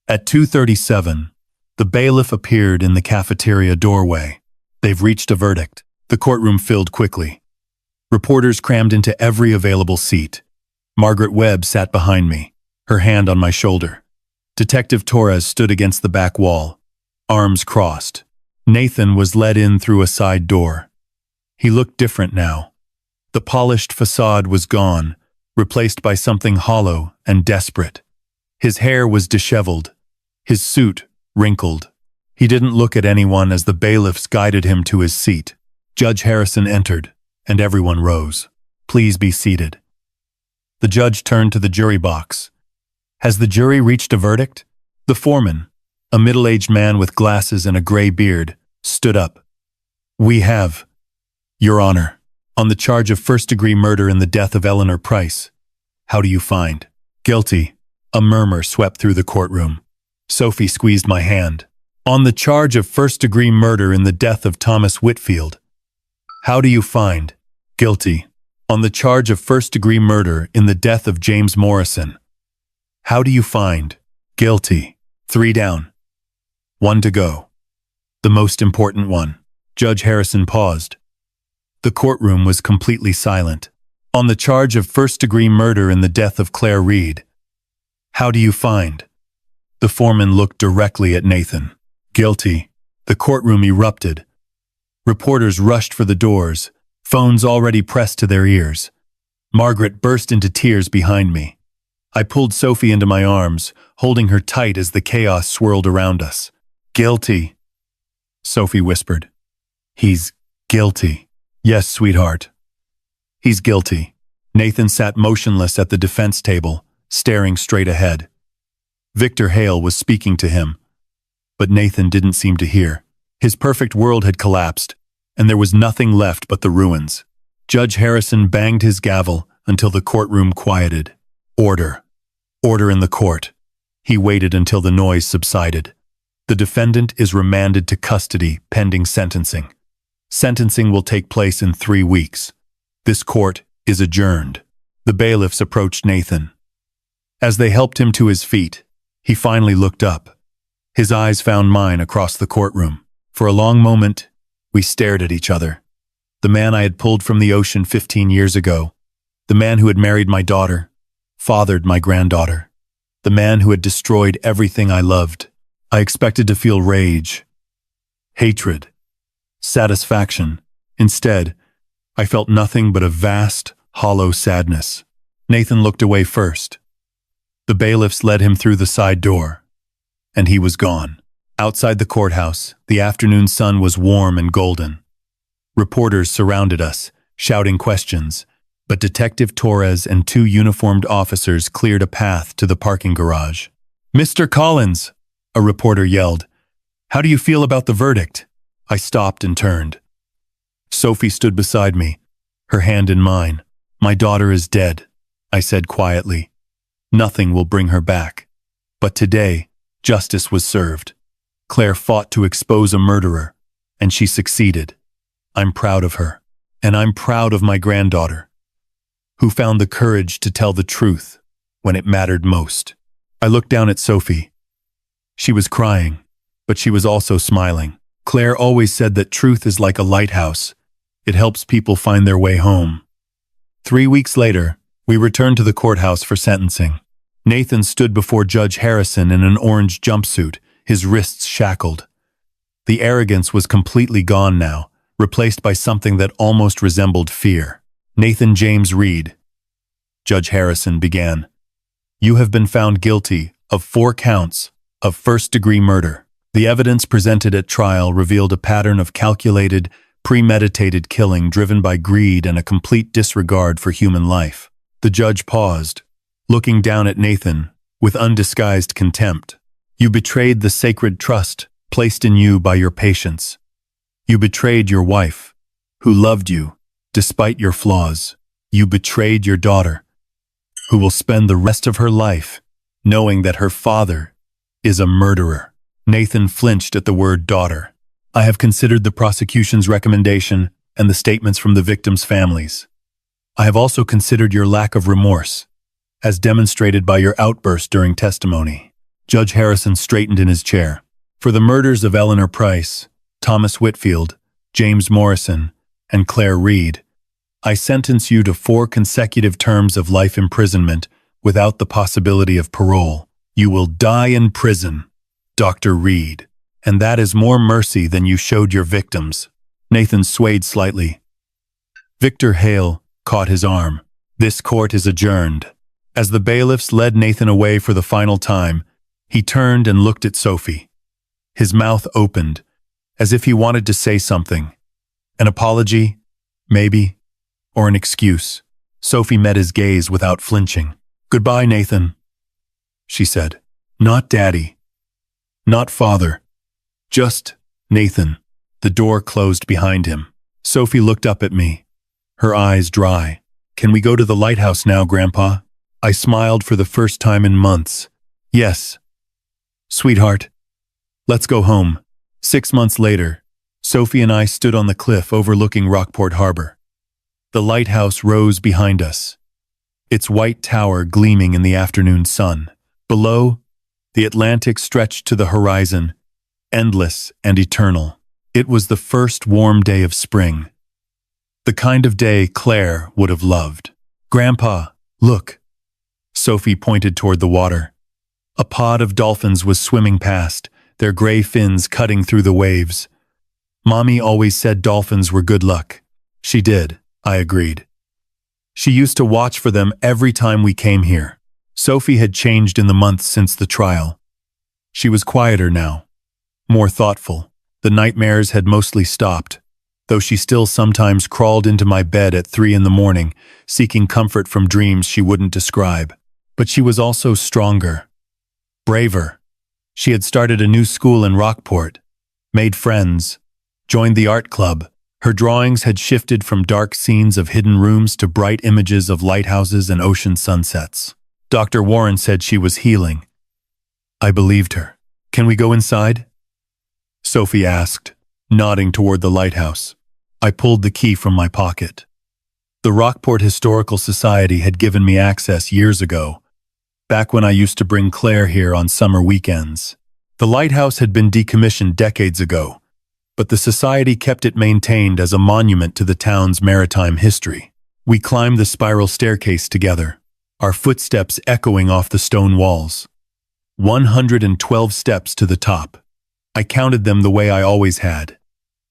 At 2:37, the bailiff appeared in the cafeteria doorway. They've reached a verdict. The courtroom filled quickly. Reporters crammed into every available seat. Margaret Webb sat behind me, her hand on my shoulder. Detective Torres stood against the back wall, arms crossed. Nathan was led in through a side door. He looked different now. The polished facade was gone, replaced by something hollow and desperate. His hair was disheveled, his suit wrinkled. He didn't look at anyone as the bailiffs guided him to his seat. Judge Harrison entered, and everyone rose. Please be seated. The judge turned to the jury box. Has the jury reached a verdict? The foreman, a middle-aged man with glasses and a gray beard, stood up. We have, Your Honor, on the charge of first-degree murder in the death of Eleanor Price. How do you find? Guilty. A murmur swept through the courtroom. Sophie squeezed my hand. On the charge of first-degree murder in the death of Thomas Whitfield. How do you find? Guilty. On the charge of first-degree murder in the death of James Morrison. How do you find? Guilty. 3 down. 1 to go. The most important one. Judge Harrison paused. The courtroom was completely silent. On the charge of first-degree murder in the death of Claire Reed. How do you find? The foreman looked directly at Nathan. Guilty. The courtroom erupted. Reporters rushed for the doors, phones already pressed to their ears. Margaret burst into tears behind me. I pulled Sophie into my arms, holding her tight as the chaos swirled around us. Guilty, Sophie whispered. He's guilty. Yes, sweetheart. He's guilty. Nathan sat motionless at the defense table, staring straight ahead. Victor Hale was speaking to him, but Nathan didn't seem to hear. His perfect world had collapsed, and there was nothing left but the ruins. Judge Harrison banged his gavel until the courtroom quieted. Order. Order in the court. He waited until the noise subsided. The defendant is remanded to custody pending sentencing. Sentencing will take place in 3 weeks. This court is adjourned. The bailiffs approached Nathan. As they helped him to his feet, he finally looked up. His eyes found mine across the courtroom. For a long moment, we stared at each other. The man I had pulled from the ocean 15 years ago. The man who had married my daughter, fathered my granddaughter. The man who had destroyed everything I loved. I expected to feel rage, hatred, satisfaction. Instead, I felt nothing but a vast, hollow sadness. Nathan looked away first. The bailiffs led him through the side door, and he was gone. Outside the courthouse, the afternoon sun was warm and golden. Reporters surrounded us, shouting questions, but Detective Torres and 2 uniformed officers cleared a path to the parking garage. "Mr. Collins," a reporter yelled, "how do you feel about the verdict?" I stopped and turned. Sophie stood beside me, her hand in mine. "My daughter is dead," I said quietly. "Nothing will bring her back. But today, justice was served. Claire fought to expose a murderer, and she succeeded. I'm proud of her, and I'm proud of my granddaughter, who found the courage to tell the truth when it mattered most." I looked down at Sophie. She was crying, but she was also smiling. Claire always said that truth is like a lighthouse. It helps people find their way home. 3 weeks later, we returned to the courthouse for sentencing. Nathan stood before Judge Harrison in an orange jumpsuit, his wrists shackled. The arrogance was completely gone now, replaced by something that almost resembled fear. "Nathan James Reed," Judge Harrison began, "you have been found guilty of 4 counts of first-degree murder. The evidence presented at trial revealed a pattern of calculated, premeditated killing driven by greed and a complete disregard for human life." The judge paused, looking down at Nathan with undisguised contempt. "You betrayed the sacred trust placed in you by your patients. You betrayed your wife, who loved you despite your flaws. You betrayed your daughter, who will spend the rest of her life knowing that her father is a murderer." Nathan flinched at the word daughter. "I have considered the prosecution's recommendation and the statements from the victims' families. I have also considered your lack of remorse, as demonstrated by your outburst during testimony." Judge Harrison straightened in his chair. "For the murders of Eleanor Price, Thomas Whitfield, James Morrison, and Claire Reed, I sentence you to 4 consecutive terms of life imprisonment without the possibility of parole. You will die in prison, Dr. Reed, and that is more mercy than you showed your victims." Nathan swayed slightly. Victor Hale caught his arm. "This court is adjourned." As the bailiffs led Nathan away for the final time, he turned and looked at Sophie. His mouth opened, as if he wanted to say something. An apology, maybe, or an excuse. Sophie met his gaze without flinching. "Goodbye, Nathan," she said. "Not Daddy. Not Father. Just Nathan." The door closed behind him. Sophie looked up at me, her eyes dry. "Can we go to the lighthouse now, Grandpa?" I smiled for the first time in months. "Yes, sweetheart. Let's go home." 6 months later, Sophie and I stood on the cliff overlooking Rockport Harbor. The lighthouse rose behind us, its white tower gleaming in the afternoon sun. Below, the Atlantic stretched to the horizon, endless and eternal. It was the first warm day of spring, the kind of day Claire would have loved. "Grandpa, look." Sophie pointed toward the water. A pod of dolphins was swimming past, their gray fins cutting through the waves. "Mommy always said dolphins were good luck." "She did," I agreed. "She used to watch for them every time we came here." Sophie had changed in the months since the trial. She was quieter now, more thoughtful. The nightmares had mostly stopped, though she still sometimes crawled into my bed at 3 a.m, seeking comfort from dreams she wouldn't describe. But she was also stronger, braver. She had started a new school in Rockport, made friends, joined the art club. Her drawings had shifted from dark scenes of hidden rooms to bright images of lighthouses and ocean sunsets. Dr. Warren said she was healing. I believed her. Can we go inside? Sophie asked, nodding toward the lighthouse. I pulled the key from my pocket. The Rockport Historical Society had given me access years ago, back when I used to bring Claire here on summer weekends. The lighthouse had been decommissioned decades ago, but the society kept it maintained as a monument to the town's maritime history. We climbed the spiral staircase together, our footsteps echoing off the stone walls. 112 steps to the top. I counted them the way I always had,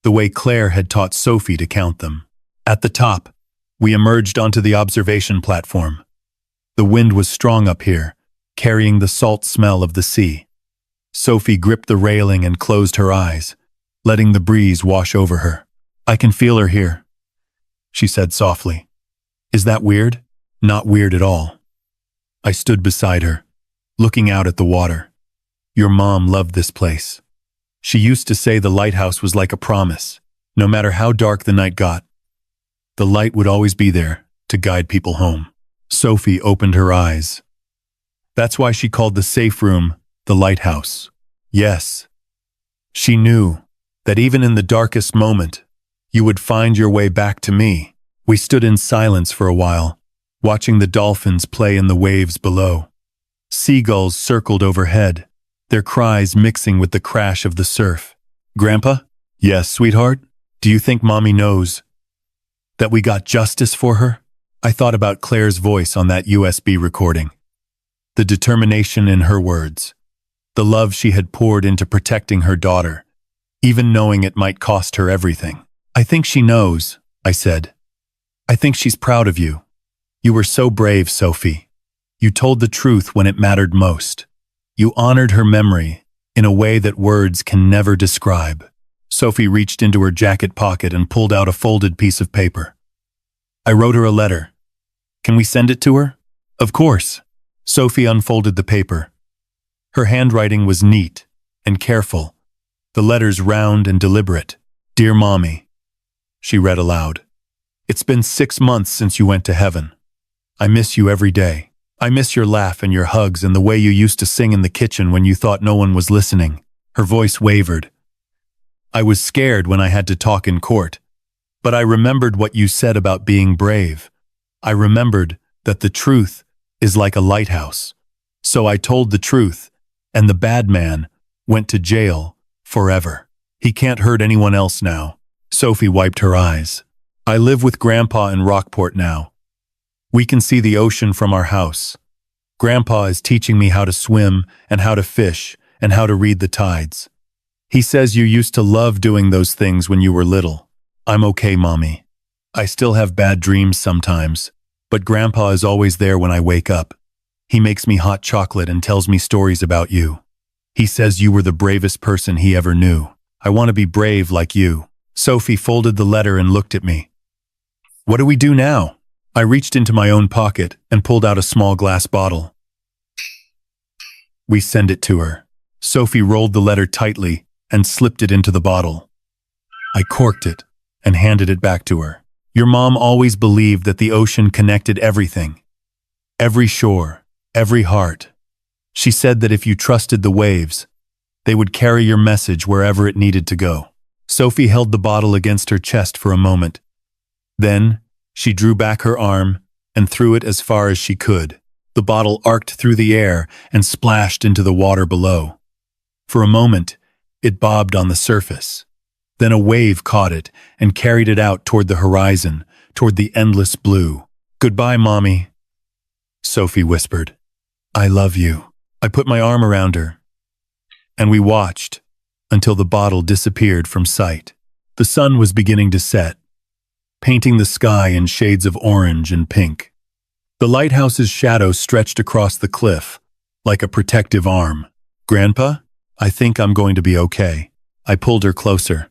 the way Claire had taught Sophie to count them. At the top, we emerged onto the observation platform. The wind was strong up here, carrying the salt smell of the sea. Sophie gripped the railing and closed her eyes, letting the breeze wash over her. I can feel her here, she said softly. Is that weird? Not weird at all. I stood beside her, looking out at the water. Your mom loved this place. She used to say the lighthouse was like a promise. No matter how dark the night got, the light would always be there to guide people home. Sophie opened her eyes. That's why she called the safe room the lighthouse. Yes. She knew that even in the darkest moment, you would find your way back to me. We stood in silence for a while, watching the dolphins play in the waves below. Seagulls circled overhead, their cries mixing with the crash of the surf. Grandpa? Yes, sweetheart? Do you think Mommy knows that we got justice for her? I thought about Claire's voice on that USB recording. The determination in her words. The love she had poured into protecting her daughter, even knowing it might cost her everything. I think she knows, I said. I think she's proud of you. You were so brave, Sophie. You told the truth when it mattered most. You honored her memory in a way that words can never describe. Sophie reached into her jacket pocket and pulled out a folded piece of paper. I wrote her a letter. Can we send it to her? Of course. Sophie unfolded the paper. Her handwriting was neat and careful, the letters round and deliberate. Dear Mommy, she read aloud. It's been 6 months since you went to heaven. I miss you every day. I miss your laugh and your hugs and the way you used to sing in the kitchen when you thought no one was listening. Her voice wavered. I was scared when I had to talk in court, but I remembered what you said about being brave. I remembered that the truth is like a lighthouse. So I told the truth, and the bad man went to jail forever. He can't hurt anyone else now. Sophie wiped her eyes. I live with Grandpa in Rockport now. We can see the ocean from our house. Grandpa is teaching me how to swim and how to fish and how to read the tides. He says you used to love doing those things when you were little. I'm okay, Mommy. I still have bad dreams sometimes, but Grandpa is always there when I wake up. He makes me hot chocolate and tells me stories about you. He says you were the bravest person he ever knew. I want to be brave like you. Sophie folded the letter and looked at me. What do we do now? I reached into my own pocket and pulled out a small glass bottle. We send it to her. Sophie rolled the letter tightly and slipped it into the bottle. I corked it and handed it back to her. Your mom always believed that the ocean connected everything. Every shore, every heart. She said that if you trusted the waves, they would carry your message wherever it needed to go. Sophie held the bottle against her chest for a moment. Then, she drew back her arm and threw it as far as she could. The bottle arced through the air and splashed into the water below. For a moment, it bobbed on the surface. Then a wave caught it and carried it out toward the horizon, toward the endless blue. Goodbye, Mommy, Sophie whispered. I love you. I put my arm around her, and we watched until the bottle disappeared from sight. The sun was beginning to set, painting the sky in shades of orange and pink. The lighthouse's shadow stretched across the cliff, like a protective arm. Grandpa, I think I'm going to be okay. I pulled her closer.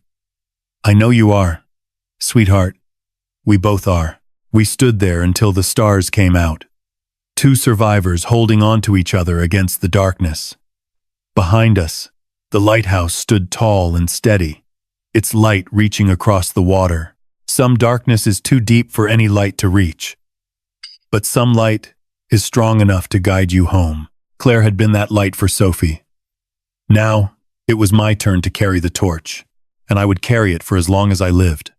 I know you are. Sweetheart, we both are. We stood there until the stars came out. Two survivors holding on to each other against the darkness. Behind us, the lighthouse stood tall and steady, its light reaching across the water. Some darkness is too deep for any light to reach, but some light is strong enough to guide you home. Claire had been that light for Sophie. Now, it was my turn to carry the torch, and I would carry it for as long as I lived.